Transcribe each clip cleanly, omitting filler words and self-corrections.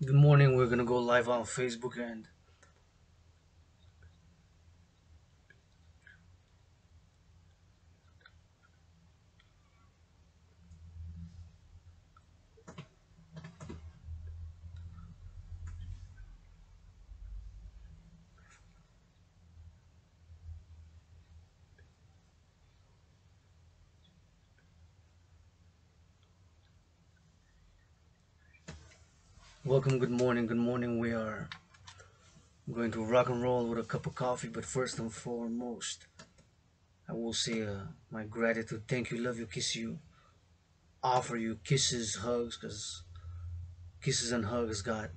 Good morning. We're gonna go live on Facebook and welcome. Good morning. Good morning. We are going to rock and roll with a cup of coffee. But first and foremost, I will say my gratitude. Thank you, love you, kiss you, offer you kisses, hugs, because kisses and hugs got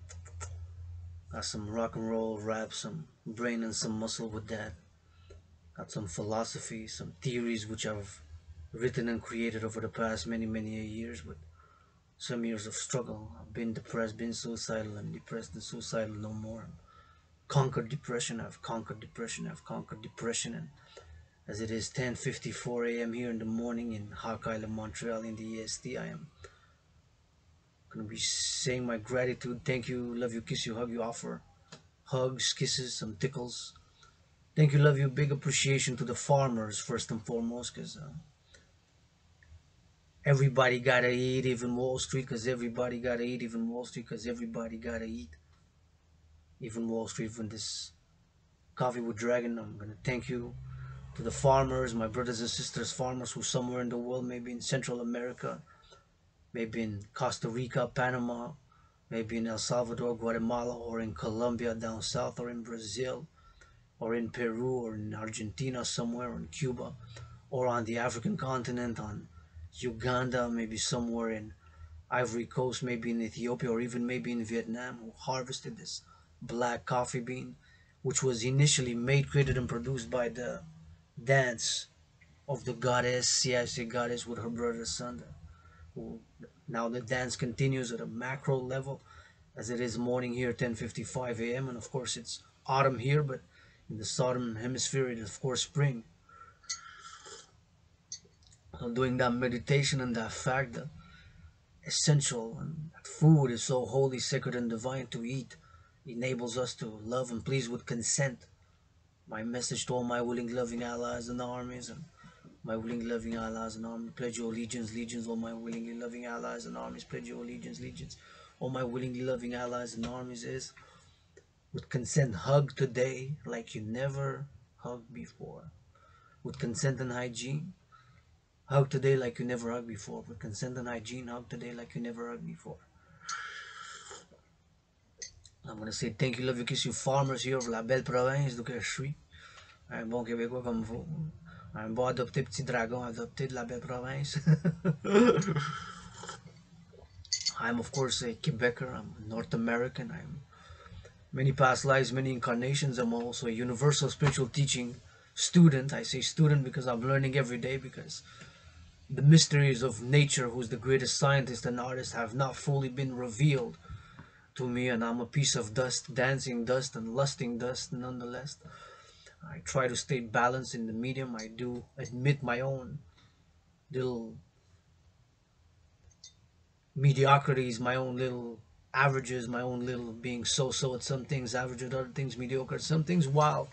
some rock and roll rap, some brain and some muscle with that. Got some philosophy, some theories which I've written and created over the past many years. But some years of struggle. I've been depressed, been suicidal. I'm depressed and suicidal no more. Conquered depression. I've conquered depression. I've conquered depression. And as it is 10:54 a.m. here in the morning in Hawk Island, Montreal, in the EST, I am gonna be saying my gratitude. Thank you, love you, kiss you, hug you, offer hugs, kisses, some tickles. Thank you, love you. Big appreciation to the farmers first and foremost, because everybody gotta eat, even Wall Street, because everybody gotta eat, even Wall Street, because everybody gotta eat, even Wall Street. When this coffee with Dragon, I'm gonna thank you to the farmers, my brothers and sisters, farmers who somewhere in the world, maybe in Central America, maybe in Costa Rica, Panama, maybe in El Salvador, Guatemala, or in Colombia down south, or in Brazil, or in Peru, or in Argentina somewhere, or in Cuba, or on the African continent, on Uganda, maybe somewhere in Ivory Coast, maybe in Ethiopia, or even maybe in Vietnam, who harvested this black coffee bean, which was initially made, created, and produced by the dance of the goddess, CIC goddess, with her brother Sunda. Who now the dance continues at a macro level, as it is morning here, 10:55 a.m., and of course it's autumn here, but in the southern hemisphere it is of course spring. So doing that meditation and that fact that essential and that food is so holy, sacred, and divine to eat enables us to love and please with consent. My message to all my willing, loving allies and armies, and my willing, loving allies and armies, pledge your allegiance, legions. All my willingly loving allies and armies, pledge your allegiance, legions. All my willingly loving allies and armies is with consent. Hug today like you never hugged before. With consent and hygiene, hug today like you never hugged before. With consent and hygiene, hug today like you never hugged before. I'm gonna say thank you, love you, kiss you, farmers here of la belle province d'où que je suis. Un bon Québécois comme vous. Un bon adopté petit dragon adopté de la belle province. I'm of course a Quebecer. I'm North American. I'm many past lives, many incarnations. I'm also a universal spiritual teaching student. I say student because I'm learning every day, because the mysteries of nature, who's the greatest scientist and artist, have not fully been revealed to me, and I'm a piece of dust, dancing dust and lusting dust nonetheless. I try to stay balanced in the medium. I do admit my own little mediocrities, my own little averages, my own little being so-so at some things, average at other things, mediocre at some things, while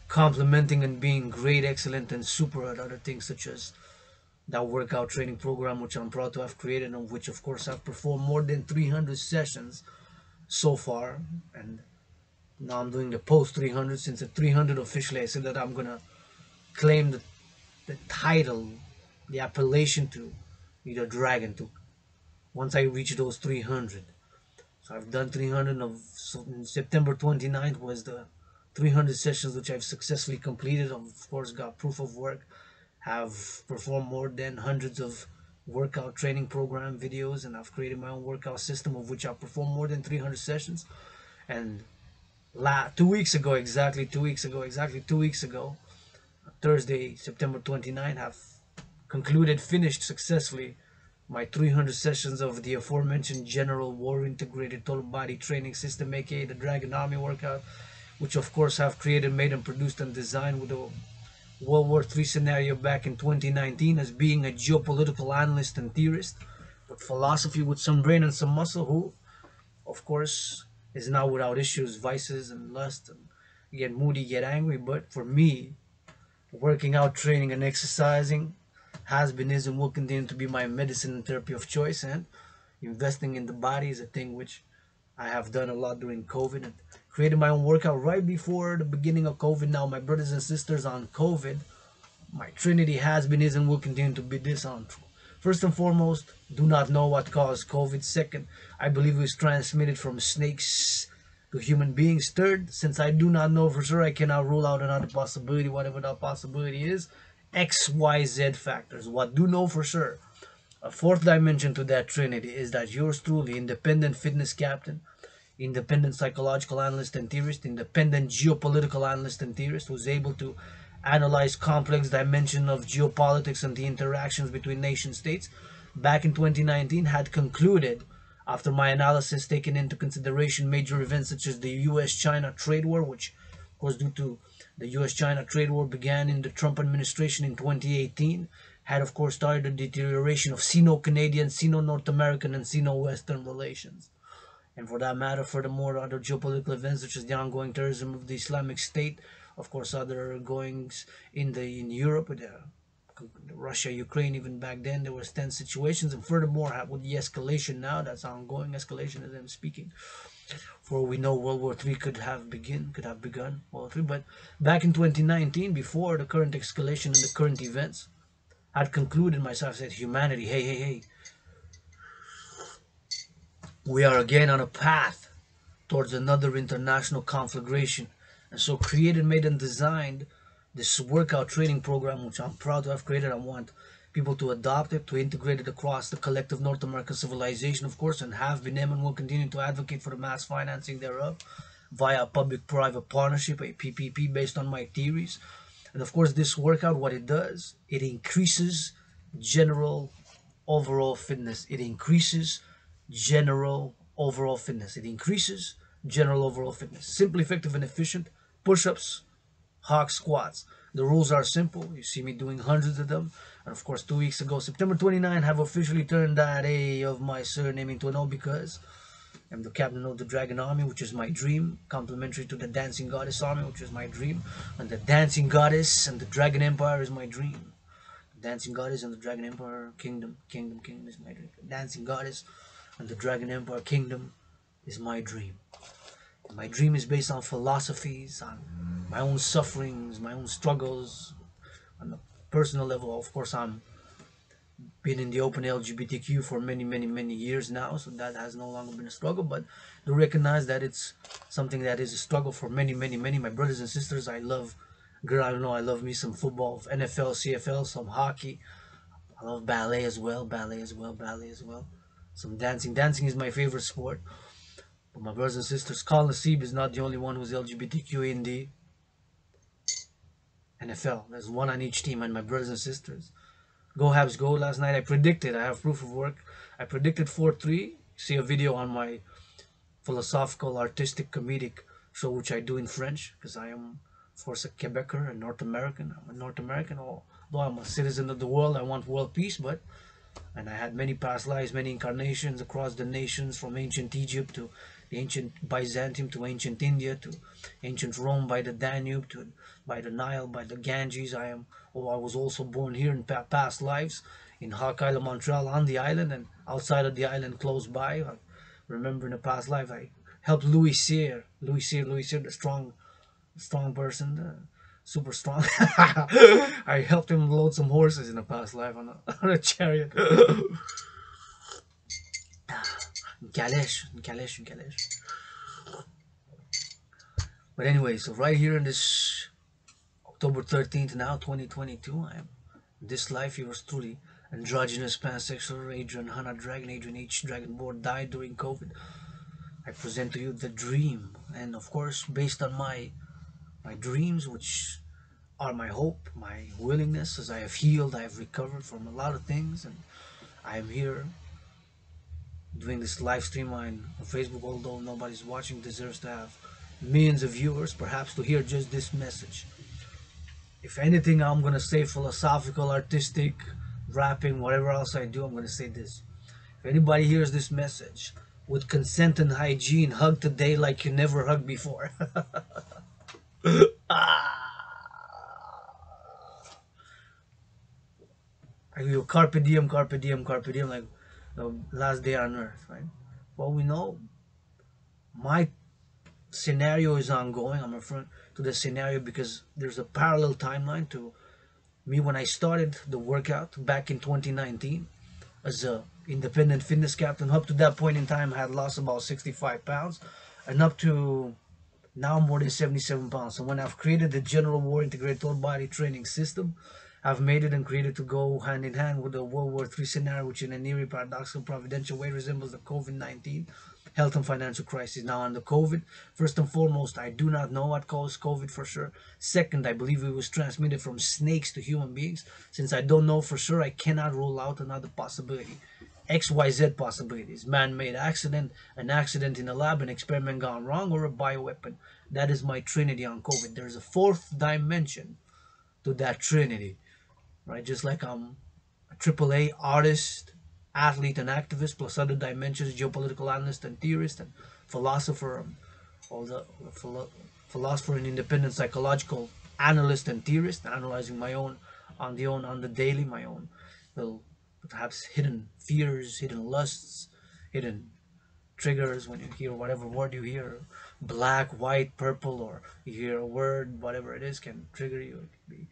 complimenting and being great, excellent, and super at other things, such as that workout training program, which I'm proud to have created, and which of course I've performed more than 300 sessions so far. And now I'm doing the post 300. Since at 300 officially, I said that I'm gonna claim the title, the appellation to be the dragon, to once I reach those 300. So I've done 300 of, so September 29th was the 300 sessions which I've successfully completed. Of course, got proof of work, have performed more than hundreds of workout training program videos, and I've created my own workout system of which I've performed more than 300 sessions. And 2 weeks ago, exactly 2 weeks ago, Thursday, September 29th, have concluded, finished successfully my 300 sessions of the aforementioned General War Integrated Total Body Training System, aka the Dragon Army workout, which of course have created, made, and produced and designed with a World War III scenario back in 2019 as being a geopolitical analyst and theorist, but philosophy with some brain and some muscle, who of course, is not without issues, vices, and lust, and you get moody, get angry. But for me, working out, training, and exercising has been, is, and will continue to be my medicine and therapy of choice. And investing in the body is a thing which I have done a lot during COVID, and created my own workout right before the beginning of COVID. Now, my brothers and sisters, on COVID, my trinity has been, is, and will continue to be this on. First and foremost, do not know what caused COVID. Second, I believe it was transmitted from snakes to human beings. Third, since I do not know for sure, I cannot rule out another possibility, whatever that possibility is. X, Y, Z factors. What do know for sure, a fourth dimension to that trinity, is that yours truly, independent fitness captain, independent psychological analyst and theorist, independent geopolitical analyst and theorist, who's able to analyze complex dimension of geopolitics and the interactions between nation states, back in 2019 had concluded, after my analysis taking into consideration major events such as the US-China trade war, which of course due to the US-China trade war began in the Trump administration in 2018, had of course started a deterioration of Sino-Canadian, Sino-North American, and Sino-Western relations. And for that matter, furthermore, other geopolitical events such as the ongoing terrorism of the Islamic State, of course, other goings in Europe, with Russia, Ukraine, even back then there was tense situations, and furthermore, with the escalation now, that's ongoing escalation as I'm speaking. For we know World War III could have begun World War III, but back in 2019, before the current escalation and the current events had concluded, myself said, humanity, hey, hey, hey, we are again on a path towards another international conflagration. And so created, made, and designed this workout training program, which I'm proud to have created. I want people to adopt it, to integrate it across the collective North American civilization, of course, and have been and will continue to advocate for the mass financing thereof via public-private partnership, a PPP, based on my theories. And of course, this workout, what it does, it increases general overall fitness. It increases general overall fitness. It increases general overall fitness. Simple, effective, and efficient. Push-ups, hawk squats. The rules are simple. You see me doing hundreds of them. And of course, 2 weeks ago, September 29, have officially turned that A of my surname into an O, because I'm the captain of the Dragon Army, which is my dream, complementary to the Dancing Goddess Army, which is my dream. And the Dancing Goddess and the Dragon Empire is my dream. The Dancing Goddess and the Dragon Empire Kingdom is my dream. The Dancing Goddess and the Dragon Empire Kingdom is my dream. My dream is based on philosophies, on my own sufferings, my own struggles. On the personal level, of course, I'm been in the open LGBTQ for many years now, so that has no longer been a struggle. But to recognize that it's something that is a struggle for many. My brothers and sisters, I love, girl, I don't know, I love me some football, NFL, CFL, some hockey. I love ballet as well. Some dancing. Dancing is my favorite sport. But my brothers and sisters, Colin Nassib is not the only one who's LGBTQ in the NFL. There's one on each team, and my brothers and sisters. Go Habs go. Last night I predicted, I have proof of work, I predicted 4-3. See a video on my philosophical, artistic, comedic show, which I do in French, because I am, of course, a Quebecer, a North American. I'm a North American, although I'm a citizen of the world. I want world peace, and I had many past lives, many incarnations across the nations, from ancient Egypt to the ancient Byzantium, to ancient India, to ancient Rome, by the Danube, to by the Nile, by the Ganges. I was also born here in past lives, in Hawk Island, Montreal, on the island, and outside of the island, close by. I remember in a past life, I helped Louis Cyr, the strong person, super strong. I helped him load some horses in a past life on a chariot. Kalesh. But anyway, so right here in this October 13th now, 2022, I am this life, yours truly, androgynous pansexual Adrian Hanna Dragon, Adrian H. Dragonborn, died during COVID. I present to you the dream, and of course, based on my dreams, which are my hope, my willingness, as I have healed, I have recovered from a lot of things, and I am here doing this live stream on Facebook, although nobody's watching, deserves to have millions of viewers, perhaps, to hear just this message. If anything, I'm going to say philosophical, artistic, rapping, whatever else I do, I'm going to say this. If anybody hears this message, with consent and hygiene. Hug today like you never hugged before. You carpe diem, carpe diem, carpe diem, like the last day on earth, right? Well, we know my scenario is ongoing. I'm referring to the scenario because there's a parallel timeline to me when I started the workout back in 2019 as a independent fitness captain. Up to that point in time, I had lost about 65 pounds, and up to now more than 77 pounds. So when I've created the General War Integrated Total Body Training System, I've made it and created to go hand in hand with the World War III scenario, which in a nearly paradoxical providential way resembles the COVID-19 health and financial crisis. Now on the COVID, first and foremost, I do not know what caused COVID for sure. Second, I believe it was transmitted from snakes to human beings. Since I don't know for sure, I cannot rule out another possibility. XYZ possibilities: man-made accident, an accident in a lab, an experiment gone wrong, or a bioweapon. That is my trinity on COVID. There's a fourth dimension to that trinity, right? Just like I'm a AAA artist, athlete, and activist, plus other dimensions: geopolitical analyst and theorist and philosopher, all the philosopher and independent psychological analyst and theorist, analyzing my own on the daily, my own little perhaps hidden fears, hidden lusts, hidden triggers. When you hear whatever word you hear, black, white, purple, or you hear a word, whatever it is, can trigger you. It can be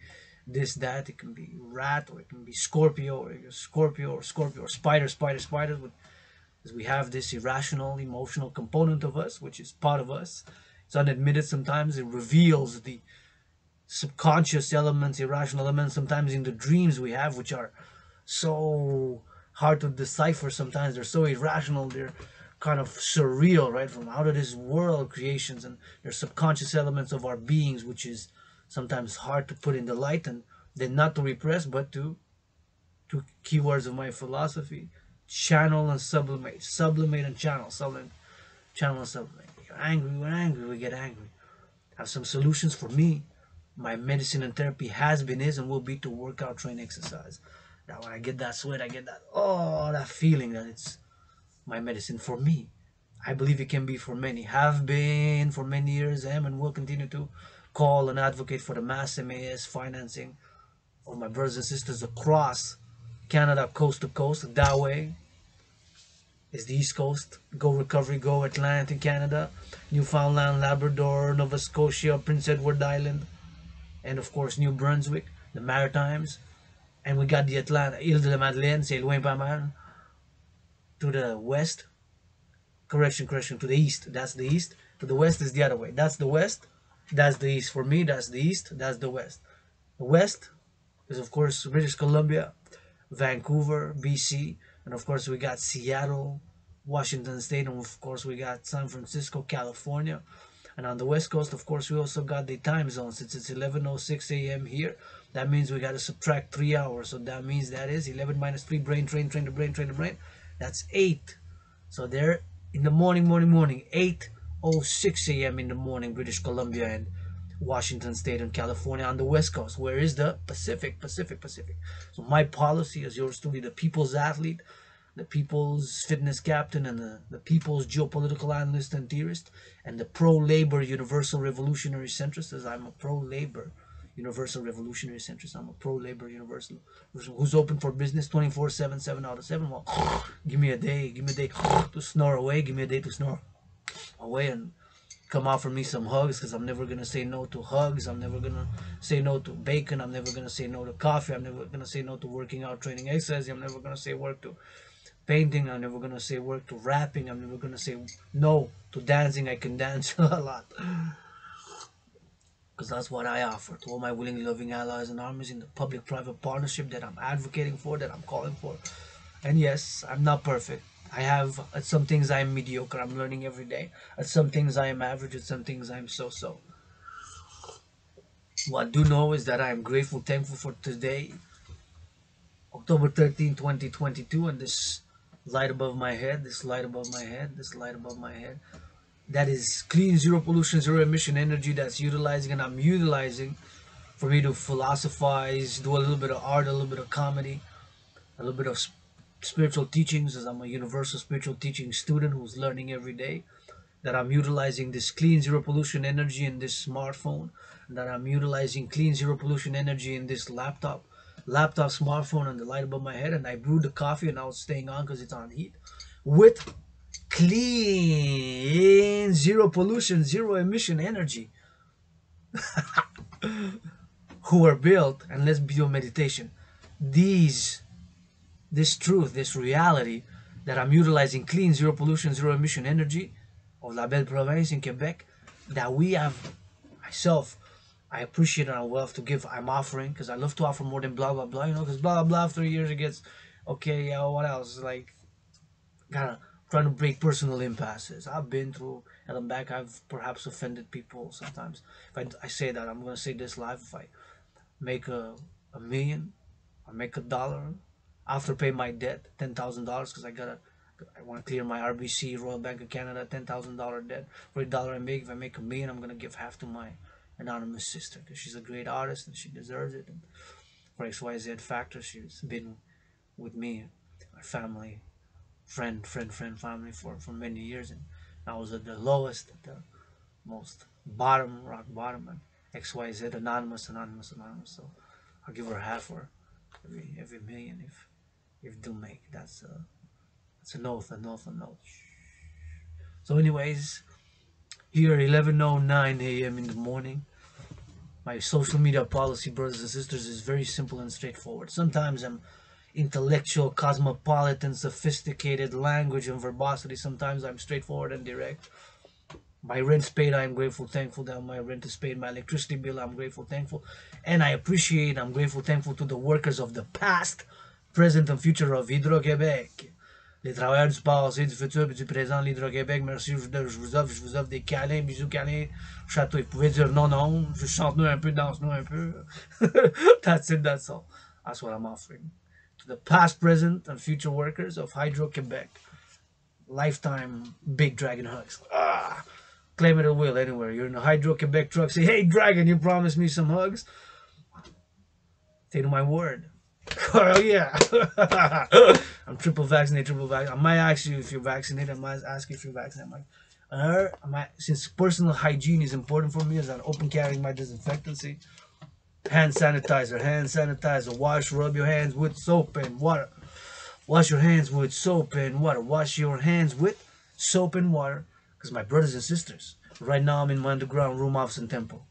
this, that. It can be rat, or it can be Scorpio, or Scorpio, or spider, spider, spiders. Because we have this irrational, emotional component of us, which is part of us. It's unadmitted sometimes. It reveals the subconscious elements, irrational elements, sometimes in the dreams we have, which are so hard to decipher. Sometimes they're so irrational, they're kind of surreal, right, from out of this world creations, and they're subconscious elements of our beings, which is sometimes hard to put in the light, and then not to repress, but to keywords of my philosophy: channel and sublimate, sublimate and channel, channel and sublimate. You're angry, we're angry, we get angry. Have some solutions. For me, my medicine and therapy has been, is, and will be to workout, train, exercise. Now when I get that sweat, I get that, oh, that feeling that it's my medicine for me. I believe it can be for many. Have been for many years, am, and will continue to call and advocate for the mass MAS financing of my brothers and sisters across Canada, coast to coast. That way is the East Coast. Go Recovery, Go Atlantic Canada, Newfoundland, Labrador, Nova Scotia, Prince Edward Island, and of course New Brunswick, the Maritimes. And we got the Atlantic, Ile de la Madeleine, c'est loin pas mal. To the west, correction, to the east, that's the east. To the west is the other way. That's the west, that's the east. For me, that's the east, that's the west. The west is, of course, British Columbia, Vancouver, BC, and of course we got Seattle, Washington State, and of course we got San Francisco, California. And on the west coast, of course, we also got the time zone. Since it's 11:06 a.m. here, that means we got to subtract 3 hours. So that means that is 11 minus 3, brain, train the brain. That's 8. So there in the morning, 8:06 a.m. in the morning, British Columbia and Washington State and California on the west coast. Where is the Pacific? So my policy as yours truly, the people's athlete, the people's fitness captain, and the people's geopolitical analyst and theorist, and the pro-labor universal revolutionary centrist, as I'm a pro-labor universal revolutionary centrist. I'm a pro-labor universal who's open for business 24/7, 7 out of 7. Well, give me a day to snore away, give me a day to snore away, and come offer me some hugs, because I'm never gonna say no to hugs. I'm never gonna say no to bacon. I'm never gonna say no to coffee. I'm never gonna say no to working out, training, exercise. I'm never gonna say work to painting. I'm never gonna say work to rapping. I'm never gonna say no to dancing. I can dance a lot, because that's what I offer to all my willingly loving allies and armies in the public-private partnership that I'm advocating for, that I'm calling for. And yes, I'm not perfect. I have, at some things I am mediocre. I'm learning every day. At some things I am average. At some things I am so-so. What I do know is that I am grateful, thankful for today, October 13, 2022, and this light above my head, this light above my head, this light above my head. That is clean, zero pollution, zero emission energy that's utilizing, and I'm utilizing for me to philosophize, do a little bit of art, a little bit of comedy, a little bit of spiritual teachings, as I'm a universal spiritual teaching student who's learning every day, that I'm utilizing this clean zero pollution energy in this smartphone, that I'm utilizing clean zero pollution energy in this laptop, smartphone, and the light above my head, and I brewed the coffee and now it's staying on because it's on heat, with clean zero pollution, zero emission energy, who are built, and let's do meditation. These this truth, this reality, that I'm utilizing clean, zero pollution, zero emission energy of La Belle Province in Quebec, that we have, myself, I appreciate and I love to give, I'm offering, because I love to offer more than blah, blah, blah, because blah, blah, blah, after years it gets, okay, yeah, what else? Like, gotta, trying to break personal impasses. I've been through, and I'm back, I've perhaps offended people sometimes. If I say that, I'm going to say this live, if I make a million, I make $1 after pay my debt, $10,000, because I want to clear my RBC, Royal Bank of Canada, $10,000 debt. For $1 I make, if I make a million, I'm gonna give half to my anonymous sister, because she's a great artist and she deserves it. And for XYZ factor, she's been with me, my family, family for many years, and I was at the lowest, at the most bottom, rock bottom, and XYZ, anonymous. So I'll give her half for every million if do make. That's an oath. So anyways, here 11:09 a.m. in the morning, my social media policy, brothers and sisters, is very simple and straightforward. Sometimes I'm intellectual, cosmopolitan, sophisticated language and verbosity. Sometimes I'm straightforward and direct. My rent's paid, I'm grateful, thankful that my rent is paid. My electricity bill, I'm grateful, thankful. And I appreciate, I'm grateful, thankful to the workers of the past, present and future of Hydro-Québec. Les travailleurs du passé, du futur et du présent de l'Hydro-Québec, merci, je vous offre des câlins, bisous, câlins, château. Vous pouvez dire non, je chante-nous un peu, danse-nous un peu. That's it, that's all. That's what I'm offering. To the past, present, and future workers of Hydro-Québec. Lifetime big dragon hugs. Claim it at will anywhere. You're in a Hydro-Québec truck, say, hey, dragon, you promised me some hugs? Take my word. Oh, yeah. I'm triple vaccinated. I might ask you if you're vaccinated. I might ask you if you're vaccinated. Since personal hygiene is important for me, as I'm open carrying my disinfectancy, hand sanitizer, rub your hands with soap and water. Wash your hands with soap and water. Wash your hands with soap and water. Because my brothers and sisters, right now I'm in my underground room office and temple.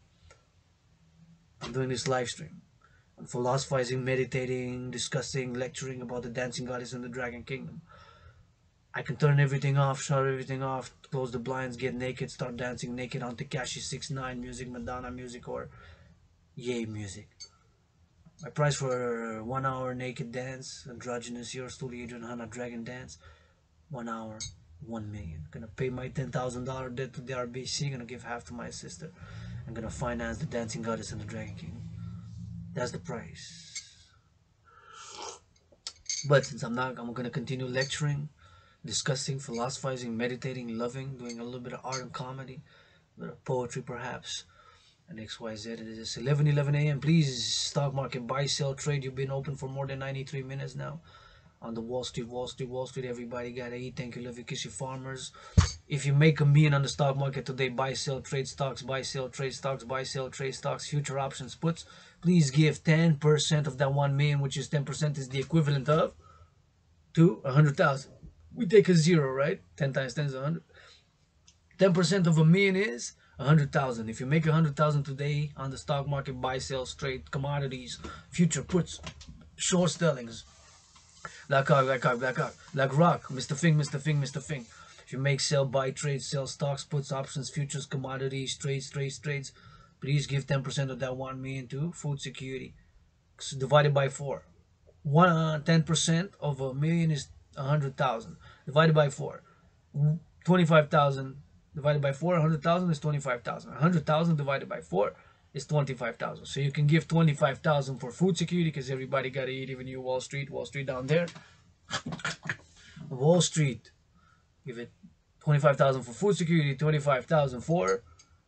I'm doing this live stream. I'm philosophizing, meditating, discussing, lecturing about the dancing goddess and the dragon kingdom. I can turn everything off, shut everything off, close the blinds, get naked, start dancing naked on Tekashi 6ix9ine music, Madonna music, or Yay music. My price for 1 hour naked dance, androgynous, yours truly, Adrian Hanna dragon dance, 1 hour, 1 million. Gonna pay my $10,000 debt to the RBC, gonna give half to my sister. I'm gonna finance the dancing goddess and the dragon king. That's the price. But since I'm gonna continue lecturing, discussing, philosophizing, meditating, loving, doing a little bit of art and comedy, a bit of poetry perhaps, and XYZ. It is 11:11 a.m. Please, stock market, buy, sell, trade. You've been open for more than 93 minutes now. On the Wall Street, everybody gotta eat. Thank you, love you, kiss you, farmers. If you make a million on the stock market today, buy, sell, trade stocks, buy, sell, trade stocks, buy, sell, trade stocks, future options, puts. Please give 10% of that 1 million, which is 10% is the equivalent of to 100,000. We take a zero, right? 10 times 10 is 100. 10% of a million is 100,000. If you make 100,000 today on the stock market, buy, sell, trade, commodities, future puts, short stellings. Black Hawk, Black Rock, Mr. Fing. If you make, sell, buy, trade, sell stocks, puts, options, futures, commodities, trades, please give 10% of that 1 million to food security. So divided by 4. 10% of a million is 100,000. Divided by 4. 25,000 divided by 4. 100,000 is 25,000. 100,000 divided by 4 is 25,000. So you can give 25,000 for food security, because everybody got to eat, even you, Wall Street down there. Wall Street, give it 25,000 for food security, 25,000 for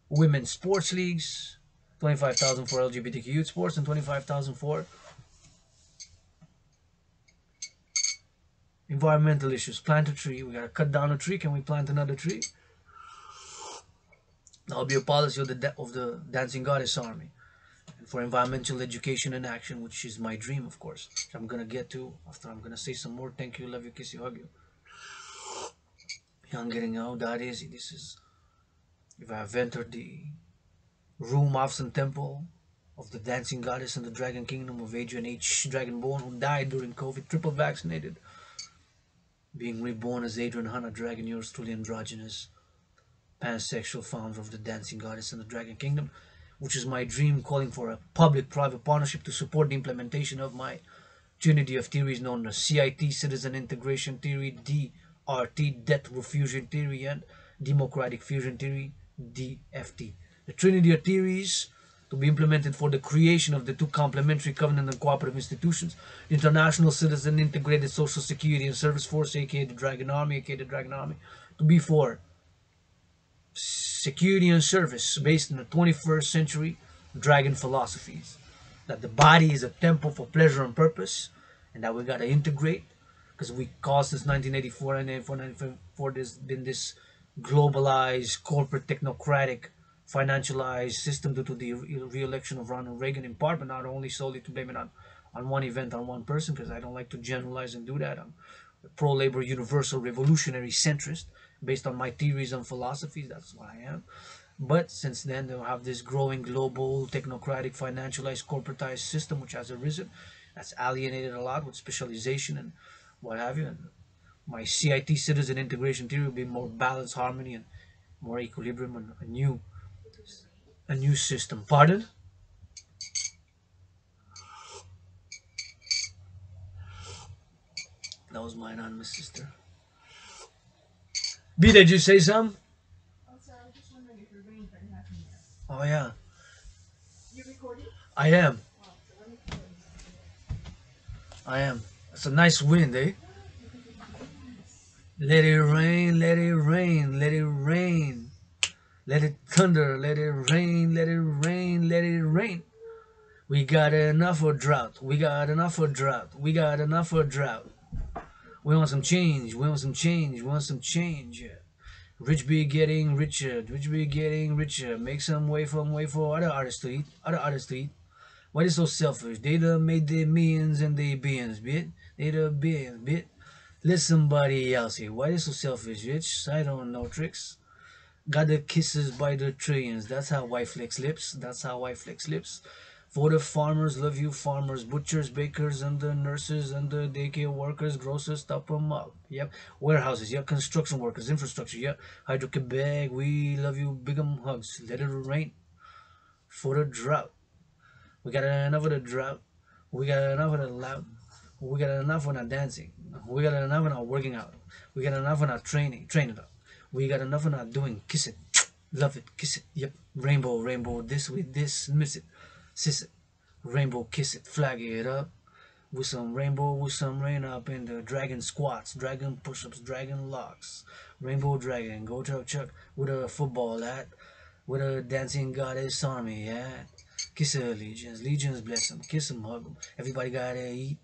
women's sports leagues, 25,000 for LGBTQ youth sports, and 25,000 for Environmental issues. Plant a tree. We gotta cut down a tree. Can we plant another tree? That'll be a policy of the Dancing Goddess Army. And for environmental education and action, which is my dream, of course, which I'm gonna get to after I'm gonna say some more. Thank you, love you, kiss you, hug you. I'm getting out that easy. This is, if I have entered the room of some temple of the dancing goddess and the dragon kingdom of Adrian H. Dragonborn, who died during COVID, triple vaccinated, being reborn as Adrian Hanna Dragon, yours truly androgynous, pansexual founder of the dancing goddess and the dragon kingdom, which is my dream, calling for a public-private partnership to support the implementation of my trinity of theories known as CIT, Citizen Integration Theory, DRT, Death Fusion Theory, and Democratic Fusion Theory, DFT. The trinity of theories to be implemented for the creation of the two complementary covenant and cooperative institutions, the International Citizen Integrated Social Security and Service Force, aka the Dragon Army, to be for security and service based on the 21st century dragon philosophies. That the body is a temple for pleasure and purpose, and that we gotta integrate, because we caused since 1984 and 1994 there's been this globalized, corporate, technocratic, financialized system due to the re-election of Ronald Reagan in part, but not only solely to blame it on one event, on one person, because I don't like to generalize and do that. I'm a pro-labor, universal, revolutionary centrist based on my theories and philosophies. That's what I am. But since then, they'll have this growing global, technocratic, financialized, corporatized system which has arisen. That's alienated a lot with specialization and what have you. And my CIT, citizen integration theory, will be more balance, harmony, and more equilibrium, and a new system. Pardon? That was my anonymous sister. B, did you say something? Oh yeah. You recording? I am. I am. It's a nice wind, eh? Let it rain, let it rain, let it rain. Let it thunder, let it rain, let it rain, let it rain. We got enough of drought. We got enough of drought. We got enough of drought. We want some change. We want some change. We want some change. Rich be getting richer. Rich be getting richer. Make some way for other artists to eat. Other artists to eat. Why they so selfish? They done made their millions and their billions, bit. They done billions, bit. Let somebody else here. Why they so selfish, bitch? I don't know tricks. Got the kisses by the trillions. That's how white flex lips. That's how white flex lips. For the farmers, love you farmers, butchers, bakers, and the nurses, and the daycare workers, grocers, stop them up. Yep. Warehouses, yeah. Construction workers, infrastructure, yeah. Hydro-Quebec, we love you, big hugs. Let it rain for the drought. We got enough of the drought. We got enough of the loud. We got enough of our dancing. We got enough of our working out. We got enough of our training up. We got enough of our doing. Kiss it. Love it. Kiss it. Yep. Rainbow, rainbow. This with this. Miss it. Sis it. Rainbow, kiss it. Flag it up. With some rainbow, with some rain up in the dragon squats, dragon push-ups, dragon locks. Rainbow dragon. Go Chuck Chuck with a football hat. With a dancing goddess army hat. Kiss her legions. Legions bless them. Kiss them, hug them. Everybody gotta eat.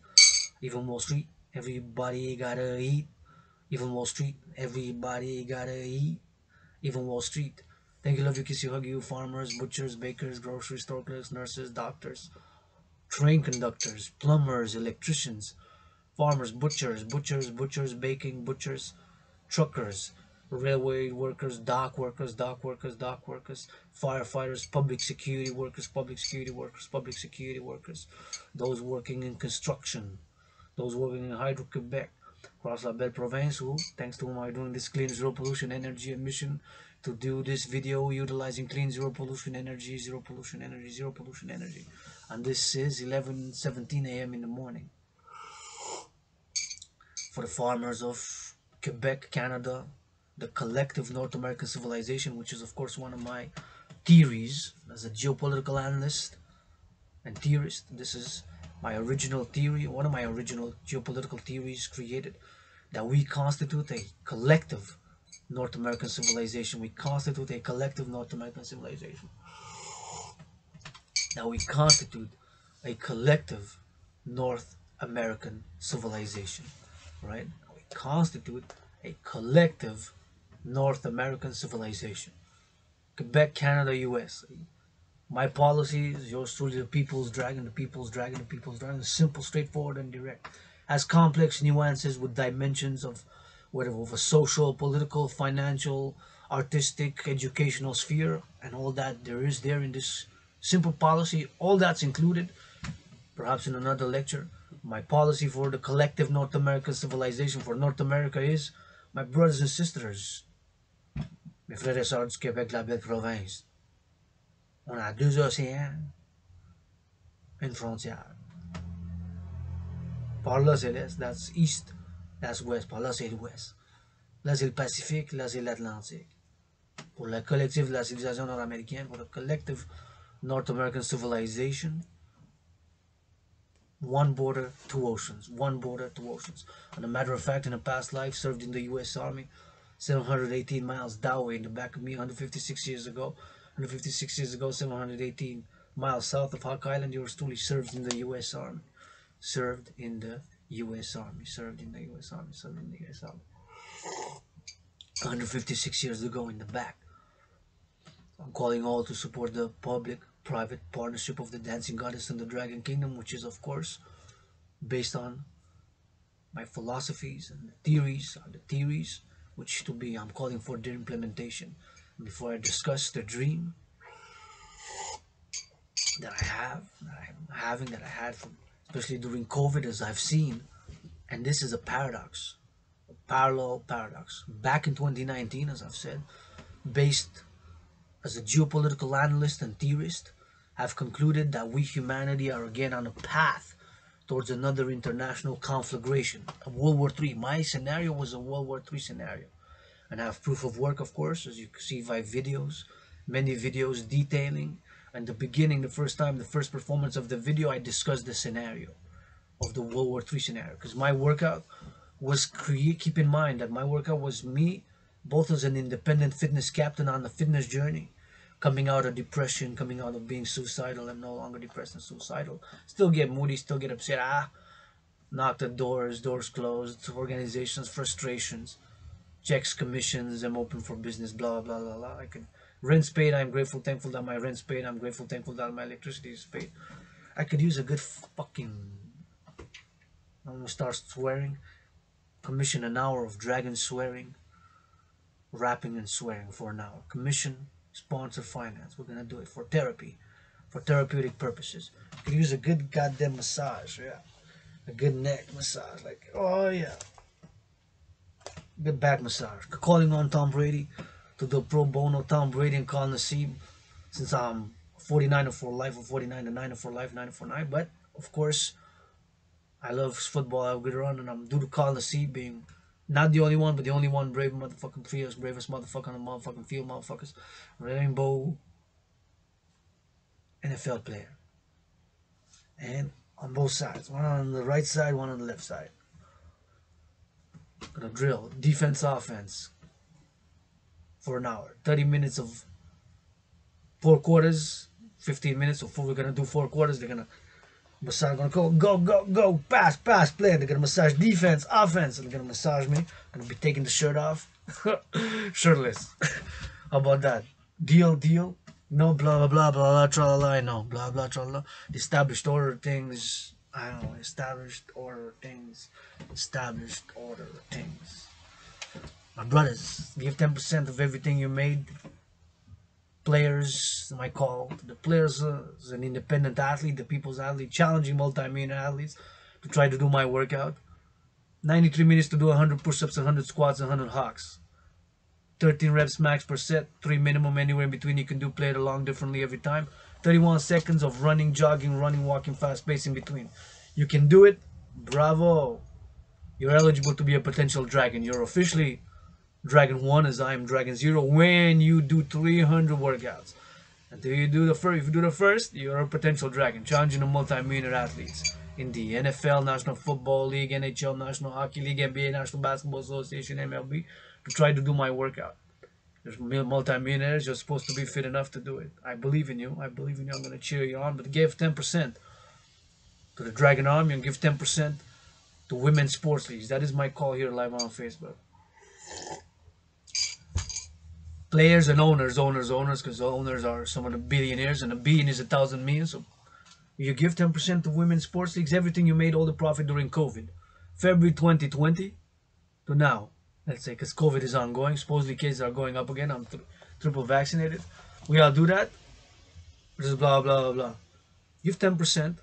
Even Wall Street. Everybody gotta eat. Even Wall Street. Everybody gotta eat. Even Wall Street. Thank you, love you, kiss you, hug you, farmers, butchers, bakers, grocery store clerks, nurses, doctors, train conductors, plumbers, electricians, farmers, butchers, baking, butchers, truckers, railway workers, dock workers, firefighters, public security workers, those working in construction, those working in Hydro-Quebec, across la belle province, who, thanks to whom I'm doing this clean zero pollution energy mission, to do this video utilizing clean zero pollution energy, and this is 11:17 a.m. in the morning. For the farmers of Quebec, Canada, the collective North American civilization, which is of course one of my theories as a geopolitical analyst and theorist. This is my original theory, one of my original geopolitical theories created, that we constitute a collective North American civilization. We constitute a collective North American civilization. That we constitute a collective North American civilization, right? We constitute a collective North American civilization. Quebec, Canada, US. My policy is yours truly, the people's dragon, the people's dragon, the people's dragon. Simple, straightforward, and direct. Has complex nuances with dimensions of whatever, of a social, political, financial, artistic, educational sphere, and all that there is there in this simple policy. All that's included, perhaps in another lecture. My policy for the collective North American civilization for North America is, my brothers and sisters, mes frères et sœurs du Québec, la belle province. On a deux océans, une frontière. Par là, c'est l'Est, that's East, that's West. Par là, c'est l'Ouest. Là, c'est le Pacifique, là, c'est l'Atlantique. Pour le collectif de la civilisation nord-américaine, pour le collective North American civilization, one border, two oceans. One border, two oceans. And a matter of fact, in a past life, served in the U.S. Army, 718 miles that way in the back of me 156 years ago. 156 years ago, 718 miles south of Hawk Island, yours truly served in the U.S. Army. Served in the U.S. Army. Served in the U.S. Army. Served in the U.S. Army. 156 years ago in the back. I'm calling all to support the public-private partnership of the Dancing Goddess and the Dragon Kingdom, which is, of course, based on my philosophies and the theories, which to be, I'm calling for their implementation. And before I discuss the dream that I have, that I had from, especially during COVID, as I've seen, and this is a paradox, a parallel paradox. Back in 2019, as I've said, based as a geopolitical analyst and theorist, have concluded that we humanity are again on a path towards another international conflagration, a World War III. My scenario was a World War III scenario. And I have proof of work, of course, as you can see by videos, many videos detailing. And the beginning, the first performance of the video, I discussed the scenario of the World War III scenario. Because my workout was, keep in mind that my workout was me, both as an independent fitness captain on the fitness journey, coming out of depression, coming out of being suicidal. I'm no longer depressed and suicidal. Still get moody, still get upset. Knock the doors closed, organizations, frustrations, checks, commissions, I'm open for business, blah, blah, blah, blah. I could, rent's paid, I'm grateful, thankful that my rent's paid, I'm grateful, thankful that my electricity is paid. I could use a good fucking, I'm gonna start swearing, commission an hour of dragon swearing, rapping and swearing for an hour. Commission, sponsor, finance, we're gonna do it for therapy, for therapeutic purposes. I could use a good goddamn massage, yeah. A good neck massage, like, oh yeah. Good back massage. Calling on Tom Brady to do pro bono Tom Brady and Call Nassib, since I'm 49er for life, or 49 to 9er for life, 9er for 9. But of course, I love football, I have a good run, and I'm due to Call Nassib, being not the only one, but the only one brave motherfucking fierce, bravest motherfucker on the motherfucking field, motherfuckers. Rainbow NFL player. And on both sides, one on the right side, one on the left side. Gonna drill defense, offense for an hour. 30 minutes of 4 quarters, 15 minutes. So we're gonna do 4 quarters. They're gonna massage, gonna go, pass, play. They're gonna massage defense, offense, and they're gonna massage me. I'm gonna be taking the shirt off, shirtless. How about that? Deal. No, blah blah blah blah blah, tralala. No, blah blah tralala. Established order things. I don't know, established order things. My brothers, give 10% of everything you made. Players, my call to the players as an independent athlete, the people's athlete, challenging multi-millionaire athletes to try to do my workout. 93 minutes to do 100 push-ups, 100 squats, 100 hawks. 13 reps max per set, 3 minimum anywhere in between. You can do play it along differently every time. 31 seconds of running, jogging, walking, fast pace in between. You can do it. Bravo. You're eligible to be a potential dragon. You're officially Dragon 1, as I am Dragon 0, when you do 300 workouts. Until you do the first, if you do the first, you're a potential dragon, challenging the multi-millionaire athletes in the NFL, National Football League, NHL, National Hockey League, NBA, National Basketball Association, MLB, to try to do my workout. There's multi-millionaires. You're supposed to be fit enough to do it. I believe in you. I'm going to cheer you on. But give 10% to the Dragon Army and give 10% to women's sports leagues. That is my call here live on Facebook. Players and owners, because the owners are some of the billionaires, and a billion is 1,000 million. So you give 10% to women's sports leagues, everything you made, all the profit during COVID, February 2020 to now. Let's say, because COVID is ongoing, supposedly cases are going up again. I'm triple vaccinated. We all do that. Just blah blah blah blah. Give 10%.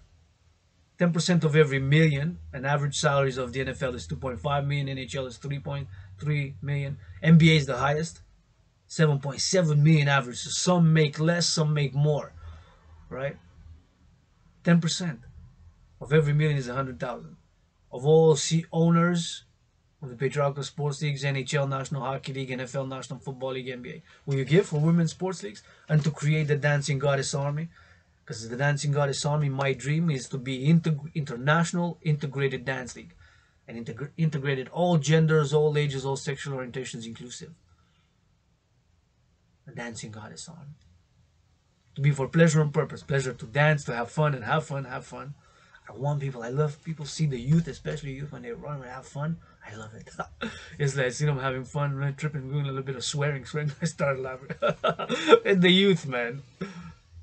10% of every million. An average salaries of the NFL is 2.5 million. NHL is 3.3 million. NBA is the highest. 7.7 million average. So some make less, some make more. Right? 10% of every million is 100,000. Of all owners of the patriarchal sports leagues, NHL, National Hockey League, NFL, National Football League, NBA, will you give for women's sports leagues and to create the Dancing Goddess Army? Because the Dancing Goddess Army, my dream is to be international integrated dance league, and integrated all genders, all ages, all sexual orientations inclusive. The Dancing Goddess Army. To be for pleasure and purpose. Pleasure to dance, to have fun, and have fun. I want people, I love people see the youth, especially youth, when they run and have fun. I love it. It's like I see them having fun, tripping, doing a little bit of swearing. I started laughing. And the youth, man.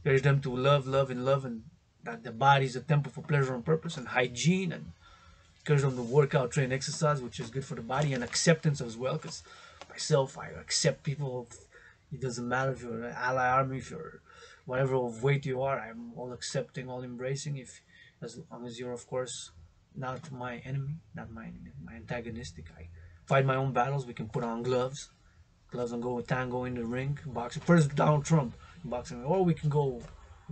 Encourage them to love, and that the body is a temple for pleasure and purpose and hygiene, and encourage them to work out, train, exercise, which is good for the body, and acceptance as well. Because myself, I accept people. It doesn't matter if you're an ally army, if you're whatever of weight you are. I'm all accepting, all embracing. If as long as you're, of course, not my enemy, not my antagonistic. I fight my own battles. We can put on gloves and go tango in the ring, boxing. First Donald Trump boxing, or we can go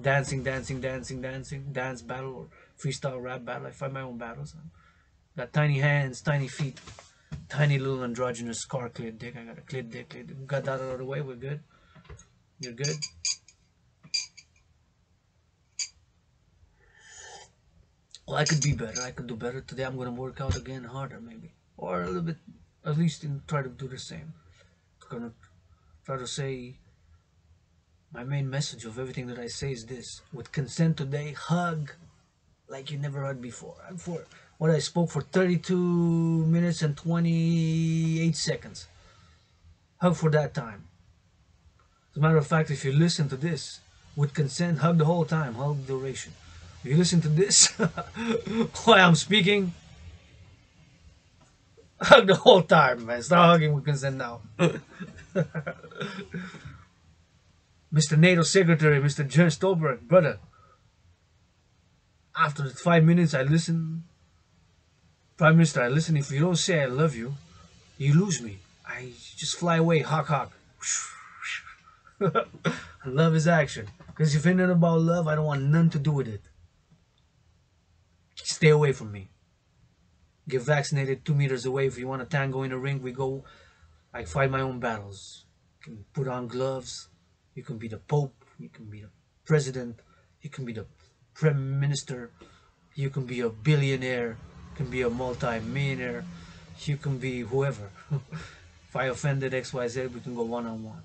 dancing, dance battle or freestyle rap battle. I fight my own battles. Got tiny hands, tiny feet, tiny little androgynous scar clit dick. I got a clit dick. Got that out of the way. We're good. You're good. Well, I could be better. I could do better. Today I'm gonna work out again harder, maybe, or a little bit, at least try to do the same. I'm gonna try to say. My main message of everything that I say is this: with consent today, hug like you never heard before. For what I spoke for 32 minutes and 28 seconds. Hug for that time. As a matter of fact, if you listen to this with consent, hug the whole time, hug the duration. If you listen to this while I'm speaking, hug the whole time, man. Start hugging with consent now. Mr. NATO Secretary, Mr. Jens Stolberg, brother. After 5 minutes, I listen. Prime Minister, I listen. If you don't say I love you, you lose me. I just fly away, hawk. Love is action. Because if anything about love, I don't want nothing to do with it. Stay away from me. Get vaccinated 2 meters away. If you want to tango in a ring, we go. I fight my own battles. You can put on gloves. You can be the Pope. You can be the President. You can be the Prime Minister. You can be a billionaire. You can be a multi-millionaire. You can be whoever. If I offended XYZ, we can go one-on-one.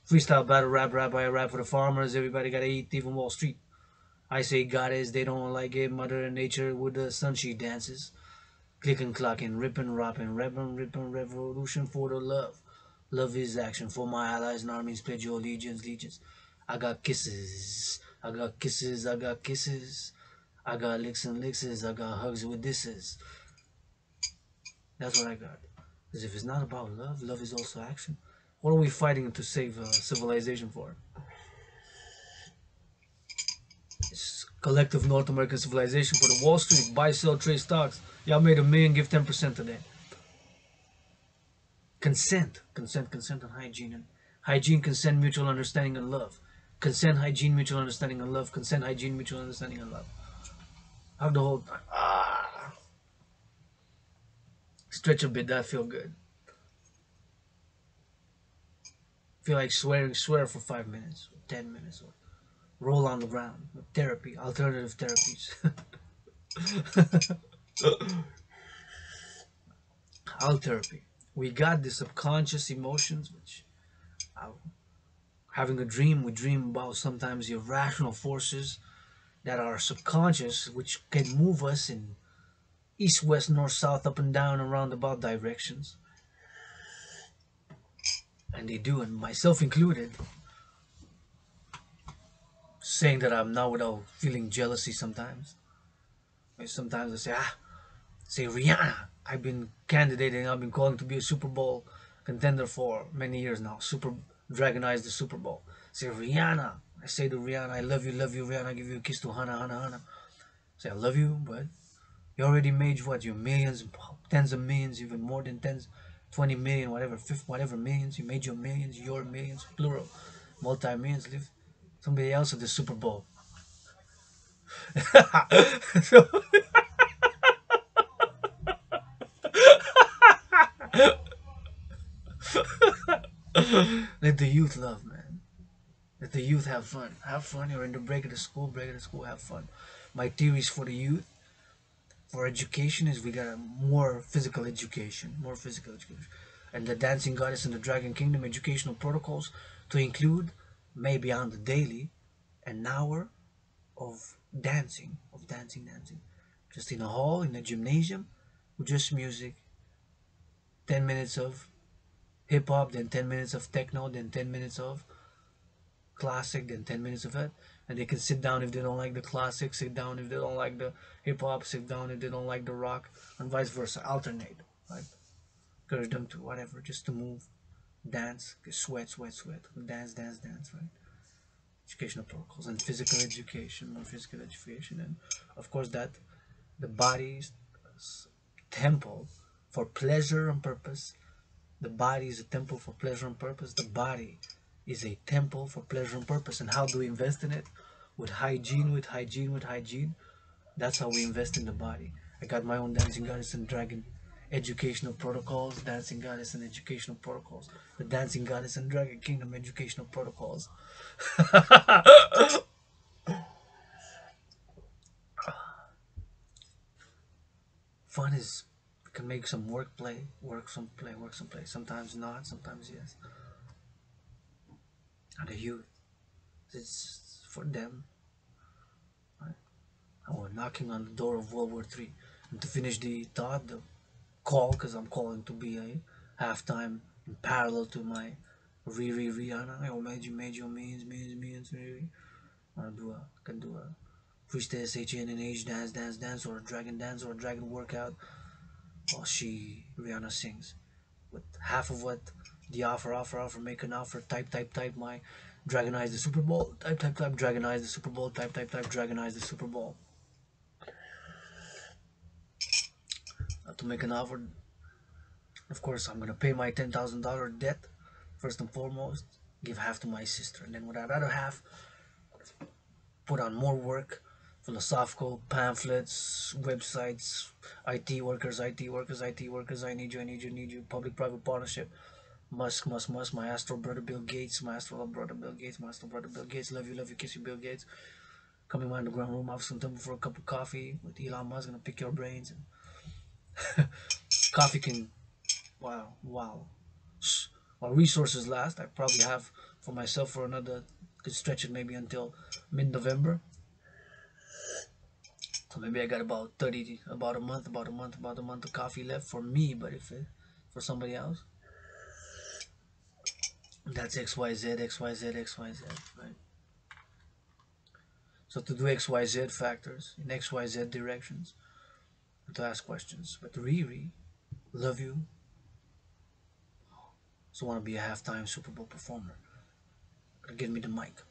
Freestyle battle rap I rap for the farmers. Everybody gotta eat, even Wall Street. I say goddess, they don't like it. Mother Nature with the sun she dances. Clicking, clocking, ripping, rapping, ripping, revolution for the love. Love is action for my allies and armies. Pledge your legions. I got kisses. I got kisses. I got kisses. I got licks and licks. I got hugs with disses. That's what I got. Because if it's not about love, love is also action. What are we fighting to save civilization for? It's collective North American civilization for the Wall Street. Buy, sell, trade stocks. Y'all made $1 million, give 10% today. Consent and hygiene. And hygiene, consent, mutual understanding and love. Consent, hygiene, mutual understanding and love. Consent, hygiene, mutual understanding and love. Hug the whole time. Stretch a bit, that feel good. Feel like swearing, swear for 5 minutes, or 10 minutes, or roll on the ground. Therapy, alternative therapies. Alt therapy. We got the subconscious emotions, which having a dream, we dream about sometimes irrational forces. that are subconscious, which can move us in east, west, north, south, up and down, and roundabout directions. And they do, and myself included, saying that I'm not without feeling jealousy sometimes. Sometimes I say, say Rihanna. I've been candidating, I've been calling to be a Super Bowl contender for many years now. Super Dragonize the Super Bowl. Say Rihanna. I say to Rihanna, I love you, Rihanna. I give you a kiss to Hana, Hana, Hana. Say I love you, but you already made what? Your millions, tens of millions, even more than tens, 20 million, whatever, whatever millions. You made your millions, plural, multi millions. Leave somebody else at the Super Bowl. So, let the youth love, man. Let the youth have fun. Have fun. You're in the break of the school, have fun. My theories for the youth, for education, is we got a more physical education. More physical education. And the dancing goddess and the dragon kingdom educational protocols to include, maybe on the daily, an hour of dancing. Just in a hall, in a gymnasium, with just music. 10 minutes of hip hop, then 10 minutes of techno, then 10 minutes of classic, then 10 minutes of it. And they can sit down if they don't like the classic, sit down if they don't like the hip hop, sit down if they don't like the rock, and vice versa. Alternate, right? Encourage them to whatever, just to move, dance, sweat, dance, right? Educational protocols and physical education, more physical education, and of course that the body's temple for pleasure and purpose. The body is a temple for pleasure and purpose. The body is a temple for pleasure and purpose. And how do we invest in it? With hygiene, with hygiene, with hygiene. That's how we invest in the body. I got my own dancing goddess and dragon educational protocols, dancing goddess and educational protocols, the dancing goddess and dragon kingdom educational protocols. Fun is can make some work play, work some play. Sometimes not, sometimes yes. And the youth, it's for them. Right? And we're knocking on the door of World War III. And to finish the thought, the call, because I'm calling to be a halftime in parallel to my Riri Rihanna. I made you millions, Riri. I can do a freestyle SHNNH dance, or a dragon workout while Rihanna sings. With half of what the offer, make an offer, type, my Dragonize the Super Bowl, type, Dragonize the Super Bowl, type, Dragonize the Super Bowl. To make an offer, of course, I'm gonna pay my $10,000 debt first and foremost, give half to my sister, and then with that other half, put on more work, philosophical pamphlets, websites, IT workers, I need you, public-private partnership, Musk, my astral brother Bill Gates, my astral brother Bill Gates, love you, kiss you, Bill Gates. Coming by in the ground room, have some time for a cup of coffee with Elon Musk, gonna pick your brains. And coffee can, wow. While resources last, I probably have for myself for another, could stretch it maybe until mid-November. So maybe I got about 30, about a month of coffee left for me, but if it, for somebody else, that's XYZ, right? So to do XYZ factors in XYZ directions, and to ask questions. But Riri, love you, so want to be a halftime Super Bowl performer. Give me the mic.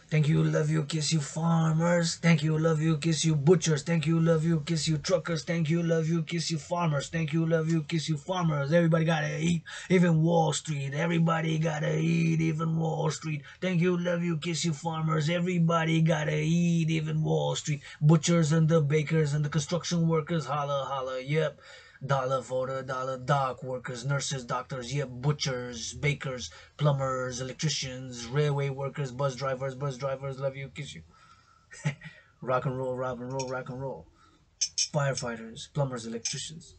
Thank you, love you, kiss you, farmers. Thank you, love you, kiss you, butchers. Thank you, love you, kiss you, truckers. Thank you, love you, kiss you, farmers. Thank you, love you, kiss you, farmers. Everybody gotta eat, even Wall Street. Everybody gotta eat, even Wall Street. Thank you, love you, kiss you, farmers. Everybody gotta eat, even Wall Street. Butchers and the bakers and the construction workers. Holla, holla, yep. Dollar for the dollar, dock workers, nurses, doctors, yeah, butchers, bakers, plumbers, electricians, railway workers, bus drivers, love you, kiss you. Rock and roll, rock and roll. Firefighters, plumbers, electricians.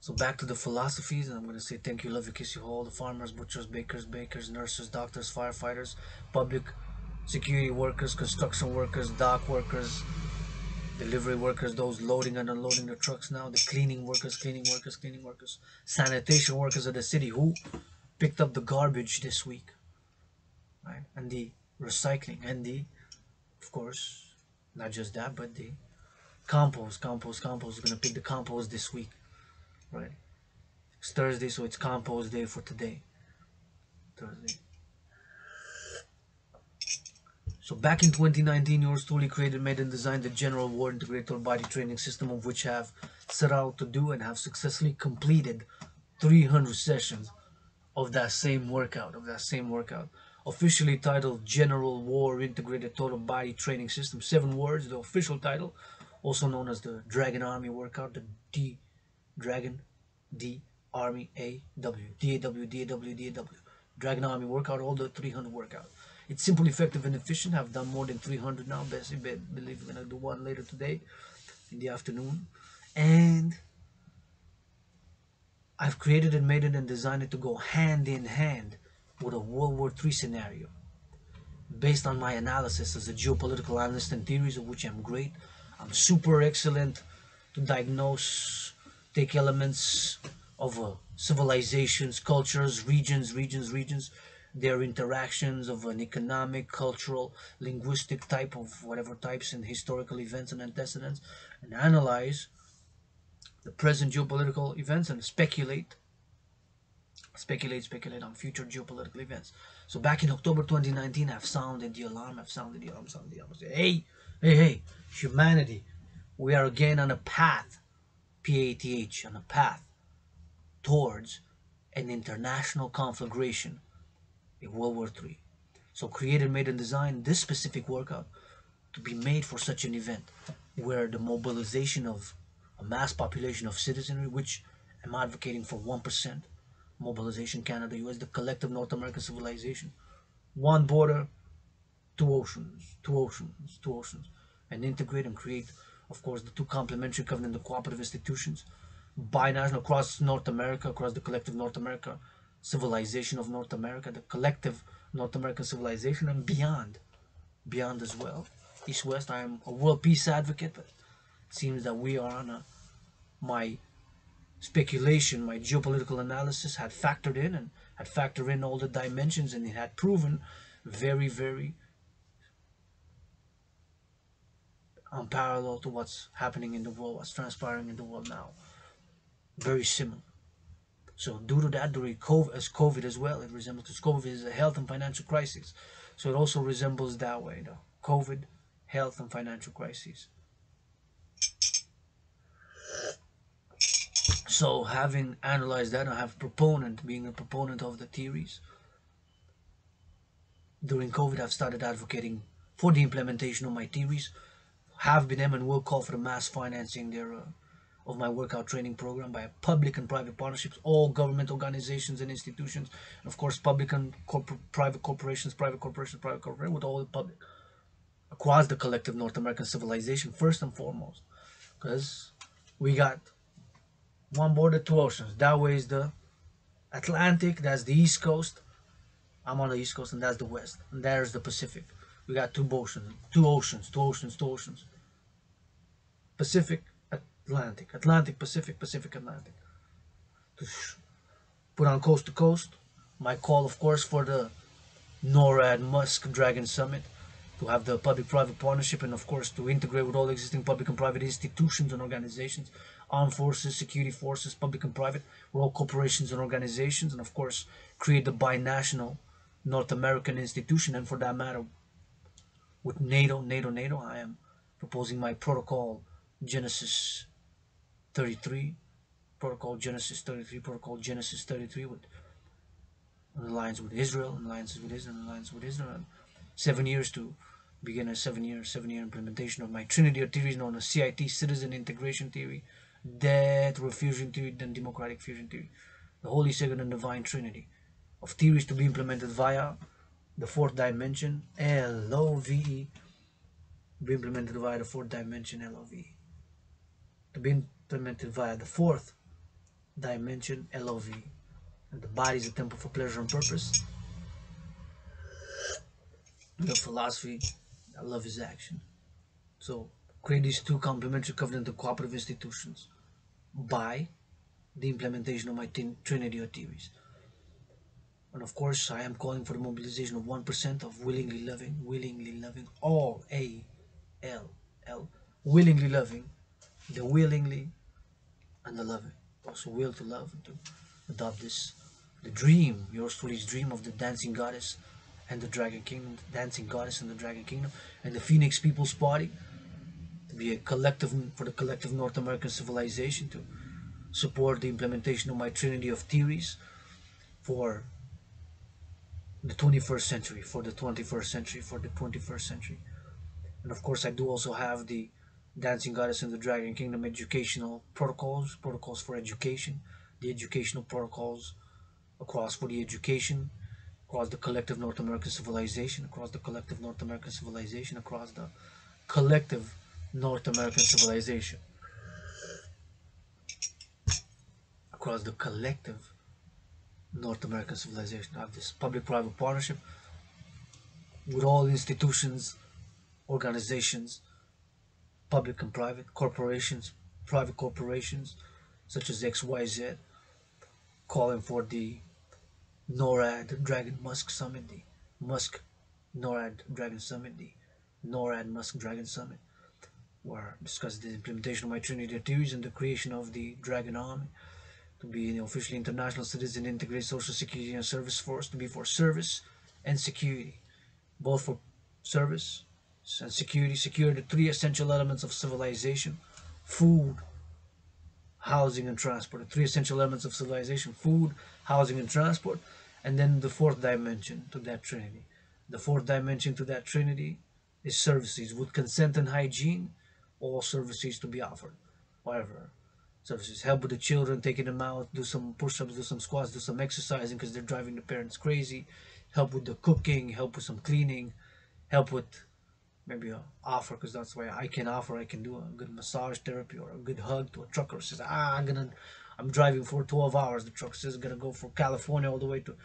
So back to the philosophies, and I'm going to say thank you, love you, kiss you, all the farmers, butchers, bakers, nurses, doctors, firefighters, public security workers, construction workers, dock workers, delivery workers, those loading and unloading the trucks now, the cleaning workers, sanitation workers of the city who picked up the garbage this week, right? And the recycling and the, of course, not just that, but the compost is gonna pick the compost this week, right? It's Thursday, so it's compost day for today, Thursday. So back in 2019, yours truly created, made and designed the General War Integrated Body Training System, of which I have set out to do and have successfully completed 300 sessions of that same workout, officially titled General War Integrated Total Body Training System. 7 words, the official title, also known as the Dragon Army Workout, the D Dragon D Army AW DAW Dragon Army Workout, all the 300 workout. It's simple, effective, and efficient. I've done more than 300 now. Best believe I'm gonna do one later today in the afternoon, and I've created and made it and designed it to go hand in hand with a World War III scenario, based on my analysis as a geopolitical analyst and theories of which I'm great. I'm super excellent to diagnose, take elements of civilizations, cultures, regions, their interactions of an economic, cultural, linguistic type of whatever types and historical events and antecedents, and analyze the present geopolitical events and speculate on future geopolitical events. So back in October 2019, I've sounded the alarm. Say, hey, humanity, we are again on a path, PATH, on a path towards an international conflagration in World War III. So created, made, and designed this specific workout to be made for such an event, where the mobilization of a mass population of citizenry, which I'm advocating for 1%, mobilization, Canada, US, the collective North American civilization, one border, two oceans, and integrate and create, of course, the two complementary covenant and cooperative institutions, binational across North America, across the collective North America civilization of North America, the collective North American civilization, and beyond as well. East West, I am a world peace advocate, but it seems that we are on my speculation, my geopolitical analysis had factored in all the dimensions, and it had proven very, very unparalleled to what's happening in the world, what's transpiring in the world now. Very similar. So due to that, during COVID as well, it resembles, because COVID is a health and financial crisis. So it also resembles that way, though. COVID, health and financial crises. So having analyzed that, I have being a proponent of the theories. During COVID, I've started advocating for the implementation of my theories. Have been and will call for the mass financing of my workout training program by public and private partnerships, all government organizations and institutions, and of course public and private corporations, with all the public across the collective North American civilization, first and foremost, because we got one border, two oceans. That way is the Atlantic, that's the East Coast. I'm on the East Coast, and that's the West, and there's the Pacific. We got two oceans. Pacific, Atlantic, Pacific, Atlantic. To put on coast to coast. My call, of course, for the NORAD Musk Dragon Summit, to have the public-private partnership, and of course to integrate with all existing public and private institutions and organizations, armed forces, security forces, public and private, with all corporations and organizations, and of course create the binational North American institution, and for that matter with NATO, I am proposing my protocol Genesis 33, protocol Genesis 33, with alliance with Israel, 7 years to begin a seven-year implementation of my trinity of theories known as CIT, Citizen Integration Theory, Death Fusion Theory, then Democratic Fusion Theory, the Holy, Sacred, and Divine Trinity of theories to be implemented via the fourth dimension, LOVE, be implemented via the fourth dimension, LOVE, to be implemented via the fourth dimension, LOV, and the body is a temple for pleasure and purpose. the philosophy. I love his action. So create these two complementary covenant and cooperative institutions by the implementation of my trinity of theories. And of course, I am calling for the mobilization of 1% of willingly loving, all A-L-L, willingly loving, the willingly and the loving. Also, will to love and to adopt this, the dream, yours truly's dream of the dancing goddess and the dragon kingdom, the dancing goddess and the dragon kingdom, and the Phoenix People's Party to be a collective for the collective North American civilization to support the implementation of my trinity of theories for the 21st century, for the 21st century, for the 21st century. And of course, I do also have the Dancing Goddess and the Dragon Kingdom educational protocols, protocols for education, the educational protocols across for the education, across the collective North American civilization, across the collective North American civilization, across the collective North American civilization, across the collective North American civilization. I have this public-private partnership with all institutions, organizations, public and private, corporations, private corporations, such as XYZ, calling for the NORAD Dragon Musk Summit, the Musk NORAD Dragon Summit, the NORAD Musk Dragon Summit, where discuss the implementation of my Trinity theories and the creation of the Dragon Army to be an officially international citizen integrated social security and service force to be for service and security, both for service and security, secure the three essential elements of civilization: food, housing, and transport. The three essential elements of civilization: food, housing, and transport. And then the fourth dimension to that trinity. The fourth dimension to that trinity is services with consent and hygiene, all services to be offered. Whatever services, help with the children, taking them out, do some push-ups, do some squats, do some exercising because they're driving the parents crazy, help with the cooking, help with some cleaning, help with maybe a offer because that's why I can offer. I can do a good massage therapy or a good hug to a trucker who says, I'm driving for 12 hours. The trucker says gonna go from California all the way to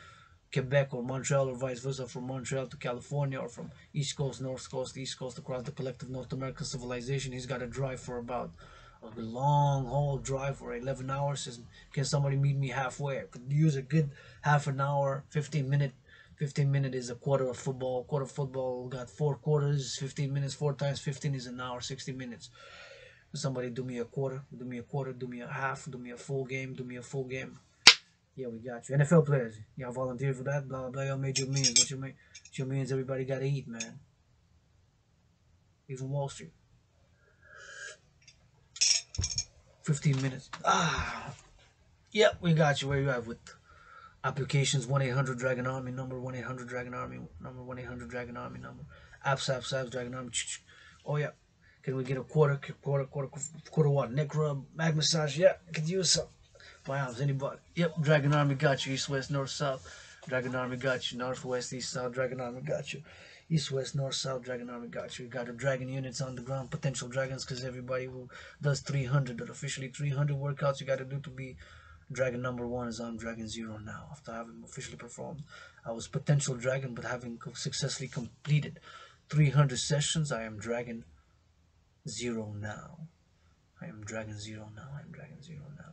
Quebec or Montreal or vice versa, from Montreal to California, or from East Coast, North Coast, East Coast, across the collective North American civilization. He's got to drive for about a long haul drive for 11 hours. Says, can somebody meet me halfway? I could use a good half an hour, 15 minute. 15 minute is a quarter of football. Quarter of football got 4 quarters. 15 minutes, 4 times 15 is an hour. 60 minutes. Somebody do me a quarter. Do me a quarter. Do me a half. Do me a full game. Do me a full game. Yeah, we got you. NFL players, y'all volunteer for that? Blah, blah, blah. Y'all made your millions. What you make? Your millions, everybody got to eat, man. Even Wall Street. 15 minutes. Yep, we got you. Where you at with applications? 1-800 Dragon Army number. 1-800 Dragon Army number. 1-800 Dragon Army number. Apps, Dragon Army. Oh, yeah. Can we get a quarter what? Neck rub, mag massage? Yeah, I could use some. Wow, anybody? Yep, Dragon Army got you. East, west, north, south. Dragon Army got you. North, west, east, south. Dragon Army got you. East, west, north, south. Dragon Army got you. You got the dragon units on the ground, potential dragons, because everybody who does 300, or officially 300 workouts you got to do to be Dragon number 1 is on Dragon 0 now. After having officially performed, I was potential dragon, but having successfully completed 300 sessions, I am Dragon 0 now. I am Dragon 0 now. I am Dragon 0 now.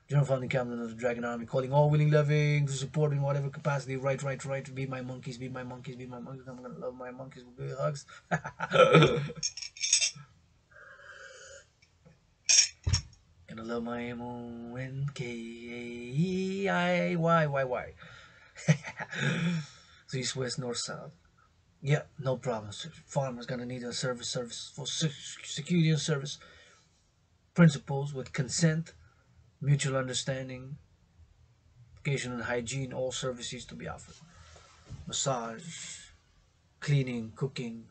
General founding captain of the Dragon Army, calling all willing, loving to support in whatever capacity. Right. Be my monkeys, be my monkeys, be my monkeys. I'm gonna love my monkeys with big hugs. Gonna love my MONKAEIYYY. So east, west, north, south. Yeah, no problem. Farmers gonna need a service for security and service principles with consent, mutual understanding, education and hygiene, all services to be offered. Massage, cleaning, cooking,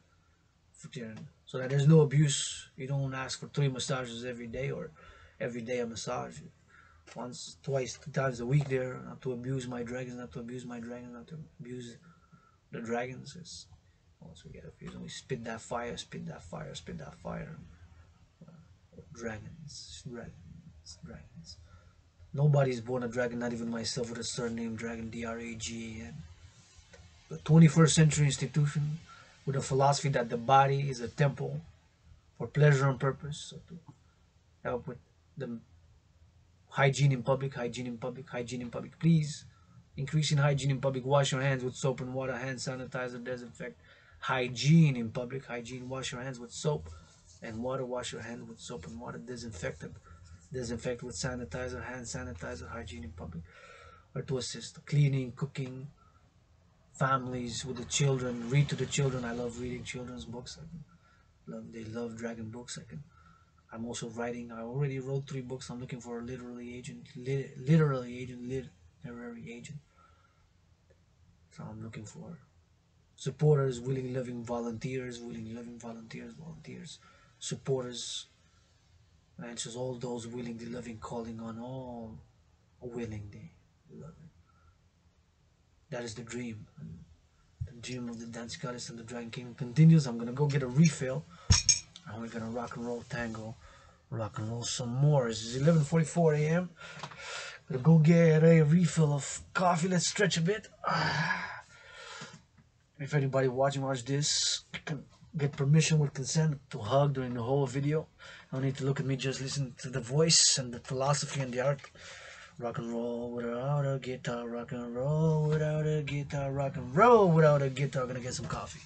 so that there's no abuse. You don't ask for 3 massages every day or every day a massage. Once, twice, 2 times a week there, not to abuse my dragons, not to abuse my dragons, not to abuse the dragons. It's, once we get abused, we spit that fire, spit that fire, spit that fire. Dragons, dragons, dragons. Nobody's born a dragon, not even myself, with a surname Dragon, DRAGAN. The 21st century institution with the philosophy that the body is a temple for pleasure and purpose. So to help with the hygiene in public, hygiene in public, hygiene in public. Please increase in hygiene in public. Wash your hands with soap and water, hand sanitizer, disinfect. Hygiene in public, hygiene. Wash your hands with soap and water. Wash your hands with soap and water. Disinfect with sanitizer, hand sanitizer. Hygiene in public. Or to assist cleaning, cooking, families with the children. Read to the children. I love reading children's books. They love dragon books. I'm also writing. I already wrote 3 books. I'm looking for a literary agent. Literary agent. So I'm looking for supporters, willing, loving volunteers, volunteers, supporters, answers all those willingly loving, calling on all willingly loving. That is the dream. And the dream of the dance goddess and the dragon king continues. I'm gonna go get a refill, and we're gonna rock and roll tango, rock and roll some more. It's 11:44 a.m. Gonna go get a refill of coffee. Let's stretch a bit. If anybody watch this can get permission with consent to hug during the whole video. No need to look at me, just listen to the voice and the philosophy and the art. Rock and roll without a guitar, rock and roll without a guitar, rock and roll without a guitar. Gonna get some coffee.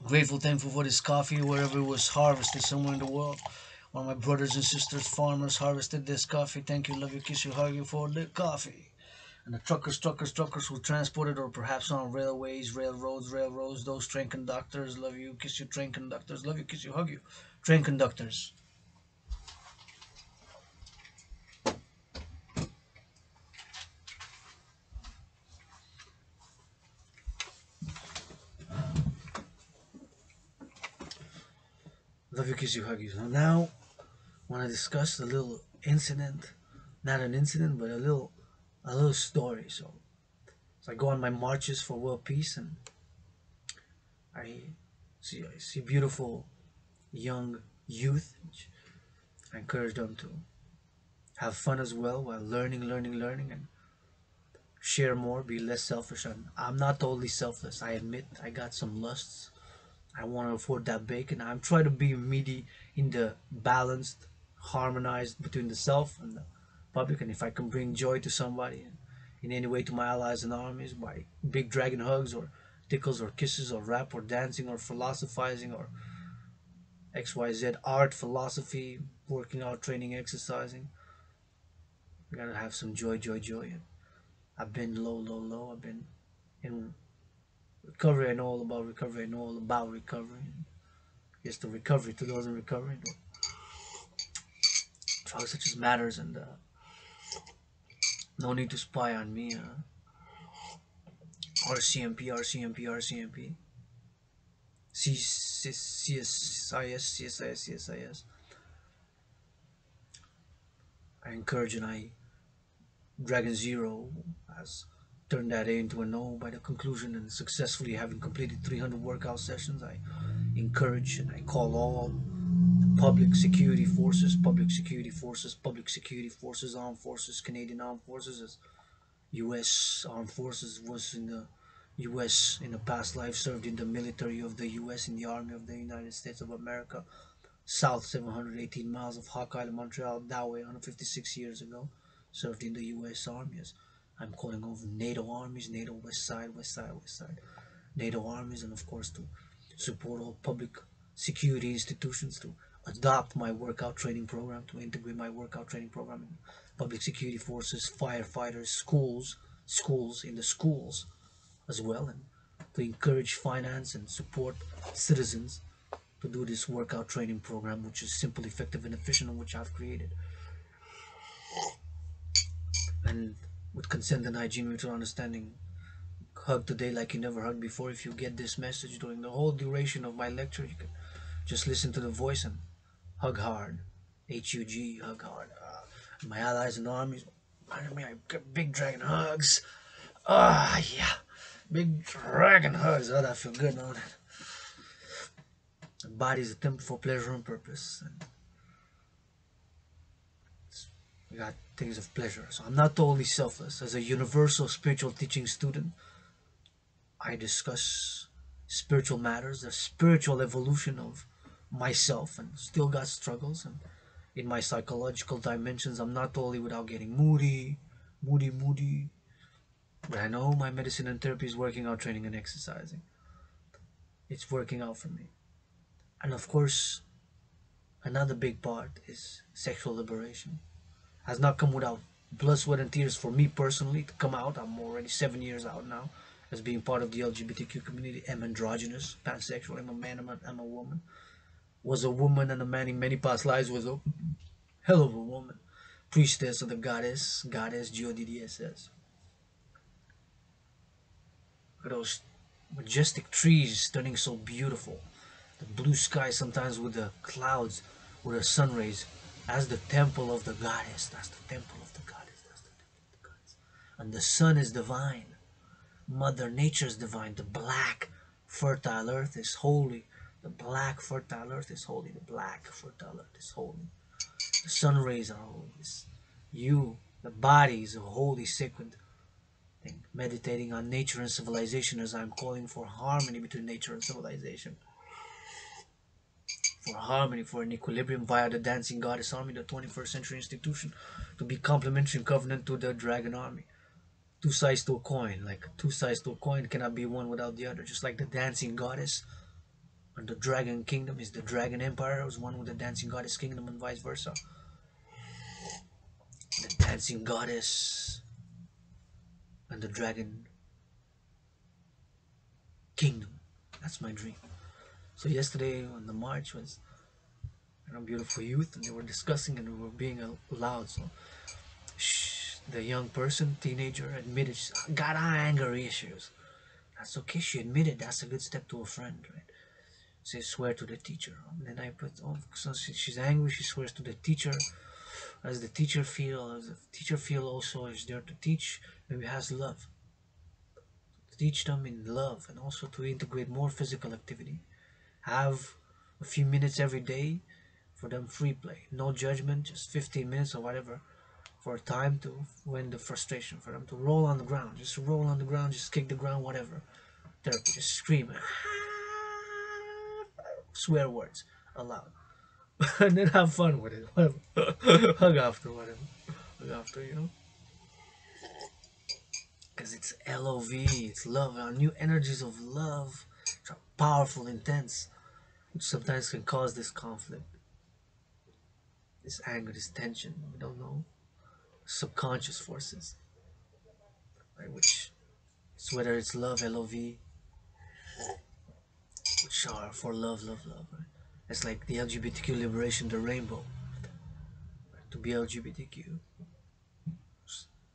Grateful, thankful for this coffee wherever it was harvested somewhere in the world. One of my brothers and sisters, farmers, harvested this coffee. Thank you, love you, kiss you, hug you for the coffee. And the truckers who transported, or perhaps on railways, railroads, those train conductors, love you, kiss you, train conductors, love you, kiss you, hug you, train conductors. Love you, kiss you, hug you. So now, I want to discuss a little incident, not an incident, but a little story. So I go on my marches for world peace, and I see beautiful young youth. I encourage them to have fun as well while learning, and share more, be less selfish. And I'm not totally selfless. I admit I got some lusts. I want to afford that bacon. I'm trying to be meaty in the balanced, harmonized between the self and the public. And if I can bring joy to somebody in any way, to my allies and armies, by big dragon hugs or tickles or kisses or rap or dancing or philosophizing or XYZ art, philosophy, working out, training, exercising, I gotta have some joy. And I've been low. I've been in recovery. I know all about recovery. Yes, the recovery to those in recovery. Drugs such as matters, and no need to spy on me. RCMP. CSIS. I encourage, and Dragon Zero has turned that A into an O by the conclusion, and successfully having completed 300 workout sessions. I encourage and I call all public security forces, armed forces, Canadian armed forces, as U.S. armed forces, was in the U.S. in a past life, served in the military of the U.S. in the Army of the United States of America, south 718 miles of Hawk Island, Montreal, that way, 156 years ago, served in the U.S. Army. As I'm calling over NATO armies, NATO West Side, NATO armies, and of course to support all public security institutions to adopt my workout training program, to integrate my workout training program in public security forces, firefighters, schools in the schools as well, and to encourage, finance, and support citizens to do this workout training program, which is simple, effective, and efficient, and which I've created. And with consent and hygiene, mutual understanding, hug today like you never hugged before. If you get this message during the whole duration of my lecture, you can just listen to the voice and hug hard. H-U-G, hug hard. My allies and armies, I get big dragon hugs. Yeah. Big dragon hugs. Oh, that feel good, no? The body is a temple for pleasure and purpose. And We got things of pleasure. So I'm not totally selfless. As a universal spiritual teaching student, I discuss spiritual matters, the spiritual evolution of myself, and still got struggles. And in my psychological dimensions, I'm not totally without getting moody. But I know my medicine and therapy is working out, training and exercising. It's working out for me. And of course, another big part is sexual liberation. Has not come without blood, sweat, and tears for me personally to come out. I'm already 7 years out now as being part of the LGBTQ community. I'm androgynous, pansexual. I'm a man, I'm a woman. Was a woman and a man in many past lives. Was a hell of a woman. Priestess of the goddess, GODDSS. Look at those majestic trees turning so beautiful. The blue sky sometimes with the clouds, with the sun rays. That's the temple of the goddess. That's the temple of the goddess. That's the temple of the goddess. And the sun is divine. Mother Nature is divine. The black, fertile earth is holy. The black, fertile earth is holy. The black, fertile earth is holy. The sun rays are holy. You, the body is a holy, sacred thing. Meditating on nature and civilization as I'm calling for harmony between nature and civilization. For harmony, for an equilibrium via the dancing goddess army, the 21st century institution, to be complementary covenant to the dragon army. Two sides to a coin, like two sides to a coin cannot be one without the other. Just like the dancing goddess and the dragon kingdom is the dragon empire was one with the dancing goddess kingdom and vice versa. The dancing goddess and the dragon kingdom. That's my dream. So yesterday on the march was beautiful youth, and they were discussing and we were being loud. So the young person, teenager, admitted she got anger issues. That's okay. She admitted that's a good step to a friend, right? Say swear to the teacher. And then I put, oh, so she's angry. She swears to the teacher. As the teacher feel also is there to teach, maybe has love. To teach them in love and also to integrate more physical activity. Have a few minutes every day for them free play. No judgment, just 15 minutes or whatever for time to win the frustration, for them to roll on the ground. Just roll on the ground, just kick the ground, whatever. Therapy, just scream. Swear words aloud. And then have fun with it. Whatever. Hug after, whatever. Hug after, you know? Because it's LOV, it's love. Our new energies of love are powerful, intense, which sometimes can cause this conflict, this anger, this tension. We don't know. Subconscious forces, right? Which is whether it's love, LOV, which are for love, right? It's like the LGBTQ liberation, the rainbow. Right? To be LGBTQ,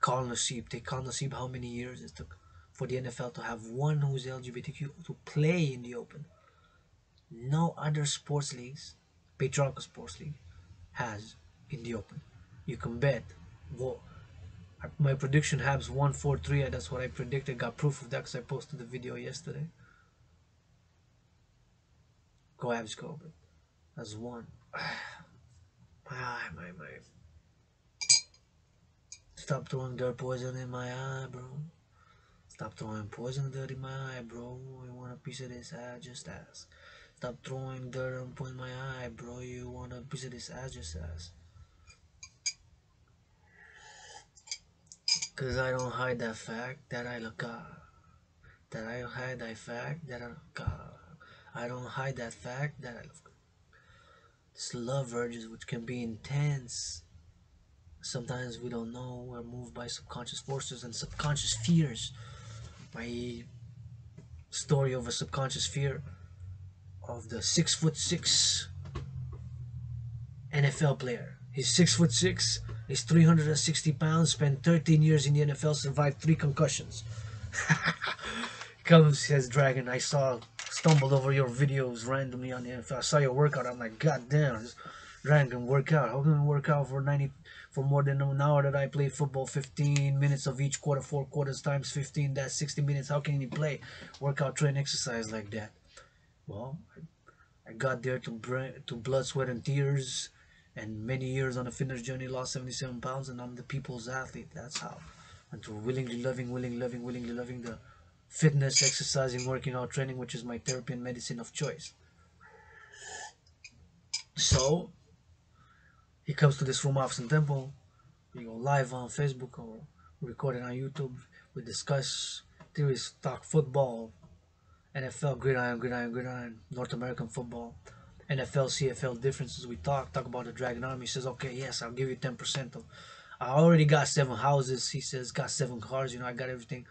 call Nasib. Take call Nasib how many years it took for the NFL to have one who's LGBTQ to play in the open. No other sports leagues, patriarchal sports league, has in the open. You can bet. Well, my prediction Habs 1-4-3. That's what I predicted. Got proof of that because I posted the video yesterday. Go Habs, go! But that's one. My. Stop throwing dirt poison in my eye, bro. Stop throwing poison dirt in my eye, bro. You want a piece of this ass? Just ask. Stop throwing dirt and poison in my eye, bro. You want a piece of this ass? Just ask. Cause I don't hide that fact that I look that I hide that fact that I look I don't hide that fact that I look. This love urges which can be intense. Sometimes we don't know. We're moved by subconscious forces and subconscious fears. My story of a subconscious fear of the 6'6" NFL player. He's 6'6", he's 360 pounds, spent 13 years in the NFL, survived 3 concussions. Comes, says Dragon, I stumbled over your videos randomly on the NFL. I saw your workout. I'm like, God damn, this Dragon can work out. How can I work out for more than an hour that I play football? 15 minutes of each quarter, 4 quarters times 15, that's 60 minutes. How can he play workout, train, exercise like that? Well, I got there to blood, sweat, and tears, and many years on a fitness journey, lost 77 pounds, and I'm the people's athlete. That's how. And through willingly loving the fitness, exercising, working out, training, which is my therapy and medicine of choice. So he comes to this room office in Temple. We go live on Facebook or record it on YouTube. We discuss theories, talk football, NFL, gridiron, North American football, NFL, CFL differences. We talk about the Dragon Army. He says, okay, yes, I'll give you 10% of. I already got 7 houses. He says, got 7 cars. I got everything.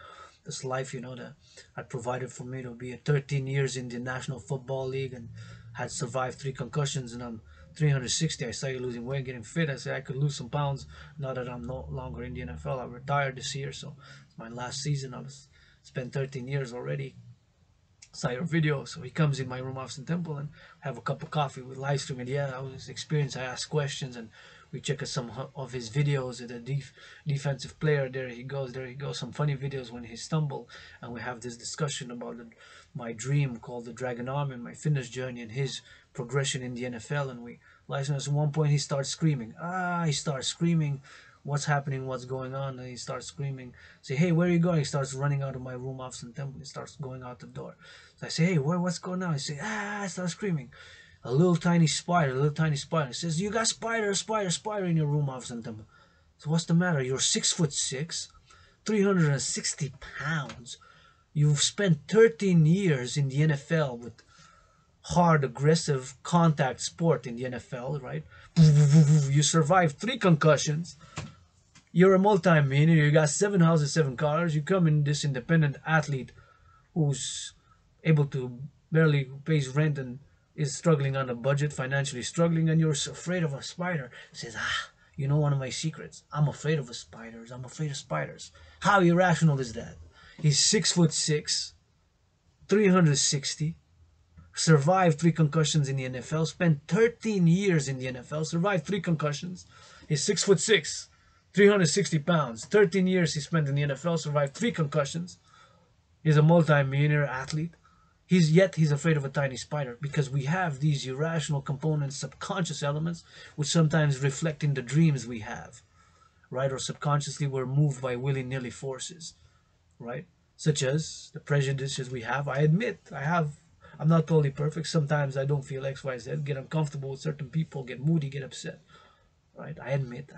This life, that I provided for me to be 13 years in the National Football League and had survived 3 concussions, and I'm 360. I started losing weight, getting fit. I said I could lose some pounds now that I'm no longer in the NFL. I retired this year, so it's my last season. I was spent 13 years already. Saw your video. So he comes in my room office in Temple and have a cup of coffee. We live stream it. Yeah, I was experienced. I asked questions and we check out some of his videos of the defensive player. There he goes. Some funny videos when he stumbled, and we have this discussion about my dream called the Dragon Army and my fitness journey and his progression in the NFL. And we live stream. At one point he starts screaming. He starts screaming. What's happening? What's going on? And he starts screaming. Say, hey, where are you going? He starts running out of my room office in Temple. He starts going out the door. So I say, hey, what's going on? He say, I start screaming. A little tiny spider. He says, you got spider in your room office in Temple. So what's the matter? You're 6'6", 360 pounds. You've spent 13 years in the NFL with hard, aggressive contact sport in the NFL, right? You survived 3 concussions. You're a multi-millionaire. You got 7 houses, 7 cars. You come in this independent athlete who's able to barely pays rent and is struggling on a budget, financially struggling, and you're afraid of a spider. He says, you know one of my secrets. I'm afraid of spiders. I'm afraid of spiders. How irrational is that? He's 6'6", 360, survived 3 concussions in the NFL, spent 13 years in the NFL, survived 3 concussions. He's 6'6", 360 pounds, 13 years he spent in the NFL, survived 3 concussions. He's a multi-millionaire athlete. He's afraid of a tiny spider because we have these irrational components, subconscious elements, which sometimes reflect in the dreams we have, right? Or subconsciously we're moved by willy-nilly forces, right? Such as the prejudices we have. I admit I'm not totally perfect. Sometimes I don't feel X, Y, Z, get uncomfortable with certain people, get moody, get upset, right? I admit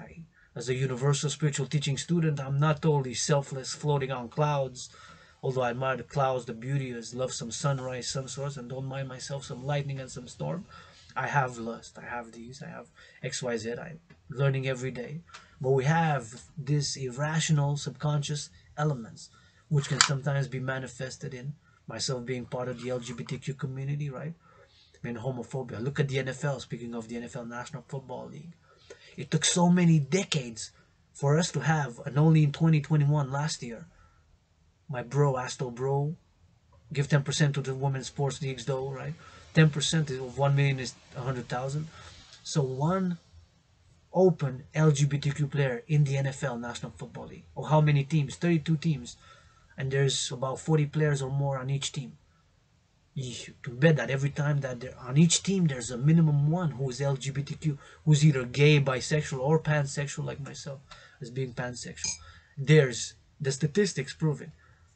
as a universal spiritual teaching student, I'm not totally selfless, floating on clouds. Although I admire the clouds, the beauty, I love some sunrise, some source, and don't mind myself some lightning and some storm. I have lust, I have these, I have X, Y, Z. I'm learning every day. But we have this irrational subconscious elements, which can sometimes be manifested in myself being part of the LGBTQ community, right? And homophobia. Look at the NFL, speaking of the NFL National Football League. It took so many decades for us to have, and only in 2021, last year, my bro, Astro Bro, give 10% to the women's sports leagues though, right? 10% of 1 million is 100,000. So one open LGBTQ player in the NFL National Football League. Or how many teams? 32 teams. And there's about 40 players or more on each team. You can bet that every time that on each team there's a minimum one who is LGBTQ, who's either gay, bisexual, or pansexual like myself, as being pansexual. There's the statistics prove it.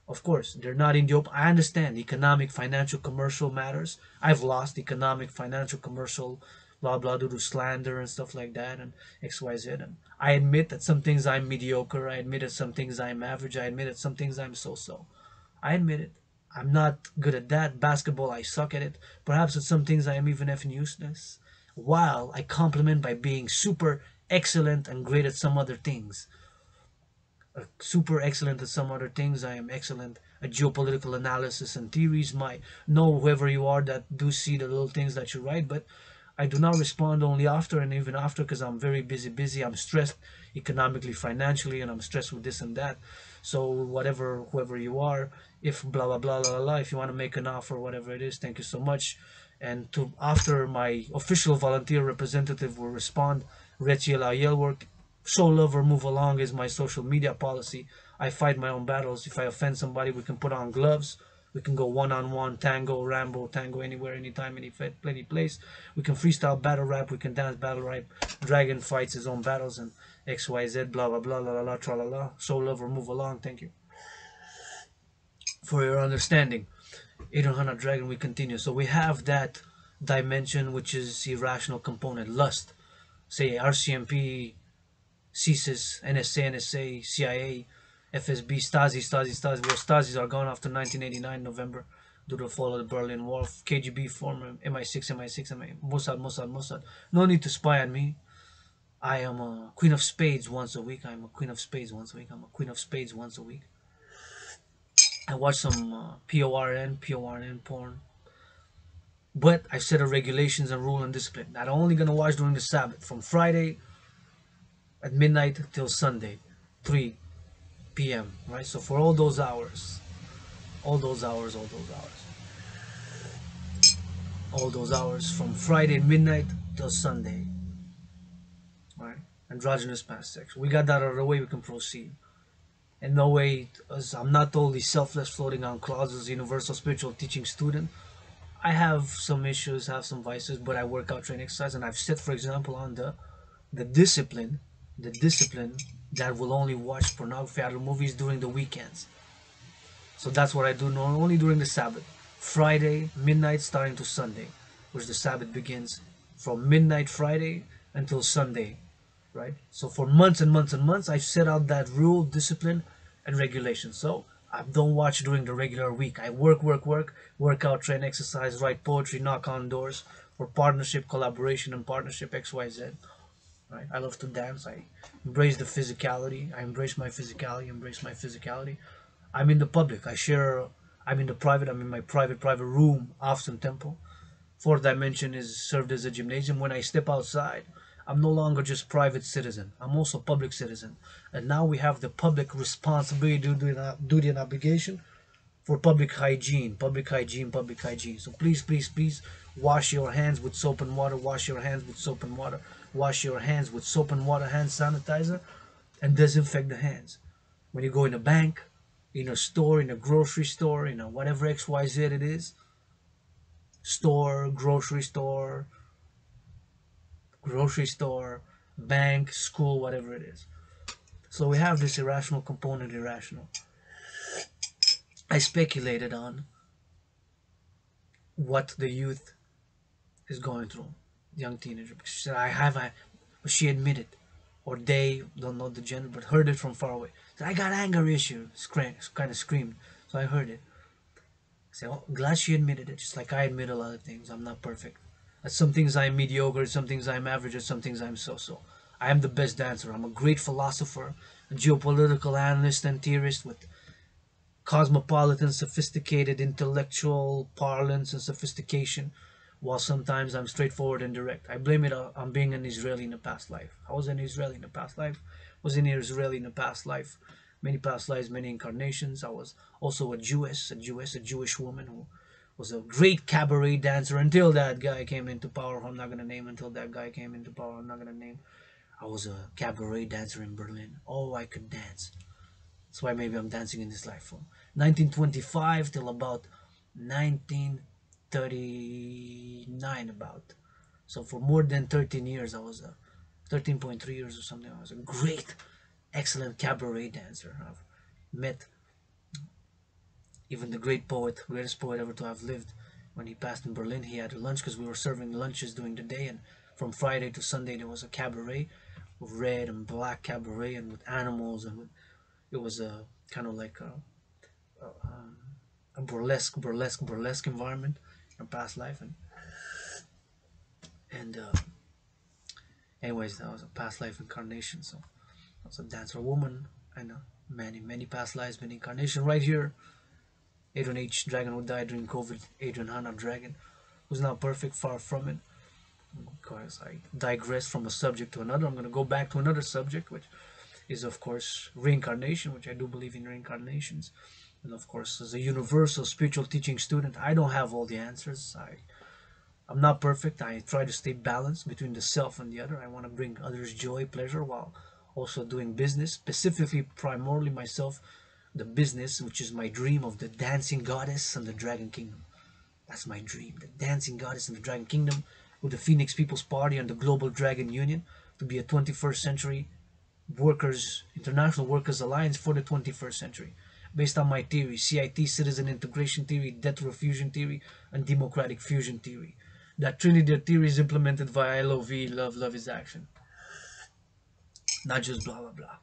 Of course, they're not in the open. I understand economic, financial, commercial matters. I've lost economic, financial, commercial, blah, blah, due to slander and stuff like that, and X, Y, Z. And I admit that some things I'm mediocre. I admit that some things I'm average. I admit that some things I'm so-so. I admit it. I'm not good at that. Basketball, I suck at it. Perhaps at some things I am even effing useless. While I compliment by being super excellent and great at some other things. Super excellent at some other things. I am excellent at geopolitical analysis and theories. Know whoever you are that do see the little things that you write, but I do not respond only after and even after because I'm very busy. I'm stressed economically, financially, and I'm stressed with this and that. So whoever you are, if blah blah blah blah blah, if you want to make an offer, whatever it is, thank you so much. And after my official volunteer representative will respond, Rachel work. Show love or move along is my social media policy. I fight my own battles. If I offend somebody, we can put on gloves. We can go one-on-one, tango, rambo, tango, anywhere, anytime, any place. We can freestyle battle rap. We can dance battle rap. Dragon fights his own battles and XYZ, blah, blah, blah, la, la, la, tra, la, la. Show love or move along. Thank you for your understanding. 800 Dragon, we continue. So we have that dimension, which is irrational component, lust. Say RCMP, CSIS, NSA, NSA, CIA, FSB, Stasi. Well, Stasis are gone after 1989 November due to the fall of the Berlin Wall. KGB, former MI6, Mossad. No need to spy on me. I am a queen of spades once a week. I'm a queen of spades once a week. I'm a queen of spades once a week. I watch some PORN porn. But I set a regulations and rule and discipline that I'm only gonna watch during the Sabbath from Friday at midnight till Sunday, 3 p.m. Right? So for all those hours from Friday midnight till Sunday, right? Androgynous past sex. We got that out of the way. We can proceed. In no way, as I'm not totally selfless, floating on clouds as a universal spiritual teaching student. I have some issues, have some vices, but I work out, train, exercise, and I've set, for example, on the discipline, that will only watch pornography, adult movies during the weekends. So that's what I do, not only during the Sabbath, Friday midnight starting to Sunday, which the Sabbath begins from midnight Friday until Sunday, right? So for months and months and months, I set out that rule, discipline, and regulation. So I don't watch during the regular week. I work out, train, exercise, write poetry, knock on doors for partnership, collaboration, and partnership XYZ. Right? I love to dance. I embrace the physicality. I embrace my physicality. I'm in the public. I'm in the private. I'm in my private room, often temple. Fourth dimension is served as a gymnasium. When I step outside, I'm no longer just private citizen. I'm also public citizen. And now we have the public responsibility, duty and obligation for public hygiene. So please wash your hands with soap and water. Wash your hands with soap and water. Wash your hands with soap and water, hand sanitizer, and disinfect the hands. When you go in a bank, in a store, in a grocery store, in a whatever XYZ it is, store, grocery store, bank, school, whatever it is. So we have this irrational component, irrational. I speculated on what the youth is going through, young teenager. She said, but she admitted, or they, don't know the gender, but heard it from far away. Said, I got anger issues, kind of screamed. So I heard it. I said, oh, glad she admitted it, just like I admit a lot of things. I'm not perfect. At some things I'm mediocre, at some things I'm average, at some things I'm so-so. I am the best dancer. I'm a great philosopher, a geopolitical analyst and theorist with cosmopolitan, sophisticated, intellectual parlance and sophistication, while sometimes I'm straightforward and direct. I blame it on being an Israeli in a past life. I was an Israeli in a past life. Many past lives, many incarnations. I was also a Jewish woman who was a great cabaret dancer until that guy came into power. I'm not gonna name. I was a cabaret dancer in Berlin. Oh, I could dance. That's why maybe I'm dancing in this life from 1925 till about 1939 about. So for more than 13 years, I was a 13.3 years or something. I was a great, excellent cabaret dancer. I've met even the greatest poet ever to have lived. When he passed in Berlin, he had a lunch because we were serving lunches during the day, and from Friday to Sunday there was a cabaret, with red and black cabaret, and with animals, and it was a kind of like a burlesque environment in past life, and anyways, that was a past life incarnation. So I was a dancer, a woman, and many past lives, many incarnation. Right here, Adrian H. Dragon, who died during COVID. Adrian Hanna Dragon, who's not perfect, far from it. Because I digress from a subject to another, I'm going to go back to another subject, which is, of course, reincarnation, which I do believe in reincarnations. And of course, as a universal spiritual teaching student, I don't have all the answers. I'm not perfect. I try to stay balanced between the self and the other. I want to bring others joy, pleasure, while also doing business, specifically, primarily myself, the business, which is my dream of the dancing goddess and the dragon kingdom. That's my dream. The dancing goddess and the dragon kingdom with the Phoenix People's Party and the Global Dragon Union to be a 21st century workers, international workers alliance for the 21st century. Based on my theory, CIT, citizen integration theory, death row fusion theory, and democratic fusion theory. That trinity theory is implemented via LOV, love, love is action. Not just blah, blah, blah.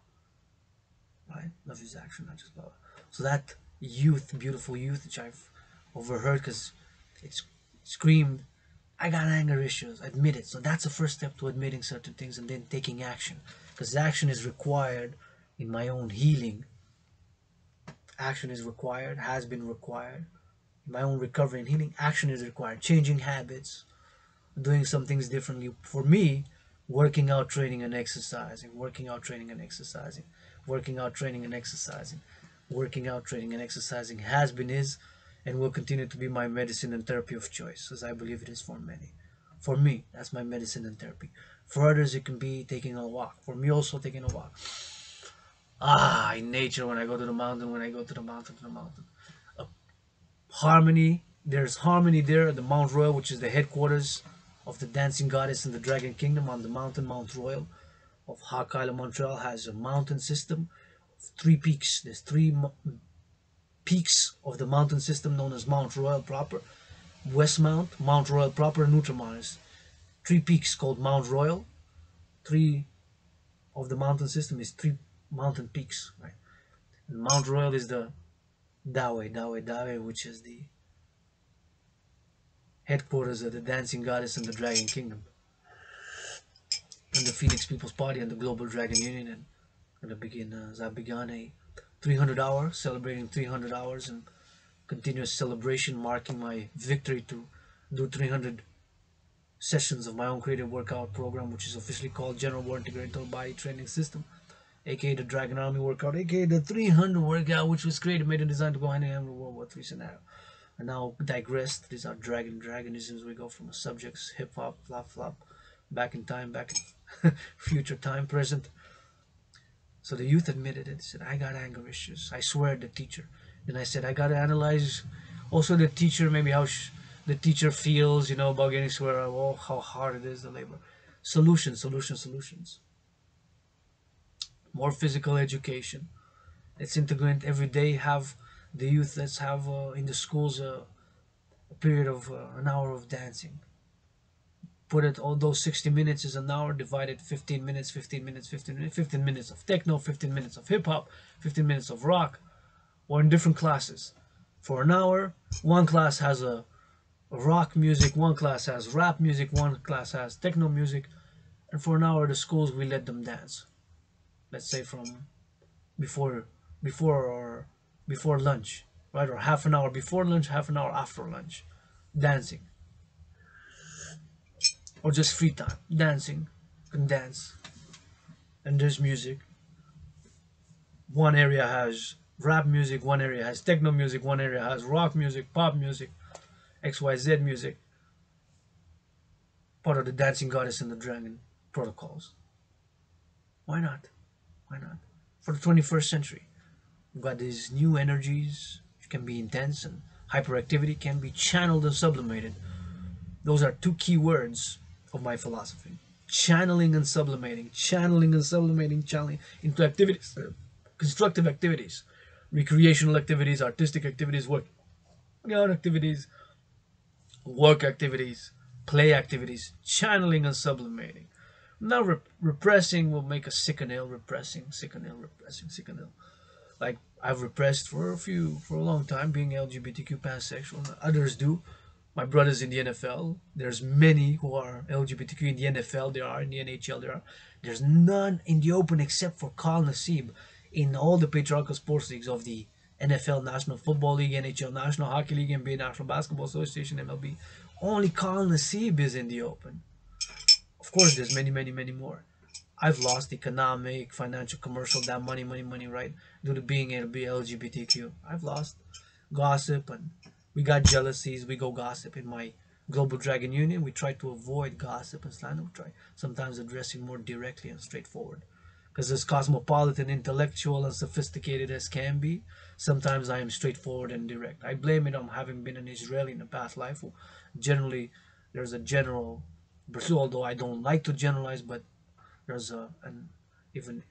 Right? Love is action, not just blah, blah. So that youth, beautiful youth, which I've overheard because it's screamed, I got anger issues, admit it. So that's the first step to admitting certain things and then taking action. Because action is required in my own healing. Action is required, has been required. In my own recovery and healing, action is required. Changing habits, doing some things differently. For me, working out, training, and exercising. Working out, training, and exercising. Working out, training, and exercising. Working out, training, and exercising has been, is, and will continue to be my medicine and therapy of choice, as I believe it is for many. For me, that's my medicine and therapy. For others, it can be taking a walk. For me, also taking a walk. In nature, when I go to the mountain, when I go to the mountain, harmony. There's harmony there at the Mount Royal, which is the headquarters of the dancing goddess in the Dragon Kingdom on the mountain, Mount Royal of Hawk Island, Montreal, has a mountain system of three peaks. There's three peaks of the mountain system known as Mount Royal proper, Westmount, Mount Royal proper, and Outremont. Three peaks called Mount Royal. Three of the mountain system is three mountain peaks, right? And Mount Royal is the Dawe, which is the headquarters of the dancing goddess and the dragon kingdom, and the Phoenix People's Party and the Global Dragon Union. And I'm gonna begin as I began a 300 hour, celebrating 300 hours and continuous celebration, marking my victory to do 300 sessions of my own creative workout program, which is officially called General War Integrated Total Body Training System, aka the Dragon Army Workout, aka the 300 workout, which was created, made, and designed to go hand in hand with World War III scenario. And now digressed. These are dragonisms. We go from subjects, hip hop, flop flop, back in time, back in future time, present. So the youth admitted it. He said, I got anger issues. I swear at the teacher. Then I said, I got to analyze also the teacher, maybe how the teacher feels, about getting swear, how hard it is, the labor. Solutions. More physical education. Let's integrate every day, have the youth, let's have in the schools a period of an hour of dancing. Put it, although 60 minutes is an hour, divided 15 minutes, 15 minutes, 15 minutes, 15 minutes of techno, 15 minutes of hip hop, 15 minutes of rock, or in different classes. For an hour, one class has a rock music, one class has rap music, one class has techno music, and for an hour the schools, we let them dance. Let's say from before lunch, right? Or half an hour before lunch, half an hour after lunch, dancing. Or just free time, dancing, and dance. And there's music. One area has rap music, one area has techno music, one area has rock music, pop music, XYZ music. Part of the dancing goddess and the dragon protocols. Why not? Why not? For the 21st century, we've got these new energies, which can be intense, and hyperactivity can be channeled and sublimated. Those are two key words of my philosophy. Channeling and sublimating, channeling into activities, constructive activities, recreational activities, artistic activities, work out activities, work activities, play activities, channeling and sublimating. Now repressing will make us sick and ill. Repressing, sick and ill. Like I've repressed for a long time, being LGBTQ pansexual. Others do. My brothers in the NFL. There's many who are LGBTQ in the NFL. There are in the NHL. There's none in the open except for Kal Nassib in all the patriarchal sports leagues of the NFL, National Football League, NHL, National Hockey League, NBA, National Basketball Association, MLB. Only Kal Nassib is in the open. Of course, there's many more. I've lost economic, financial, commercial, that money, right? Due to being LGBTQ. I've lost gossip, and we got jealousies. We go gossip in my Global Dragon Union. We try to avoid gossip and slander. We try sometimes addressing more directly and straightforward. Because as cosmopolitan, intellectual, and sophisticated as can be, sometimes I am straightforward and direct. I blame it on having been an Israeli in a past life. Generally, there's a general, although I don't like to generalize, but there's an even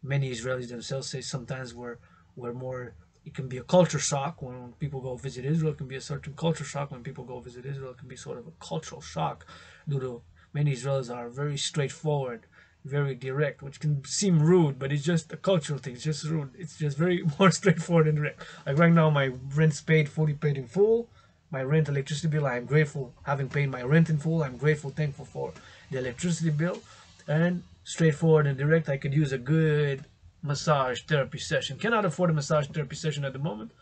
many Israelis themselves say sometimes we're more. It can be a culture shock when people go visit Israel. It can be a certain culture shock when people go visit Israel. It can be sort of a cultural shock due to many Israelis are very straightforward, very direct, which can seem rude, but it's just a cultural thing. It's just rude. It's just very more straightforward and direct. Like right now, my rent's paid, fully paid in full. My rent, electricity bill, I am grateful having paid my rent in full. I'm grateful, thankful for the electricity bill, and straightforward and direct. I could use a good massage therapy session. Cannot afford a massage therapy session at the moment,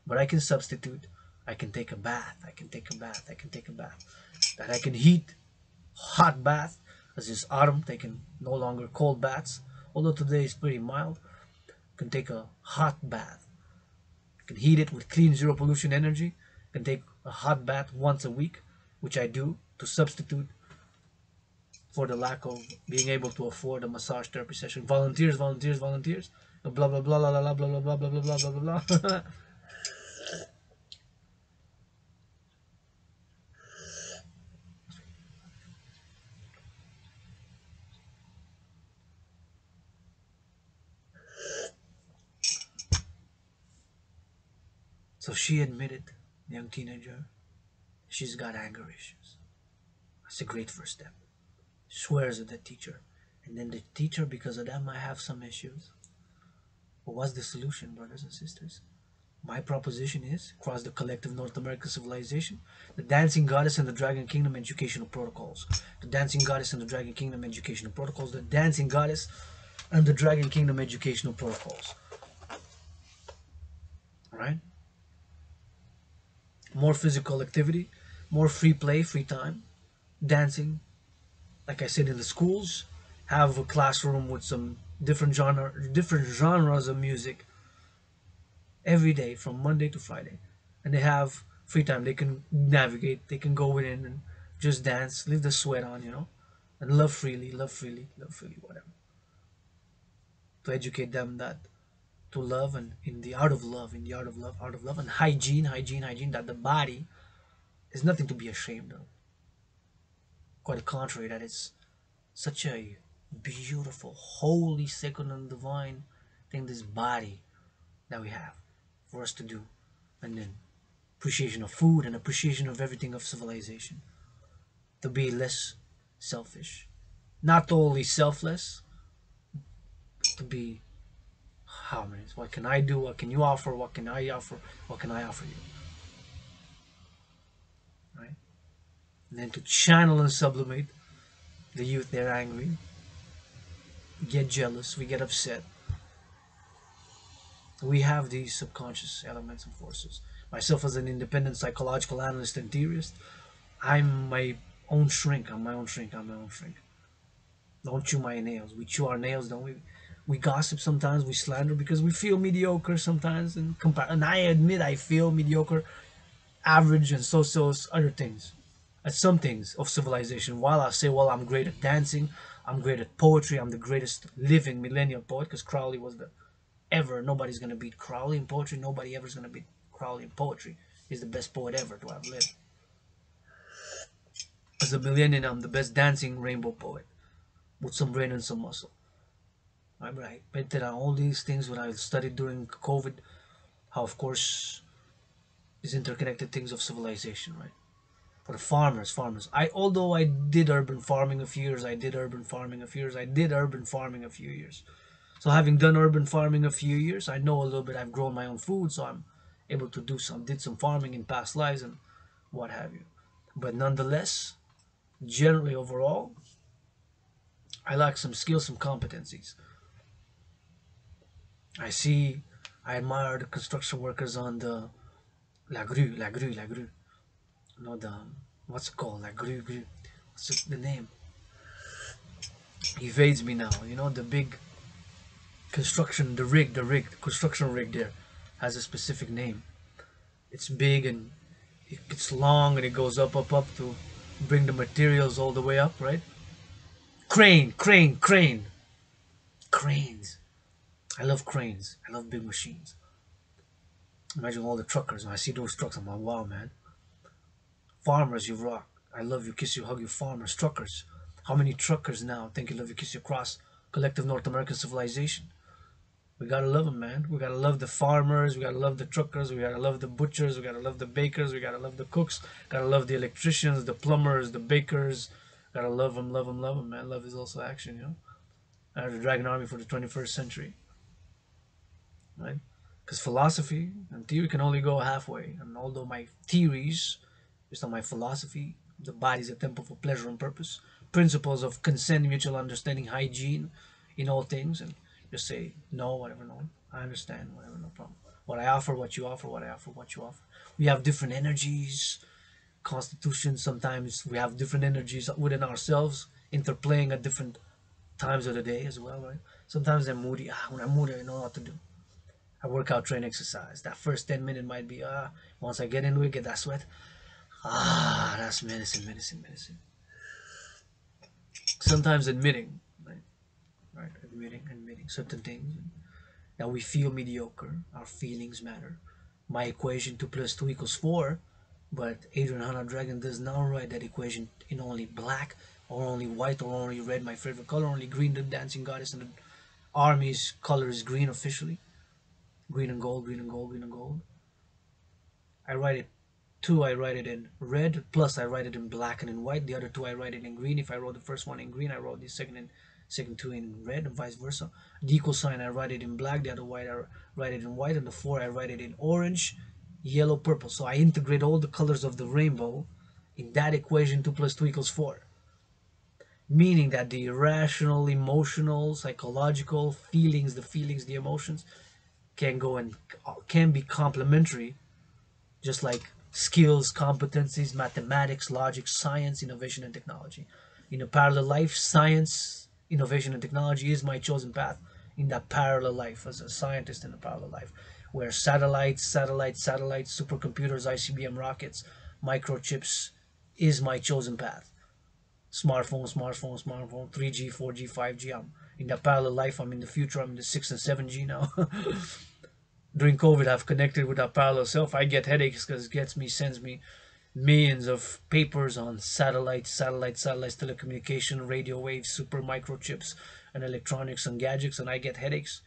but I can substitute. I can take a bath. I can take a bath. I can take a bath. That I can heat, hot bath. As it's autumn, they can no longer cold baths. Although today is pretty mild, can take a hot bath. Can heat it with clean zero pollution energy. Can take a hot bath once a week, which I do to substitute for the lack of being able to afford a massage therapy session. Volunteers, volunteers, volunteers. Blah blah blah blah blah blah blah blah blah blah blah blah blah. So she admitted, young teenager, she's got anger issues. That's a great first step. Swears at the teacher. And then the teacher, because of that, might have some issues. But what's the solution, brothers and sisters? My proposition is, across the collective North American civilization, the Dancing Goddess and the Dragon Kingdom educational protocols. The Dancing Goddess and the Dragon Kingdom educational protocols. The Dancing Goddess and the Dragon Kingdom educational protocols. Alright? More physical activity, more free play, free time, dancing. Like I said, in the schools, have a classroom with some different genres of music every day from Monday to Friday, and they have free time. They can navigate. They can go in and just dance, leave the sweat on, and love freely, love freely, love freely, whatever. To educate them that to love and in the art of love, in the art of love, and hygiene, hygiene, hygiene. That the body is nothing to be ashamed of. Quite the contrary, that it's such a beautiful, holy, sacred, and divine thing. This body that we have for us to do, and then appreciation of food and appreciation of everything of civilization. To be less selfish, not only selfless, to be harmonious. What can I do? What can you offer? What can I offer? What can I offer you? Right? And then to channel and sublimate the youth. They're angry, we get jealous, we get upset. We have these subconscious elements and forces. Myself, as an independent psychological analyst and theorist, I'm my own shrink. I'm my own shrink. I'm my own shrink. Don't chew my nails. We chew our nails, don't we? We gossip sometimes. We slander because we feel mediocre sometimes. And I admit I feel mediocre, average, and so other things. At some things of civilization. While I say, well, I'm great at dancing, I'm great at poetry, I'm the greatest living millennial poet, because Crowley was the ever. Nobody's gonna beat Crowley in poetry. Nobody ever's gonna beat Crowley in poetry. He's the best poet ever to have lived. As a millennial, I'm the best dancing rainbow poet with some brain and some muscle. Right? But there are all these things what I studied during COVID, how of course is interconnected things of civilization, right? For the farmers. Although I did urban farming a few years, I did urban farming a few years. So having done urban farming a few years, I know a little bit. I've grown my own food, so I'm able to did some farming in past lives and what have you. But nonetheless, generally overall, I lack some skills, some competencies. I admire the construction workers on the la grue. You know the what's it called? La grue. What's the name? Evades me now. You know the big construction, the construction rig there has a specific name. It's big and it's long and it goes up to bring the materials all the way up, right? Crane. cranes. I love cranes. I love big machines. Imagine all the truckers. When I see those trucks, I'm like, wow, man. Farmers, you rock. I love you, kiss you, hug you, farmers, truckers. How many truckers now think you love you, kiss you across collective North American civilization? We gotta love them, man. We gotta love the farmers. We gotta love the truckers. We gotta love the butchers. We gotta love the bakers. We gotta love the cooks. Gotta love the electricians, the plumbers, the bakers. Gotta love them, love them, love them, man. Love is also action, you know. The Dragon Army for the 21st century, right? Because philosophy and theory can only go halfway. And although my theories, based on my philosophy, the body is a temple for pleasure and purpose, principles of consent, mutual understanding, hygiene in all things, and just say no, whatever, no, I understand, whatever, no problem. What I offer, what you offer, what I offer, what you offer. We have different energies, constitution. Sometimes we have different energies within ourselves, interplaying at different times of the day as well, right? Sometimes I'm moody. When I'm moody, I know what to do. I work out, train, exercise. That first 10 minutes might be once I get into it, get that sweat. That's medicine, medicine, medicine. Sometimes admitting, right, admitting certain things that we feel mediocre. Our feelings matter. My equation 2 plus 2 equals 4, but Adrian Hanna Dragon does not write that equation in only black or only white or only red, my favorite color, only green, the dancing goddess, and the army's color is green officially. Green and gold, green and gold, green and gold. I write it two, I write it in red, plus I write it in black and in white. The other two I write it in green. If I wrote the first one in green, I wrote the second two in red, and vice versa. The equal sign I write it in black, the other white I write it in white, and the 4 I write it in orange, yellow, purple. So I integrate all the colors of the rainbow in that equation. 2 plus 2 equals 4. Meaning that the irrational, emotional, psychological feelings, the emotions can go and can be complementary, just like skills, competencies, mathematics, logic, science, innovation, and technology. In a parallel life, science, innovation, and technology is my chosen path in that parallel life as a scientist in a parallel life, where satellites, supercomputers, ICBM rockets, microchips is my chosen path. Smartphone, 3G, 4G, 5G. I'm in that parallel life. I'm in the future. I'm in the 6 and 7G now. During COVID, I've connected with that parallel self. I get headaches because it sends me millions of papers on satellites, telecommunication, radio waves, super microchips, and electronics and gadgets, and I get headaches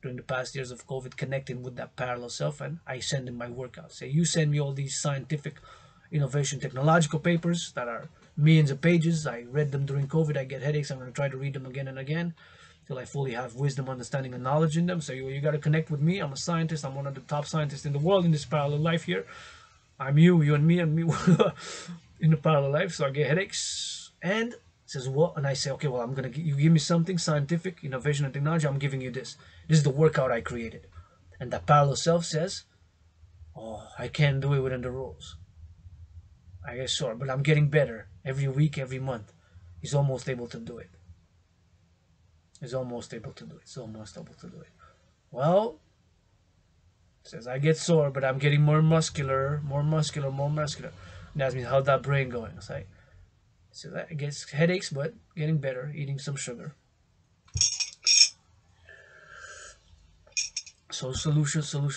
during the past years of COVID connecting with that parallel self, and I send in my workouts. Say, you send me all these scientific, innovation, technological papers that are millions of pages. I read them during COVID. I get headaches. I'm going to try to read them again and again till I fully have wisdom, understanding, and knowledge in them. So you got to connect with me. I'm a scientist. I'm one of the top scientists in the world in this parallel life here. I'm you and me in the parallel life. So I get headaches. And says, what? And I say, okay, well, I'm going to you give me something scientific, innovation, and technology. I'm giving you this. This is the workout I created. And that parallel self says, oh, I can't do it within the rules. I guess sure, but I'm getting better every week, every month. He's almost able to do it. He's almost able to do it. He's almost able to do it. Well, says I get sore, but I'm getting more muscular. And asks me, how's that brain going? It's like, says I get headaches, but getting better, eating some sugar. So solutions. We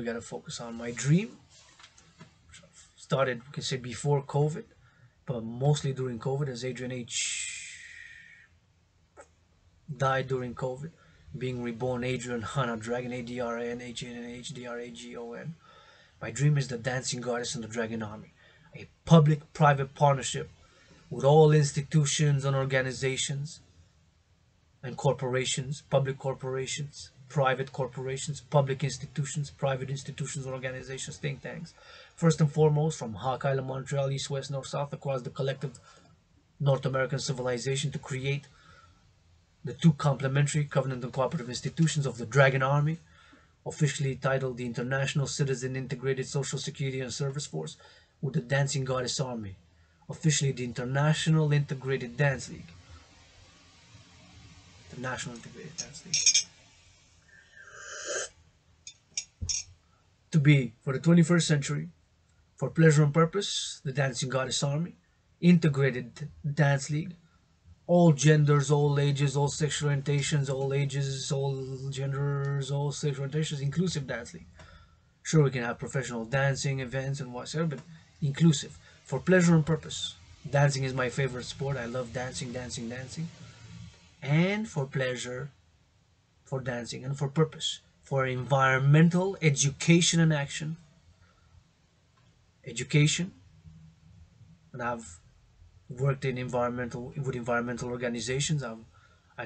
gotta focus on my dream. Started, we can say, before COVID, but mostly during COVID, as Adrian H died during COVID, being reborn Adrian Hanna Dragon, ADRANHANHDRAGON. My dream is the dancing goddess in the Dragon Army, a public-private partnership with all institutions and organizations and corporations, public corporations, private corporations, public institutions, private institutions, organizations, think tanks. First and foremost, from Hawk Island, Montreal, East, West, North, South, across the collective North American civilization to create the two complementary covenant and cooperative institutions of the Dragon Army, officially titled the International Citizen Integrated Social Security and Service Force, with the Dancing Goddess Army, officially the International Integrated Dance League. The National Integrated Dance League. To be, for the 21st century, for pleasure and purpose, the Dancing Goddess Army, Integrated Dance League, all genders, all ages, all sexual orientations, all ages, all genders, all sexual orientations, inclusive dancing. Sure, we can have professional dancing events and whatsoever, but inclusive, for pleasure and purpose. Dancing is my favorite sport. I love dancing, dancing, dancing. And for pleasure, for dancing, and for purpose, for environmental education and action. Education, and I've worked in environmental organizations. I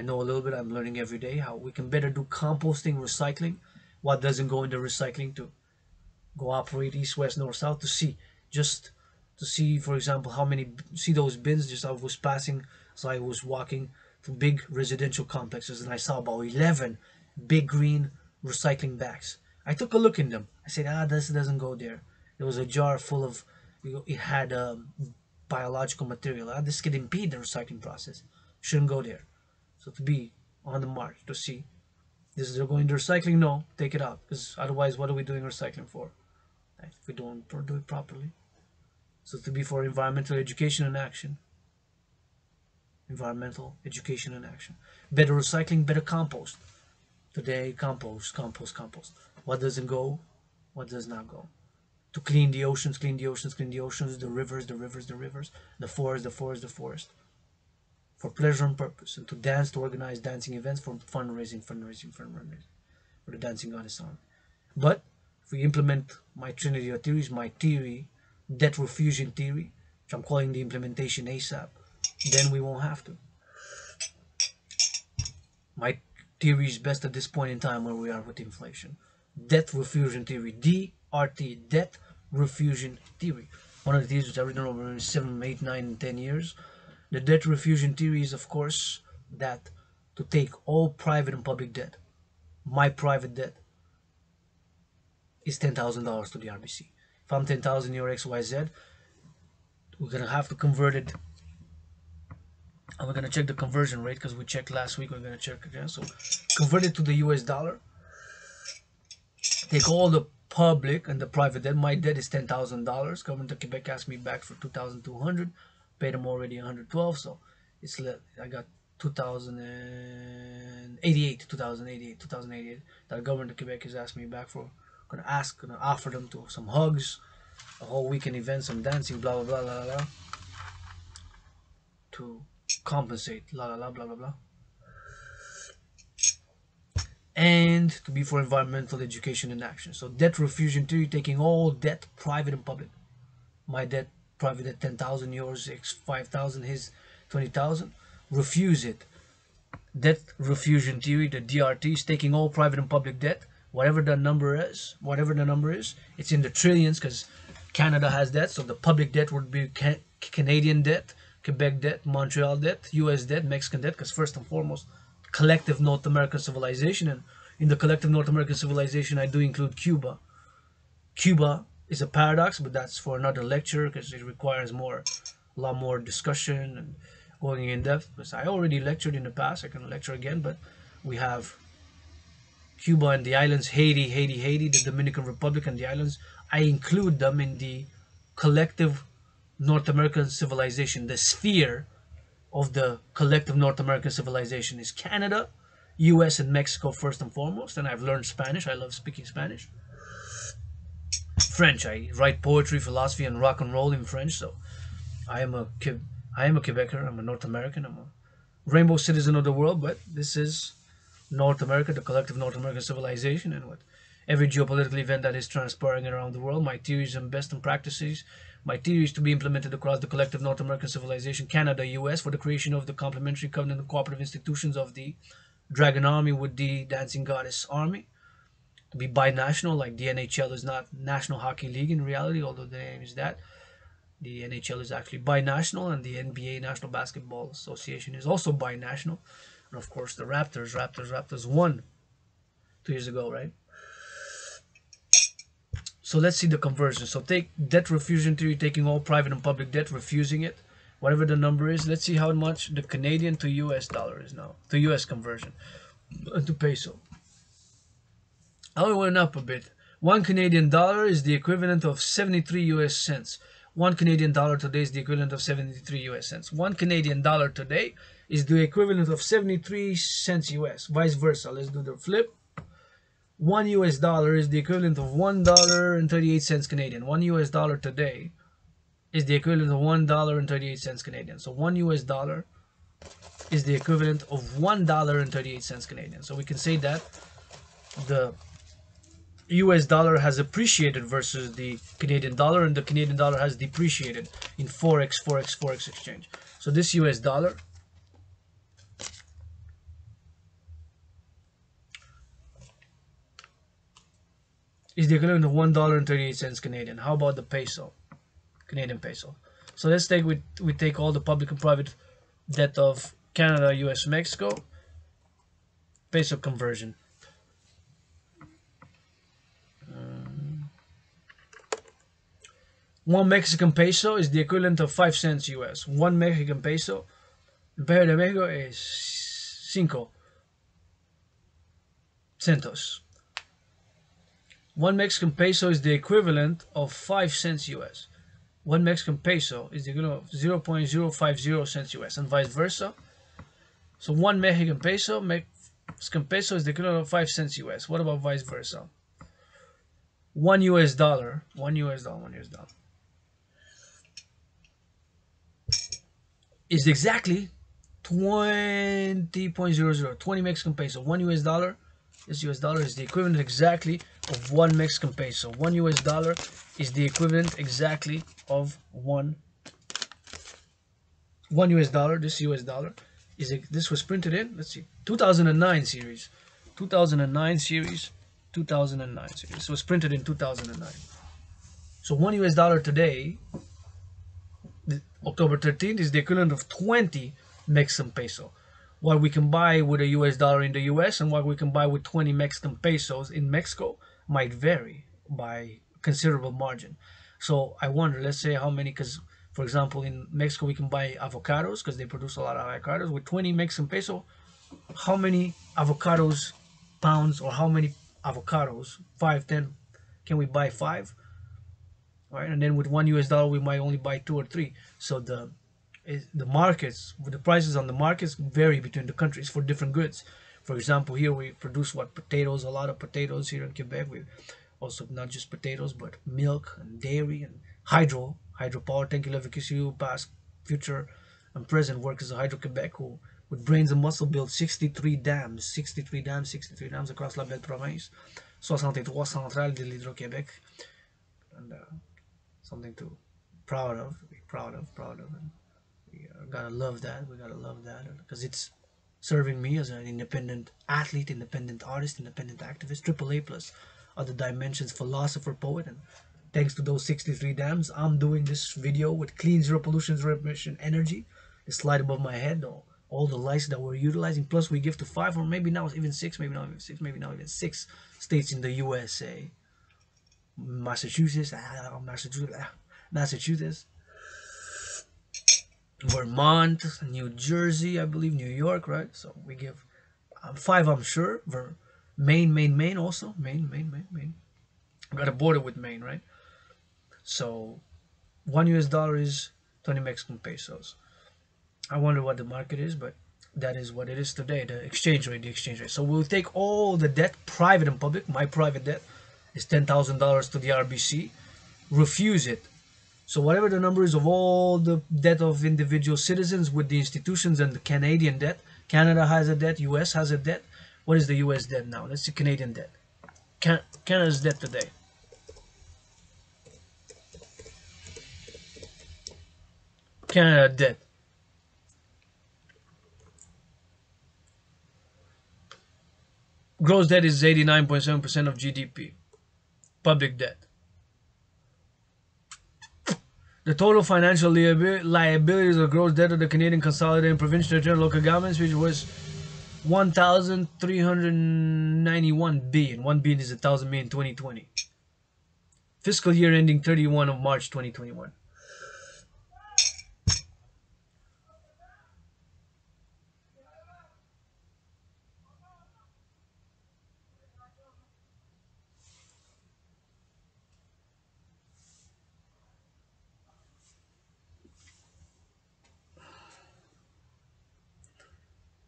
know a little bit. I'm learning every day how we can better do composting, recycling, what doesn't go into recycling, to go operate east, west, north, south, to see, just to see, for example, how many, see those bins. Just I was passing, so I was walking through big residential complexes, and I saw about 11 big green recycling bags. I took a look in them. I said, this doesn't go there. There was a jar full of, it had biological material. This could impede the recycling process. Shouldn't go there. So to be on the mark, to see, this is, they're going to recycling, no, take it out, because otherwise what are we doing recycling for, if we don't do it properly? So to be for environmental education and action. Environmental education and action. Better recycling, better compost. Today, compost, compost, compost. What doesn't go, what does not go. To clean the oceans, clean the oceans, clean the oceans, the rivers, the rivers, the rivers, the forest, the forest, the forest. For pleasure and purpose. And to dance, to organize dancing events for fundraising, fundraising, fundraising. For the dancing goddess army. But if we implement my trinity of theories, my theory, debt refusion theory, which I'm calling the implementation ASAP, then we won't have to. My theory is best at this point in time where we are with inflation. Debt refusion theory, DRT, debt refusion theory. One of the theories which I've written over 7, 8, 9, 10 years. The debt refusion theory is, of course, that to take all private and public debt. My private debt is $10,000 to the RBC. If I'm 10,000, you're XYZ, we're gonna have to convert it. And we're gonna check the conversion rate because we checked last week. We're gonna check again. So convert it to the US dollar. Take all the public and the private debt. My debt is $10,000. Government of Quebec asked me back for 2,200. Paid them already 112. So it's I got 2088 that government of Quebec has asked me back for. Gonna offer them to some hugs, a whole weekend event, some dancing, blah blah blah blah blah, to compensate, la la la, blah blah blah, and to be for environmental education and action. So debt refusion theory, taking all debt, private and public. My debt, private debt 10,000, yours 5,000, his 20,000. Refuse it. Debt refusion theory, the DRT, is taking all private and public debt, whatever the number is, it's in the trillions because Canada has debt. So the public debt would be Canadian debt, Quebec debt, Montreal debt, US debt, Mexican debt, because first and foremost, collective North American civilization. And in the collective North American civilization, I do include Cuba. Cuba is a paradox, but that's for another lecture because it requires a lot more discussion and going in depth. Because I already lectured in the past, I can lecture again. But we have Cuba and the islands, Haiti, the Dominican Republic and the islands. I include them in the collective North American civilization. The sphere of the collective North American civilization is Canada, US, and Mexico first and foremost. And I've learned Spanish. I love speaking Spanish. French. I write poetry, philosophy, and rock and roll in French. So I am a Quebecer. I'm a North American. I'm a rainbow citizen of the world. But this is North America, the collective North American civilization, and with every geopolitical event that is transpiring around the world, my theories and best practices, my theories to be implemented across the collective North American civilization, Canada, US, for the creation of the complementary covenant and cooperative institutions of the Dragon Army with the Dancing Goddess Army, to be binational, like the NHL is not National Hockey League in reality, although the name is that. The NHL is actually binational, and the NBA, National Basketball Association, is also binational. And of course, the Raptors won 2 years ago, right? So let's see the conversion. So take debt refusion theory, taking all private and public debt, refusing it, whatever the number is. Let's see how much the Canadian to US dollar is now, to US conversion, to peso. Oh, it went up a bit. 1 Canadian dollar is the equivalent of 73 US cents. 1 Canadian dollar today is the equivalent of 73 US cents. 1 Canadian dollar today is the equivalent of 73 cents US. Vice versa. Let's do the flip. $1 is the equivalent of $1.38 Canadian. $1 today is the equivalent of $1.38 Canadian. So $1 is the equivalent of $1.38 Canadian. So we can say that the US dollar has appreciated versus the Canadian dollar, and the Canadian dollar has depreciated in Forex exchange. So this US dollar is the equivalent of $1.38 Canadian. How about the peso, Canadian peso? So let's take we take all the public and private debt of Canada, US, Mexico, peso conversion. One Mexican peso is the equivalent of 5 cents US. One Mexican peso, el peso de México es 5 centos. One Mexican peso is the equivalent of 5 cents US. One Mexican peso is the equivalent of 0.050 cents US, and vice versa. So one Mexican peso is the equivalent of 5 cents US. What about vice versa? One US dollar is exactly 20.00, 20 Mexican peso. One US dollar, this US dollar is the equivalent exactly of one Mexican peso. One US dollar is the equivalent exactly of one US dollar. This US dollar is this was printed in, let's see, 2009 series. 2009 series. 2009 series. This was printed in 2009. So one US dollar today, October 13th, is the equivalent of 20 Mexican peso. What we can buy with a US dollar in the US and what we can buy with 20 Mexican pesos in Mexico might vary by considerable margin. So I wonder, let's say how many, because for example in Mexico we can buy avocados because they produce a lot of avocados. With 20 Mexican peso, how many avocados pounds, or how many avocados, 5, 10, can we buy? 5? Right? And then with one US dollar we might only buy 2 or 3. So the markets, the prices on the markets vary between the countries for different goods. For example, here we produce potatoes, a lot of potatoes here in Quebec. We also not just potatoes but milk and dairy and hydropower. Thank you, Levikisu, past, future, and present work as a Hydro Quebec, who with brains and muscle built 63 dams across la belle province, 63 centrales de l'Hydro-Québec, and something to be proud of, and we gotta love that. We gotta love that because it's serving me as an independent athlete, independent artist, independent activist, triple A plus other dimensions, philosopher, poet. And thanks to those 63 dams, I'm doing this video with clean, zero pollution, zero emission energy. It's light above my head, all the lights that we're utilizing, plus we give to 5 or maybe now even 6, maybe not even 6, maybe not even 6 states in the USA. Massachusetts, Vermont, New Jersey, I believe, New York, right? So we give 5, I'm sure. Maine also. Maine. We got a border with Maine, right? So one US dollar is 20 Mexican pesos. I wonder what the market is, but that is what it is today, the exchange rate. So we'll take all the debt, private and public. My private debt is $10,000 to the RBC. Refuse it. So whatever the number is of all the debt of individual citizens with the institutions and the Canadian debt, Canada has a debt, US has a debt. What is the US debt now? That's the Canadian debt. Canada's debt today. Canada debt. Gross debt is 89.7% of GDP. Public debt. The total financial liabilities or gross debt of the Canadian consolidated and provincial territorial local governments, which was 1,391 billion. 1 billion is 1,000 million in 2020. Fiscal year ending 31 of March 2021.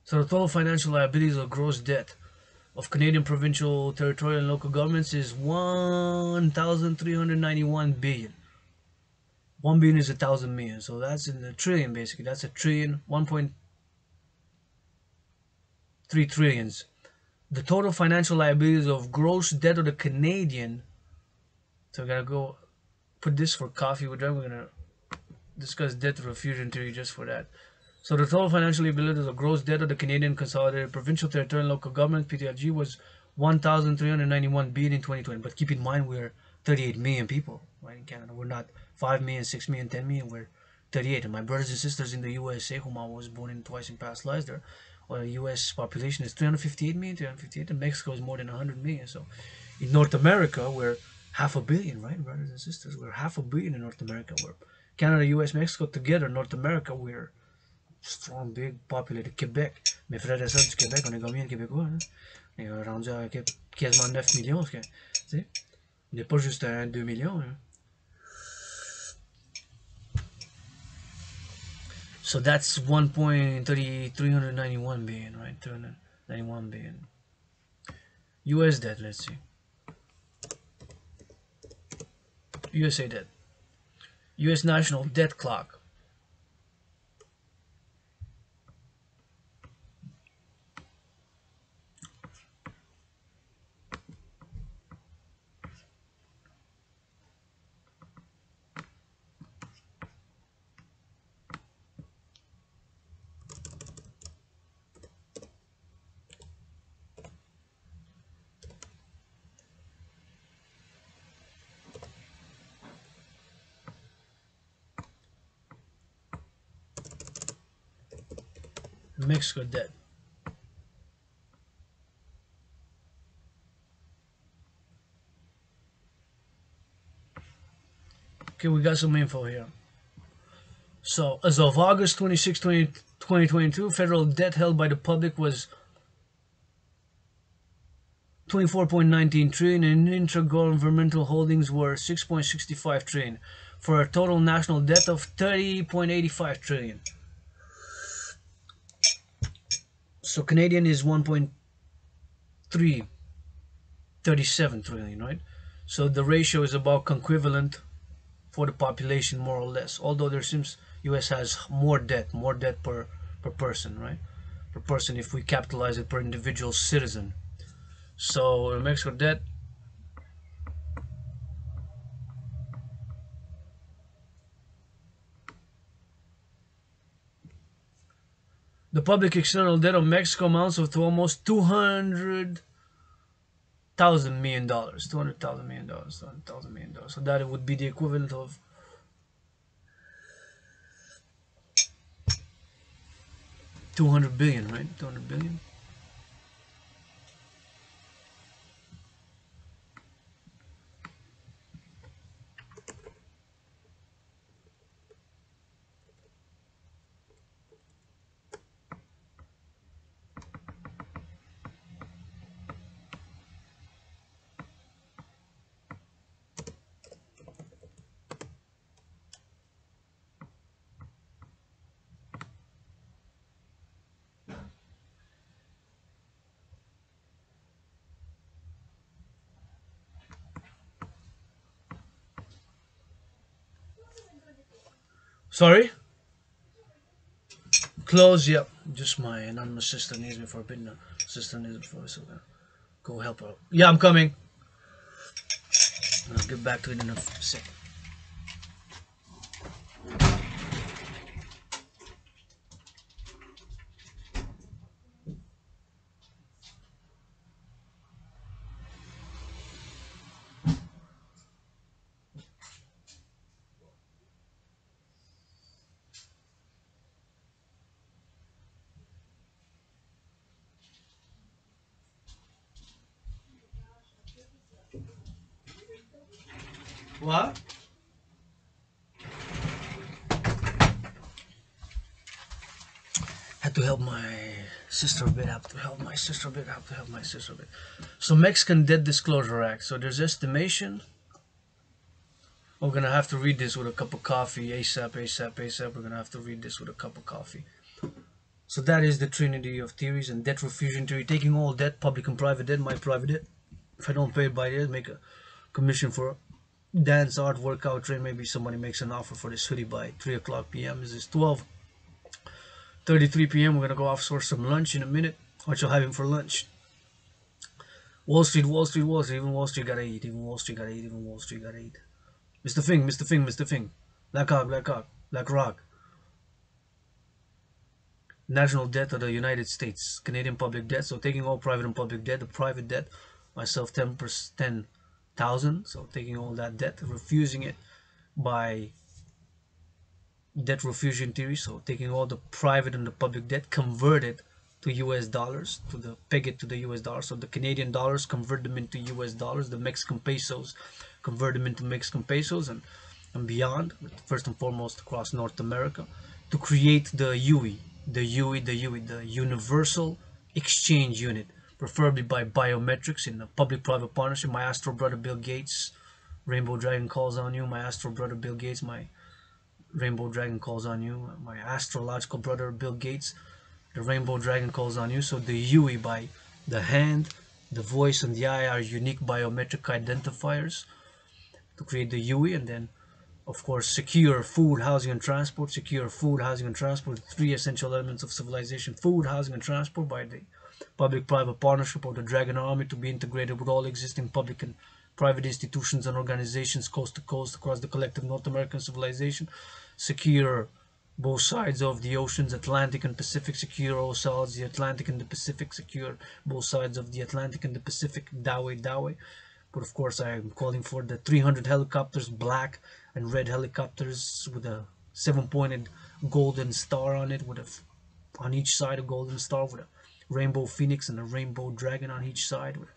So the total financial liabilities or gross debt of Canadian provincial, territorial, and local governments is 1,391 billion. 1 billion is 1,000 million, so that's in a trillion basically. That's a trillion, 1.3 trillions. The total financial liabilities of gross debt of the Canadian. So we gotta go put this for coffee. We're gonna discuss debt refusion theory just for that. So the total financial liabilities of gross debt of the Canadian consolidated provincial, territorial, and local government (PTLG) was 1,391 billion in 2020. But keep in mind we're 38 million people, right, in Canada. We're not 5 million, 6 million, 10 million. We're 38. And my brothers and sisters in the USA, whom I was born in twice in past lives, there, well, the US population is 358 million, 358, and Mexico is more than 100 million. So in North America, we're half a billion, right, brothers and sisters? We're half a billion in North America. We're Canada, US, Mexico together. North America, we're strong, big, populated. Québec. Mes frères et sœurs du Québec, on est combien de Québécois? Hein? On est rendu à quasiment 9 millions. Tu sais? On n'est pas juste à 2 millions. Hein? So that's 1.391 billion, right? 391 billion. US debt, let's see. USA debt. US national debt clock. Mexico debt. Okay, we got some info here. So, as of August 26, 2022, federal debt held by the public was 24.19 trillion and intergovernmental holdings were 6.65 trillion for a total national debt of 30.85 trillion. So Canadian is 1.337 trillion, right? So the ratio is about equivalent for the population, more or less. Although there seems US has more debt per person, right? Per person if we capitalize it per individual citizen. So Mexico debt. The public external debt of Mexico amounts to almost $200,000 million. $200,000 million. $200,000 million. So that would be the equivalent of 200 billion, right? 200 billion. Sorry? Close, yep. Just my anonymous sister needs me for a bit now. Sister needs me for so go help her. Yeah, I'm coming. I'll get back to it in a second. What? Had to help my sister a bit, have to help my sister a bit, have to help my sister a bit. So Mexican Debt Disclosure Act. So there's estimation. We're gonna have to read this with a cup of coffee, ASAP, ASAP, ASAP. We're gonna have to read this with a cup of coffee. So that is the trinity of theories and debt refusion theory, taking all debt, public and private debt, my private debt. If I don't pay it by it, make a commission for dance, art, workout, train. Maybe somebody makes an offer for this hoodie by 3 o'clock p.m. This is 12:33 p.m. We're gonna go off source some lunch in a minute. What you having for lunch? Wall Street, Wall Street, Wall Street. Even Wall Street gotta eat. Even Wall Street gotta eat. Even Wall Street gotta eat. Mr. Fing, Mr. Fing, Mr. Fing. Black Hawk, Black Hawk, Black Rock. National debt of the United States, Canadian public debt. So taking all private and public debt, the private debt, myself 10,000. So taking all that debt, refusing it by debt refusion theory. So taking all the private and the public debt, convert it to US dollars, to the peg it to the US dollar. So the Canadian dollars, convert them into US dollars. The Mexican pesos, convert them into Mexican pesos, and beyond, first and foremost across North America, to create the UE, the Universal Exchange Unit, preferably by biometrics in a public-private partnership. My astro brother Bill Gates, Rainbow Dragon calls on you. My astro brother Bill Gates, my Rainbow Dragon calls on you. My astrological brother Bill Gates, the Rainbow Dragon calls on you. So the UE, by the hand, the voice, and the eye, are unique biometric identifiers to create the UE. And then, of course, secure food, housing, and transport. Secure food, housing, and transport. Three essential elements of civilization: food, housing, and transport, by the public-private partnership of the Dragon Army, to be integrated with all existing public and private institutions and organizations coast to coast across the collective North American civilization. Secure both sides of the oceans, Atlantic and Pacific. Secure all sides, the Atlantic and the Pacific. Secure both sides of the Atlantic and the Pacific. Dawe. But of course, I am calling for the 300 helicopters, black and red helicopters with a 7-pointed golden star on it, with on each side a golden star, with a rainbow phoenix and a rainbow dragon on each side, with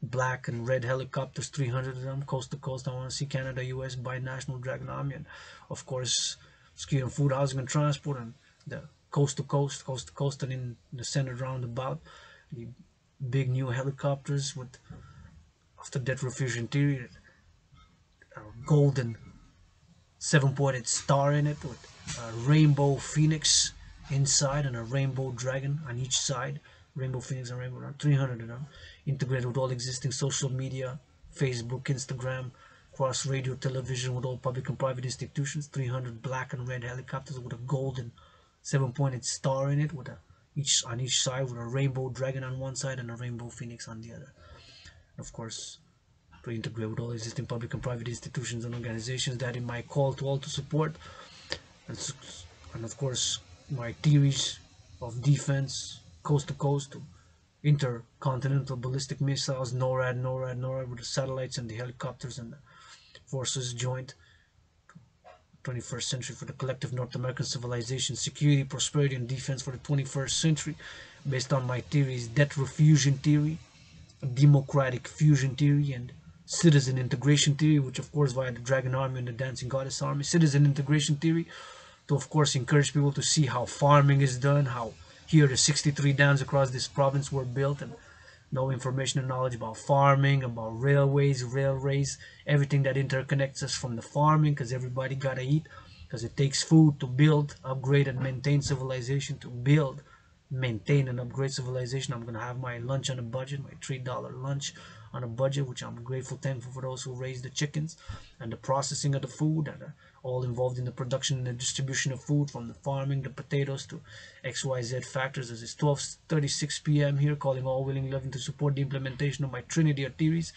black and red helicopters, 300 of them, coast to coast. I want to see Canada, US bi-national Dragon Army, and of course, securing food, housing, and transport, and the coast to coast, and in the center roundabout, the big new helicopters with, after debt refusion theory, a golden 7-pointed star in it, with a rainbow phoenix inside and a rainbow dragon on each side. Rainbow phoenix and rainbow dragon, 300 of them, integrated with all existing social media, Facebook, Instagram, cross radio, television, with all public and private institutions. 300 black and red helicopters with a golden 7-pointed star in it, with on each side, with a rainbow dragon on one side and a rainbow phoenix on the other. And of course, to integrate with all existing public and private institutions and organizations. That is my call to all to support. And of course, my theories of defense, coast to coast, intercontinental ballistic missiles, NORAD, with the satellites and the helicopters and the forces joint. 21st century for the collective North American civilization, security, prosperity, and defense for the 21st century, based on my theories: debt refusion theory, democratic fusion theory, and citizen integration theory, which of course via the Dragon Army and the Dancing Goddess Army. Citizen integration theory, to of course encourage people to see how farming is done, how here the 63 dams across this province were built, and no information and knowledge about farming, about railways, everything that interconnects us from the farming, because everybody gotta eat, because it takes food to build, upgrade, and maintain civilization. To build, maintain, and upgrade civilization, I'm gonna have my lunch on a budget, my $3 lunch on a budget, which I'm grateful, thankful for those who raise the chickens and the processing of the food, and all involved in the production and the distribution of food, from the farming, the potatoes, to XYZ factors. As it's 12:36 p.m. here, calling all willing loving to support the implementation of my trinity of theories,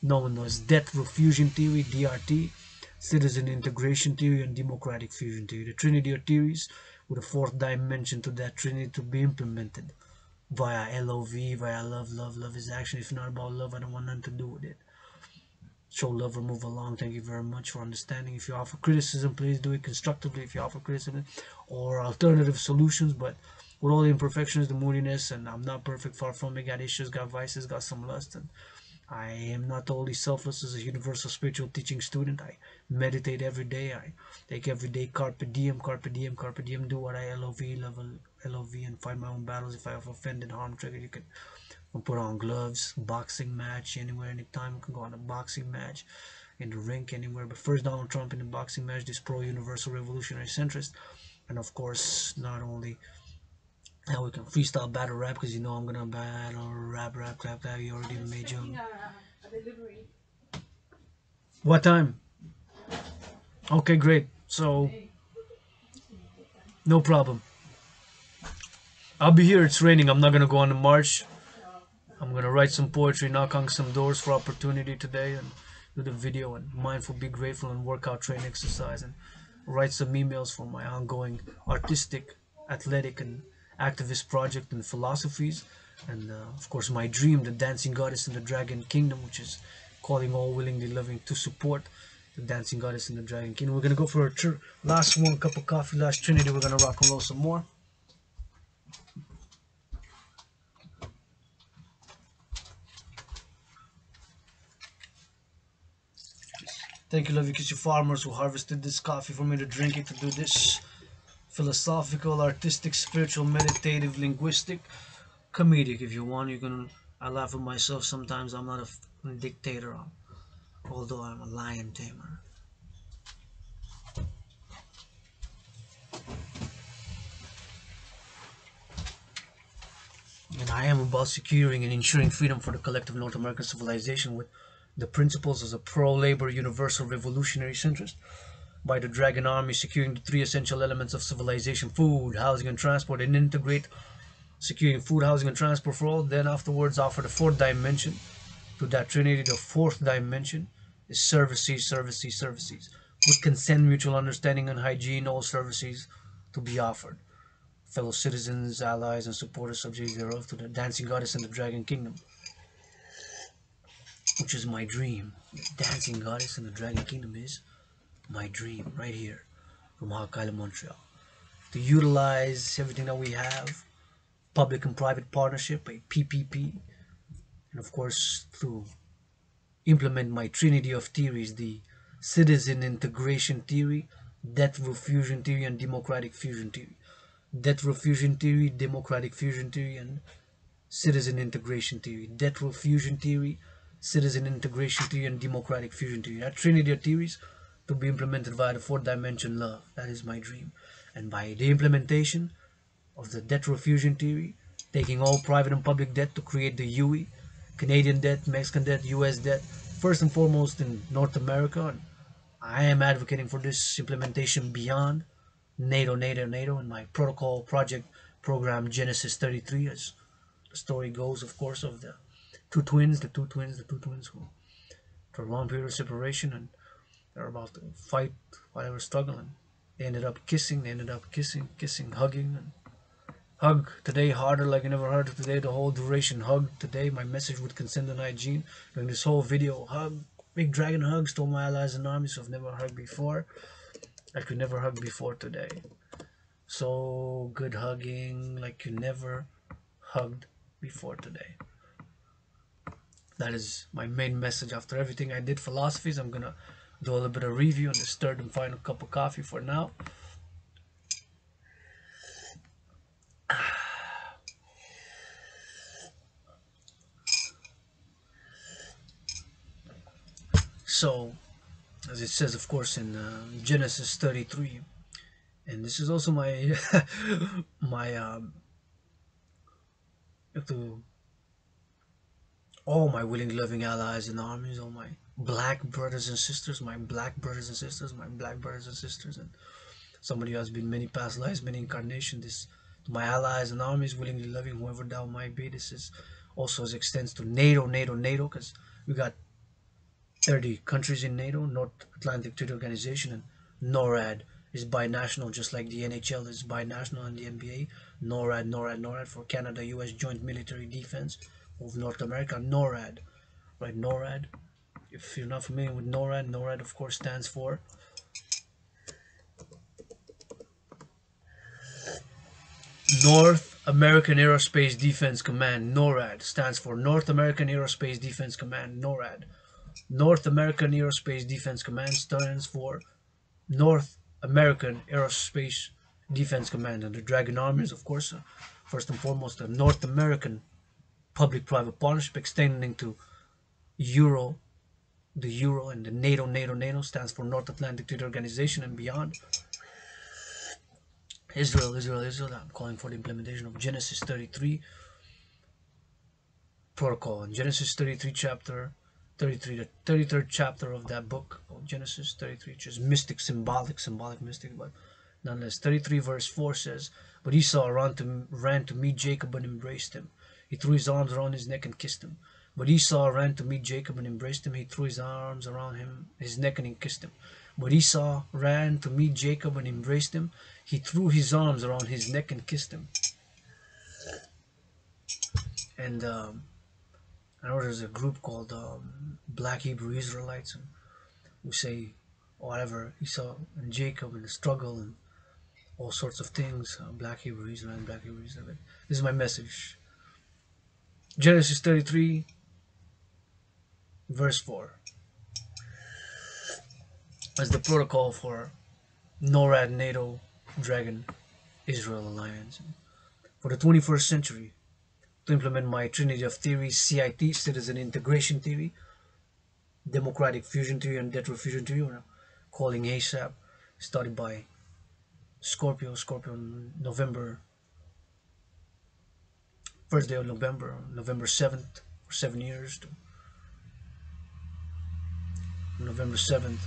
known as debt refusion theory, DRT, citizen integration theory, and democratic fusion theory. The trinity of theories, with a fourth dimension to that trinity to be implemented via LOV, via love. Love is action. If not about love, I don't want nothing to do with it. Show love or move along. Thank you very much for understanding. If you offer criticism, please do it constructively. If you offer criticism or alternative solutions, but with all the imperfections, the moodiness, and I'm not perfect, far from it, got issues, got vices, got some lust, and I am not totally selfless. As a universal spiritual teaching student, I meditate every day. I take every day carpe diem, do what I love, and fight my own battles. If I have offended, harm, trigger, you can put on gloves, boxing match, anywhere, anytime. You can go on a boxing match in the rink, anywhere. But first, Donald Trump in the boxing match, this pro-universal revolutionary centrist. And of course, not only we can freestyle battle rap, because you know I'm gonna battle rap. You already made your... What time? Okay, great. So, no problem. I'll be here. It's raining. I'm not gonna go on the march. I'm gonna write some poetry, knock on some doors for opportunity today, and do the video and mindful, be grateful, and workout, train, exercise, and write some emails for my ongoing artistic, athletic, and activist project and philosophies, and of course my dream, the dancing goddess in the dragon kingdom, which is calling all willingly loving to support the dancing goddess in the dragon kingdom. We're gonna go for a last one cup of coffee, last trinity. We're gonna rock and roll some more. Thank you, love you, kiss you farmers who harvested this coffee for me to drink it, to do this philosophical, artistic, spiritual, meditative, linguistic, comedic. If you want, you can. I laugh at myself sometimes. I'm not a dictator, although I'm a lion tamer. And I am about securing and ensuring freedom for the collective North American civilization with the principles as a pro-labor universal revolutionary centrist. By the Dragon Army, securing the three essential elements of civilization: food, housing, and transport, and integrate securing food, housing, and transport for all. Then afterwards offer the fourth dimension to that trinity. The fourth dimension is services, with consent, mutual understanding, and hygiene, all services to be offered. Fellow citizens, allies, and supporters, subjects thereof, to the dancing goddess and the dragon kingdom, which is my dream. The dancing goddess and the dragon kingdom is my dream, right here from Hawk Island, Montreal. To utilize everything that we have, public and private partnership, a PPP, and of course to implement my trinity of theories: the citizen integration theory, death row fusion theory, and democratic fusion theory. Death row fusion theory, democratic fusion theory, and citizen integration theory. Death row fusion theory, citizen integration theory, and democratic fusion theory. That trinity of theories to be implemented via the fourth dimension love. That is my dream. And by the implementation of the debt row fusion theory, taking all private and public debt to create the UE, Canadian debt, Mexican debt, US debt, first and foremost in North America. And I am advocating for this implementation beyond NATO, and my protocol project program Genesis 33, as the story goes, of course, of the two twins who, for a long period of separation, and they're about to fight while they were struggling. They ended up kissing, hugging, and hug today harder like you never heard of today, the whole duration. Hug today, my message with consent and hygiene during this whole video. Hug, big dragon hugs to all my allies and armies who have never hugged before. I could never hug before today. So good hugging like you never hugged before today. That is my main message. After everything I did philosophies, I'm gonna do a little bit of review on this third and final cup of coffee for now. So, as it says, of course, in Genesis 33, and this is also my to all my willing, loving allies and armies, all my black brothers and sisters, my black brothers and sisters, and somebody who has been many past lives, many incarnations. This to my allies and armies, willingly loving, whoever thou might be. This is also as extends to NATO, because we got 30 countries in NATO, North Atlantic Treaty Organization, and NORAD is binational, just like the NHL is binational and the NBA. NORAD for Canada, US Joint Military Defense of North America. NORAD, right? NORAD. If you're not familiar with NORAD of course stands for North American Aerospace Defense Command. NORAD stands for North American Aerospace Defense Command. NORAD. North American Aerospace Defense Command stands for North American Aerospace Defense Command. And the Dragon Army is, of course, first and foremost, a North American public-private partnership extending to Euro. The Euro and the NATO stands for North Atlantic Treaty Organization and beyond. Israel. I'm calling for the implementation of Genesis 33 protocol. In Genesis 33 chapter 33, the 33rd chapter of that book, Genesis 33, which is mystic, symbolic, mystic, but nonetheless, 33 verse 4 says, "But Esau ran to meet Jacob and embraced him. He threw his arms around his neck and kissed him. But Esau ran to meet Jacob and embraced him. He threw his arms around his neck and he kissed him. But Esau ran to meet Jacob and embraced him. He threw his arms around his neck and kissed him." And I know there's a group called Black Hebrew Israelites who say whatever Esau and Jacob and the struggle and all sorts of things. Black Hebrew Israelite, Black Hebrew Israelite. This is my message. Genesis 33, verse 4. As the protocol for NORAD, NATO, Dragon, Israel alliance. For the 21st century, to implement my trinity of theories, CIT, citizen integration theory, democratic fusion theory, and debt fusion theory, calling ASAP, started by Scorpio, November, first day of November, November 7th, for 7 years, to November 7th,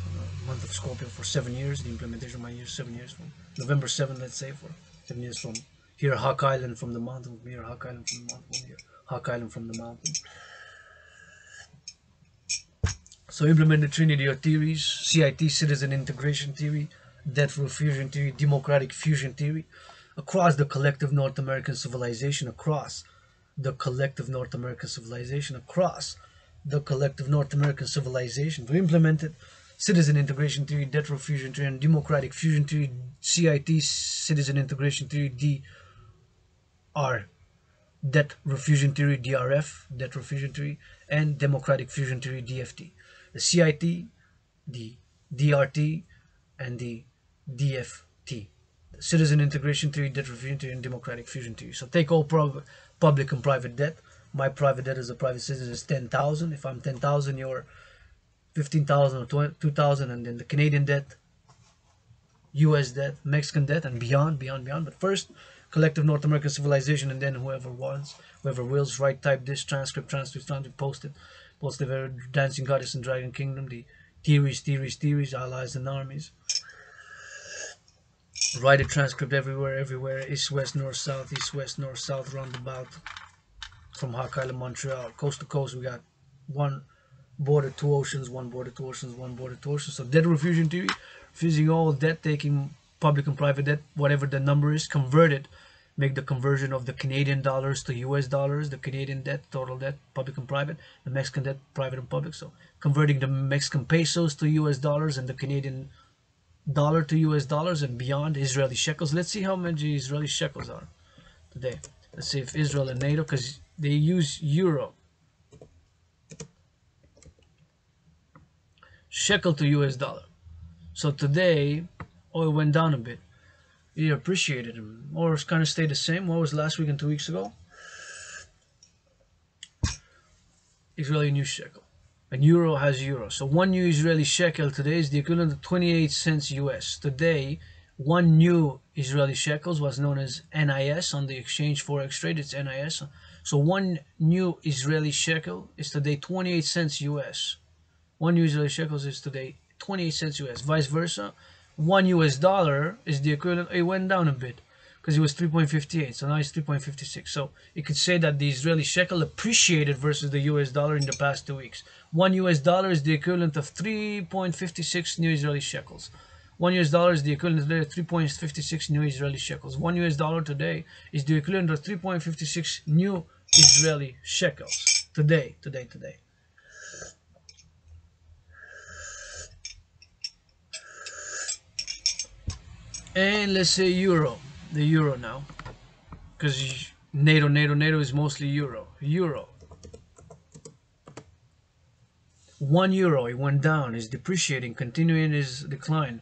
month of Scorpio for 7 years, the implementation of my year, 7 years from November 7th, let's say, for 7 years from here, Hawk Island from the mountain, from here, Hawk Island from the mountain, from here, Hawk Island from the mountain. So implement the trinity of theories, CIT, citizen integration theory, debt fusion theory, democratic fusion theory, across the collective North American civilization, across the collective North American civilization, across the collective North American civilization. To implement it, citizen integration theory, debt fusion theory, and democratic fusion theory, CIT, citizen integration theory, DR, debt fusion theory, DRF, debt fusion theory, and democratic fusion theory, DFT. The CIT, the DRT, and the DFT. The citizen integration theory, debt fusion theory, and democratic fusion theory. So take all public and private debt. My private debt as a private citizen is 10,000. If I'm 10,000, you're 15,000 or 2,000, and then the Canadian debt, US debt, Mexican debt, and beyond. But first, collective North American civilization, and then whoever wants, whoever wills, write, type this, transcript, post it, Dancing Goddess and Dragon Kingdom, the theories, allies and armies. Write a transcript everywhere, east, west, north, south, roundabout, from Hawk Island, Montreal, coast to coast. We got one border, two oceans, one border, two oceans, one border, two oceans. So debt fusion theory, refusing all debt, taking public and private debt, whatever the number is, convert it, make the conversion of the Canadian dollars to US dollars, the Canadian debt, total debt, public and private, the Mexican debt, private and public. So converting the Mexican pesos to US dollars and the Canadian dollar to US dollars and beyond, Israeli shekels. Let's see how many Israeli shekels are today. Let's see if Israel and NATO, because they use euro. Shekel to US dollar. So today, oil went down a bit. It appreciated, or it's kind of stayed the same. What was last week and 2 weeks ago? Israeli new shekel. And euro has euro. So one new Israeli shekel today is the equivalent of 28 cents US. Today, one new Israeli shekels was known as NIS on the exchange forex trade. It's NIS. So one new Israeli shekel is today 28 cents US. One new Israeli shekels is today 28 cents US. Vice versa, one US dollar is the equivalent. It went down a bit because it was 3.58, so now it's 3.56. So you could say that the Israeli shekel appreciated versus the US dollar in the past 2 weeks. One US dollar is the equivalent of 3.56 new Israeli shekels. One US dollar is the equivalent of 3.56 new Israeli shekels. One US dollar today is the equivalent of 3.56 new Israeli shekels. Today. And let's say euro, the euro now, because NATO is mostly euro. €1, it went down, is depreciating, continuing its decline.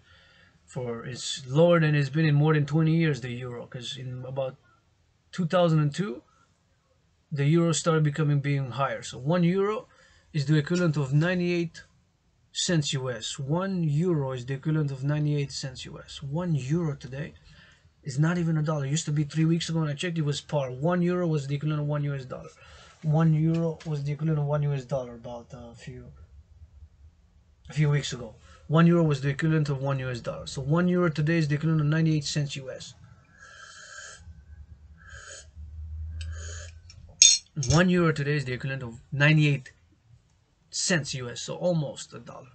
For it's lower than it's been in more than 20 years, the euro, because in about 2002, the euro started being higher. So €1 is the equivalent of 98 cents US. €1 is the equivalent of 98 cents US. €1 today It's not even a dollar. It used to be 3 weeks ago when I checked, it was par. 1 euro was the equivalent of $1. 1 euro was the equivalent of $1 about a few weeks ago. 1 euro was the equivalent of $1. So 1 euro today is the equivalent of 98 cents US. 1 euro today is the equivalent of 98 cents US. So almost a dollar.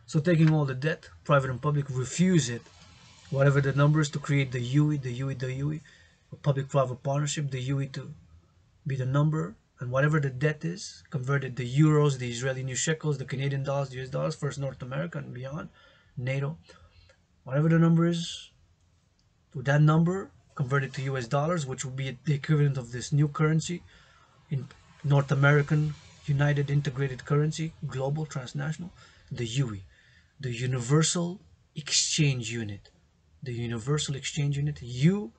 So taking all the debt, private and public, refuse it. Whatever the number is to create the UE, public-private partnership, the UE to be the number, and whatever the debt is, converted the euros, the Israeli new shekels, the Canadian dollars, the US dollars, first North America and beyond, NATO, whatever the number is, to that number, converted to US dollars, which would be the equivalent of this new currency in North American United Integrated Currency, global, transnational, the UE, the Universal Exchange Unit. The Universal Exchange Unit, U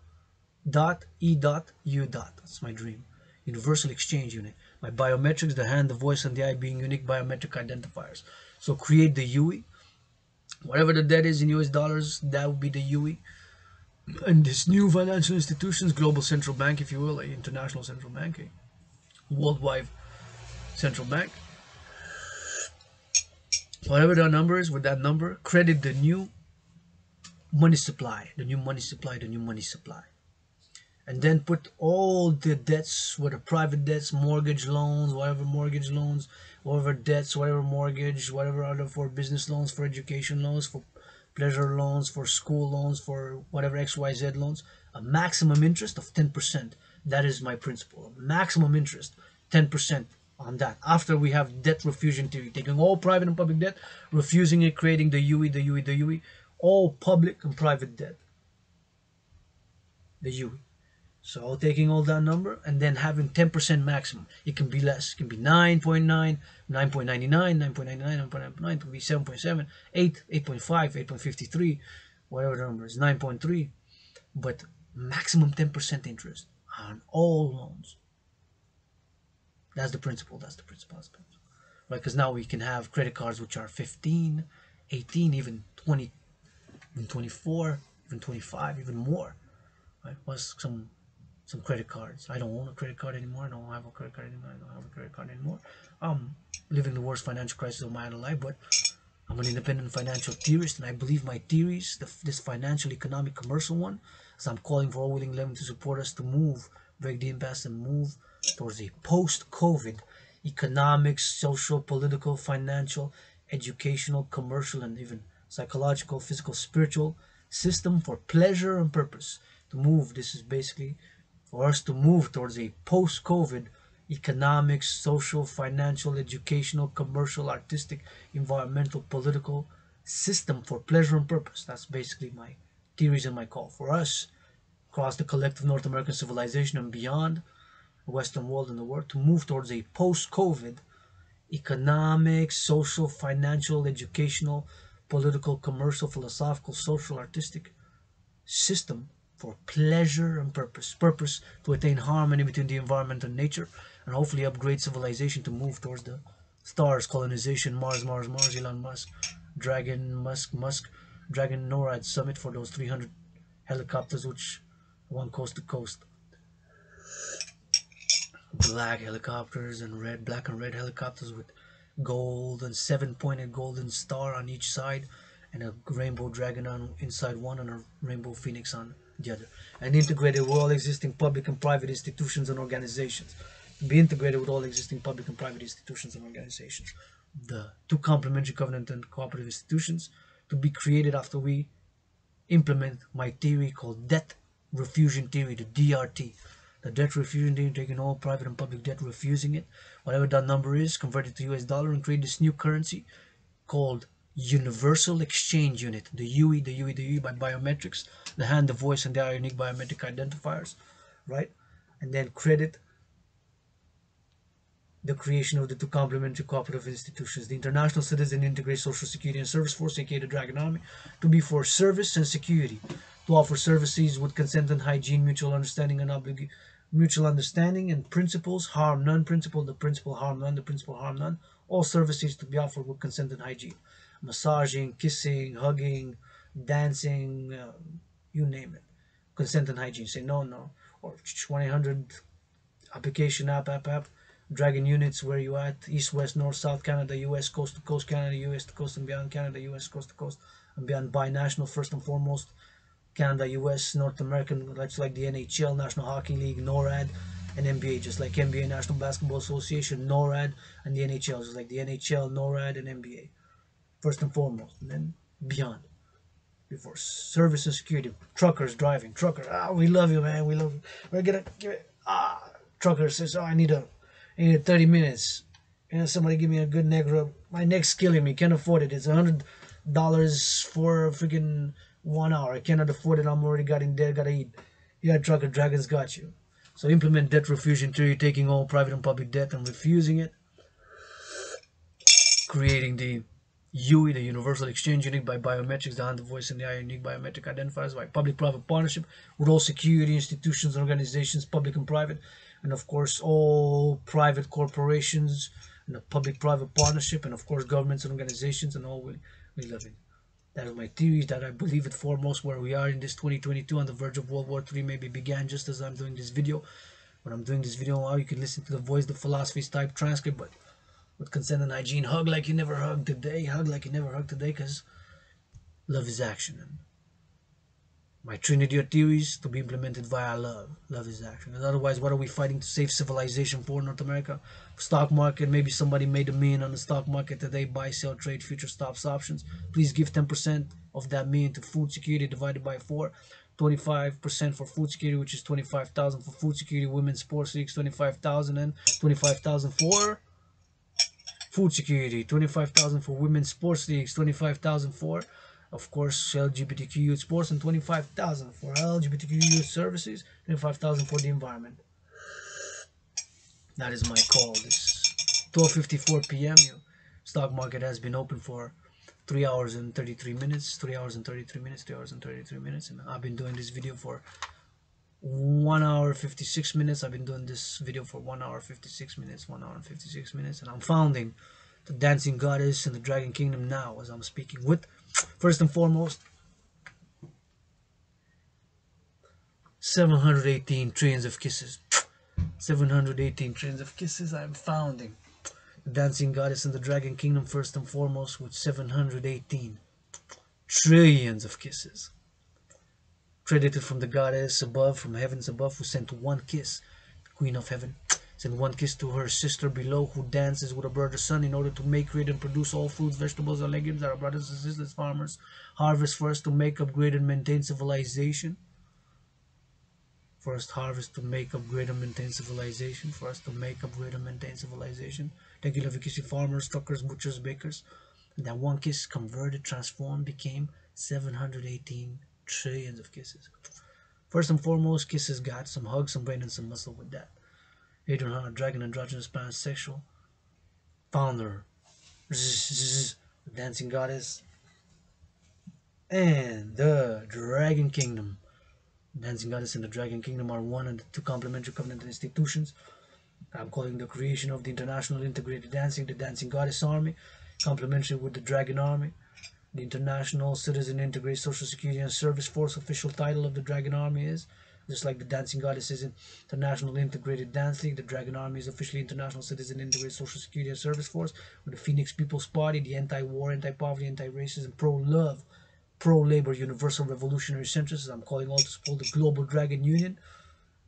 dot E dot U dot. That's my dream. Universal Exchange Unit. My biometrics, the hand, the voice, and the eye being unique biometric identifiers. So create the UE. Whatever the debt is in US dollars, that would be the UE. And this new financial institutions, global central bank, if you will, a international central bank, a worldwide central bank. Whatever the number is, with that number, credit the new money supply, the new money supply, the new money supply. And then put all the debts, whether private debts, mortgage loans, whatever debts, whatever mortgage, whatever other, for business loans, for education loans, for pleasure loans, for school loans, for whatever XYZ loans, a maximum interest of 10%. That is my principle. Maximum interest, 10% on that. After we have debt refusion theory, taking all private and public debt, refusing it, creating the UE, all public and private debt, the UE. So taking all that number and then having 10% maximum. It can be less. It can be 9.9, 9.99, 9.99, 9.99. It can be 7.7, 8, 8.5, 8.53, whatever the number is, 9.3. But maximum 10% interest on all loans. That's the principle. That's the principle. Right? Because now we can have credit cards which are 15, 18, even 20, even 24, even 25, even more. Right? Plus some credit cards. I don't own a credit card anymore. I don't have a credit card anymore. I'm living the worst financial crisis of my adult life, but I'm an independent financial theorist, and I believe my theories, this financial, economic, commercial one, so I'm calling for all willing living to support us to move, break the impasse, and move towards a post-COVID economic, social, political, financial, educational, commercial, and even psychological, physical, spiritual system for pleasure and purpose. To move, this is basically for us to move towards a post-COVID economic, social, financial, educational, commercial, artistic, environmental, political system for pleasure and purpose. That's basically my theories and my call for us across the collective North American civilization and beyond the Western world and the world to move towards a post-COVID economic, social, financial, educational, political, commercial, philosophical, social, artistic system for pleasure and purpose. Purpose to attain harmony between the environment and nature, and hopefully upgrade civilization to move towards the stars, colonization, Mars, Elon Musk, Dragon NORAD summit for those 300 helicopters which one coast to coast. Black helicopters and black and red helicopters with gold and 7-pointed golden star on each side, and a rainbow dragon on inside one and a rainbow phoenix on the other, and integrated with all existing public and private institutions and organizations. Be integrated with all existing public and private institutions and organizations. The two complementary covenant and cooperative institutions to be created after we implement my theory called debt refusion theory, the DRT. The debt refusion theory, taking all private and public debt, refusing it, whatever that number is, convert it to US dollar and create this new currency called Universal Exchange Unit, the UE by biometrics, the hand, the voice, and their unique biometric identifiers, right? And then credit the creation of the two complementary cooperative institutions, the International Citizen Integrated Social Security and Service Force, aka the Dragon Army, to be for service and security, to offer services with consent and hygiene, mutual understanding and principles, harm none principle, the principle harm none, the principle harm none, all services to be offered with consent and hygiene, massaging, kissing, hugging, dancing, you name it, Consent and hygiene. Say no, no. Or 1-800 application app. Dragon units, where you at? East, west, north, south, Canada, US, coast to coast, Canada, US to coast and beyond, Canada, US, coast to coast and beyond. Binational, first and foremost. Canada, US, North American, that's like the NHL, National Hockey League, NORAD, and NBA, just like NBA, National Basketball Association, NORAD, and the NHL, just like the NHL, NORAD, and NBA. First and foremost, and then beyond. Before service and security, truckers driving, we love you, man, we love you. We're gonna give it, trucker says, I need 30 minutes. Somebody give me a good neck rub. My neck's killing me, can't afford it. It's $100 for freaking 1 hour. I cannot afford it. I'm already got in debt, gotta eat. Yeah, trucker, dragons got you. So implement debt refusion theory, taking all private and public debt and refusing it. Creating the UE, the Universal Exchange Unit, by biometrics, the hand, the voice, and the eye, unique biometric identifiers, by public-private partnership with all security institutions and organizations, public and private, and of course all private corporations, and a public-private partnership, and of course governments and organizations, and all we live in. That is my theory, that I believe it foremost, where we are in this 2022 on the verge of World War III maybe began just as I'm doing this video. When I'm doing this video now, you can listen to the voice, the philosophies type transcript, but with consent and hygiene, hug like you never hugged today, because love is action. And my trinity of theories to be implemented via love. Love is action. And otherwise, what are we fighting to save civilization for, North America? Stock market, maybe somebody made $1 million on the stock market today, buy, sell, trade, future, stops, options. Please give 10% of that $1 million to food security divided by 4. 25% for food security, which is 25,000 for food security, women's sports leagues 25,000, and 25,000 for food security, 25,000 for women's sports leagues, 25,000 for, of course, LGBTQ youth sports, and 25,000 for LGBTQ youth services, 25,000 for the environment. That is my call. This 12:54 p.m. Stock market has been open for 3 hours and 33 minutes, 3 hours and 33 minutes, 3 hours and 33 minutes, and I've been doing this video for 1 hour 56 minutes. I've been doing this video for 1 hour 56 minutes, 1 hour and 56 minutes, and I'm founding the Dancing Goddess in the Dragon Kingdom now as I'm speaking, with first and foremost 718 trillions of kisses. 718 trillions of kisses. I'm founding the Dancing Goddess in the Dragon Kingdom first and foremost with 718 trillions of kisses. Credited from the goddess above, from heavens above, who sent one kiss, the Queen of Heaven, sent one kiss to her sister below, who dances with her brother sun in order to make, create, and produce all fruits, vegetables, and legumes that our brothers and sisters farmers harvest for us to make, upgrade, and maintain civilization. First harvest to make, upgrade, and maintain civilization. For us to make, upgrade, and maintain civilization. Thank you, lovely kissy farmers, truckers, butchers, bakers. And that one kiss converted, transformed, became 718 trillions of kisses. First and foremost, kisses got some hugs, some brain, and some muscle with that. Adrian Hunter, dragon, androgynous, pansexual, founder, the Dancing Goddess, and the Dragon Kingdom. Dancing Goddess and the Dragon Kingdom are one and the two complementary covenant institutions. I'm calling the creation of the International Integrated Dancing, the Dancing Goddess Army, complementary with the Dragon Army. The International Citizen Integrated Social Security and Service Force. Official title of the Dragon Army is, just like the Dancing Goddess is International Integrated Dance League, the Dragon Army is officially International Citizen Integrated Social Security and Service Force, with the Phoenix People's Party, the anti-war, anti-poverty, anti-racism, pro-love, pro-labor, universal revolutionary centrists. I'm calling all to support the Global Dragon Union,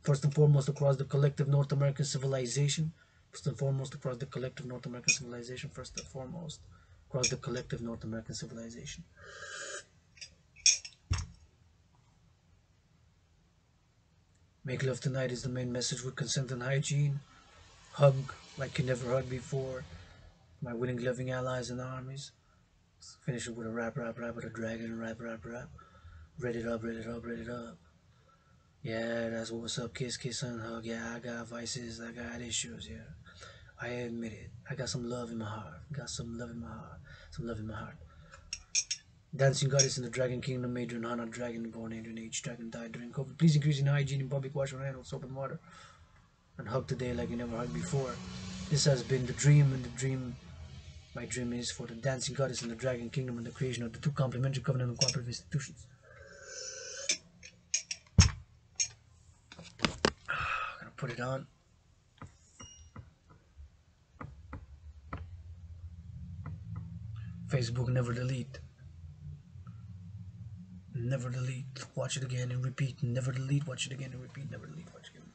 first and foremost across the collective North American civilization, first and foremost across the collective North American civilization, first and foremost across the collective North American civilization. Make love tonight is the main message, with consent and hygiene. Hug like you never hugged before. My willing, loving allies and armies. Finish it with a rap with a dragon. Rap. Read it up. Yeah, that's what's up. Kiss and hug. Yeah, I got vices. I got issues. Yeah, I admit it. I got some love in my heart. Some love in my heart. Dancing Goddess in the Dragon Kingdom, Adrian Hana, Dragon born, Adrian H. Dragon died during COVID. Please increase in hygiene in public, wash your hands with soap and water, and hug today like you never hugged before. This has been the dream, and my dream is for the Dancing Goddess in the Dragon Kingdom and the creation of the two complementary covenant and cooperative institutions. Put it on. Facebook, never delete. Never delete. Watch it again and repeat. Never delete. Watch it again and repeat. Never delete. Watch it again.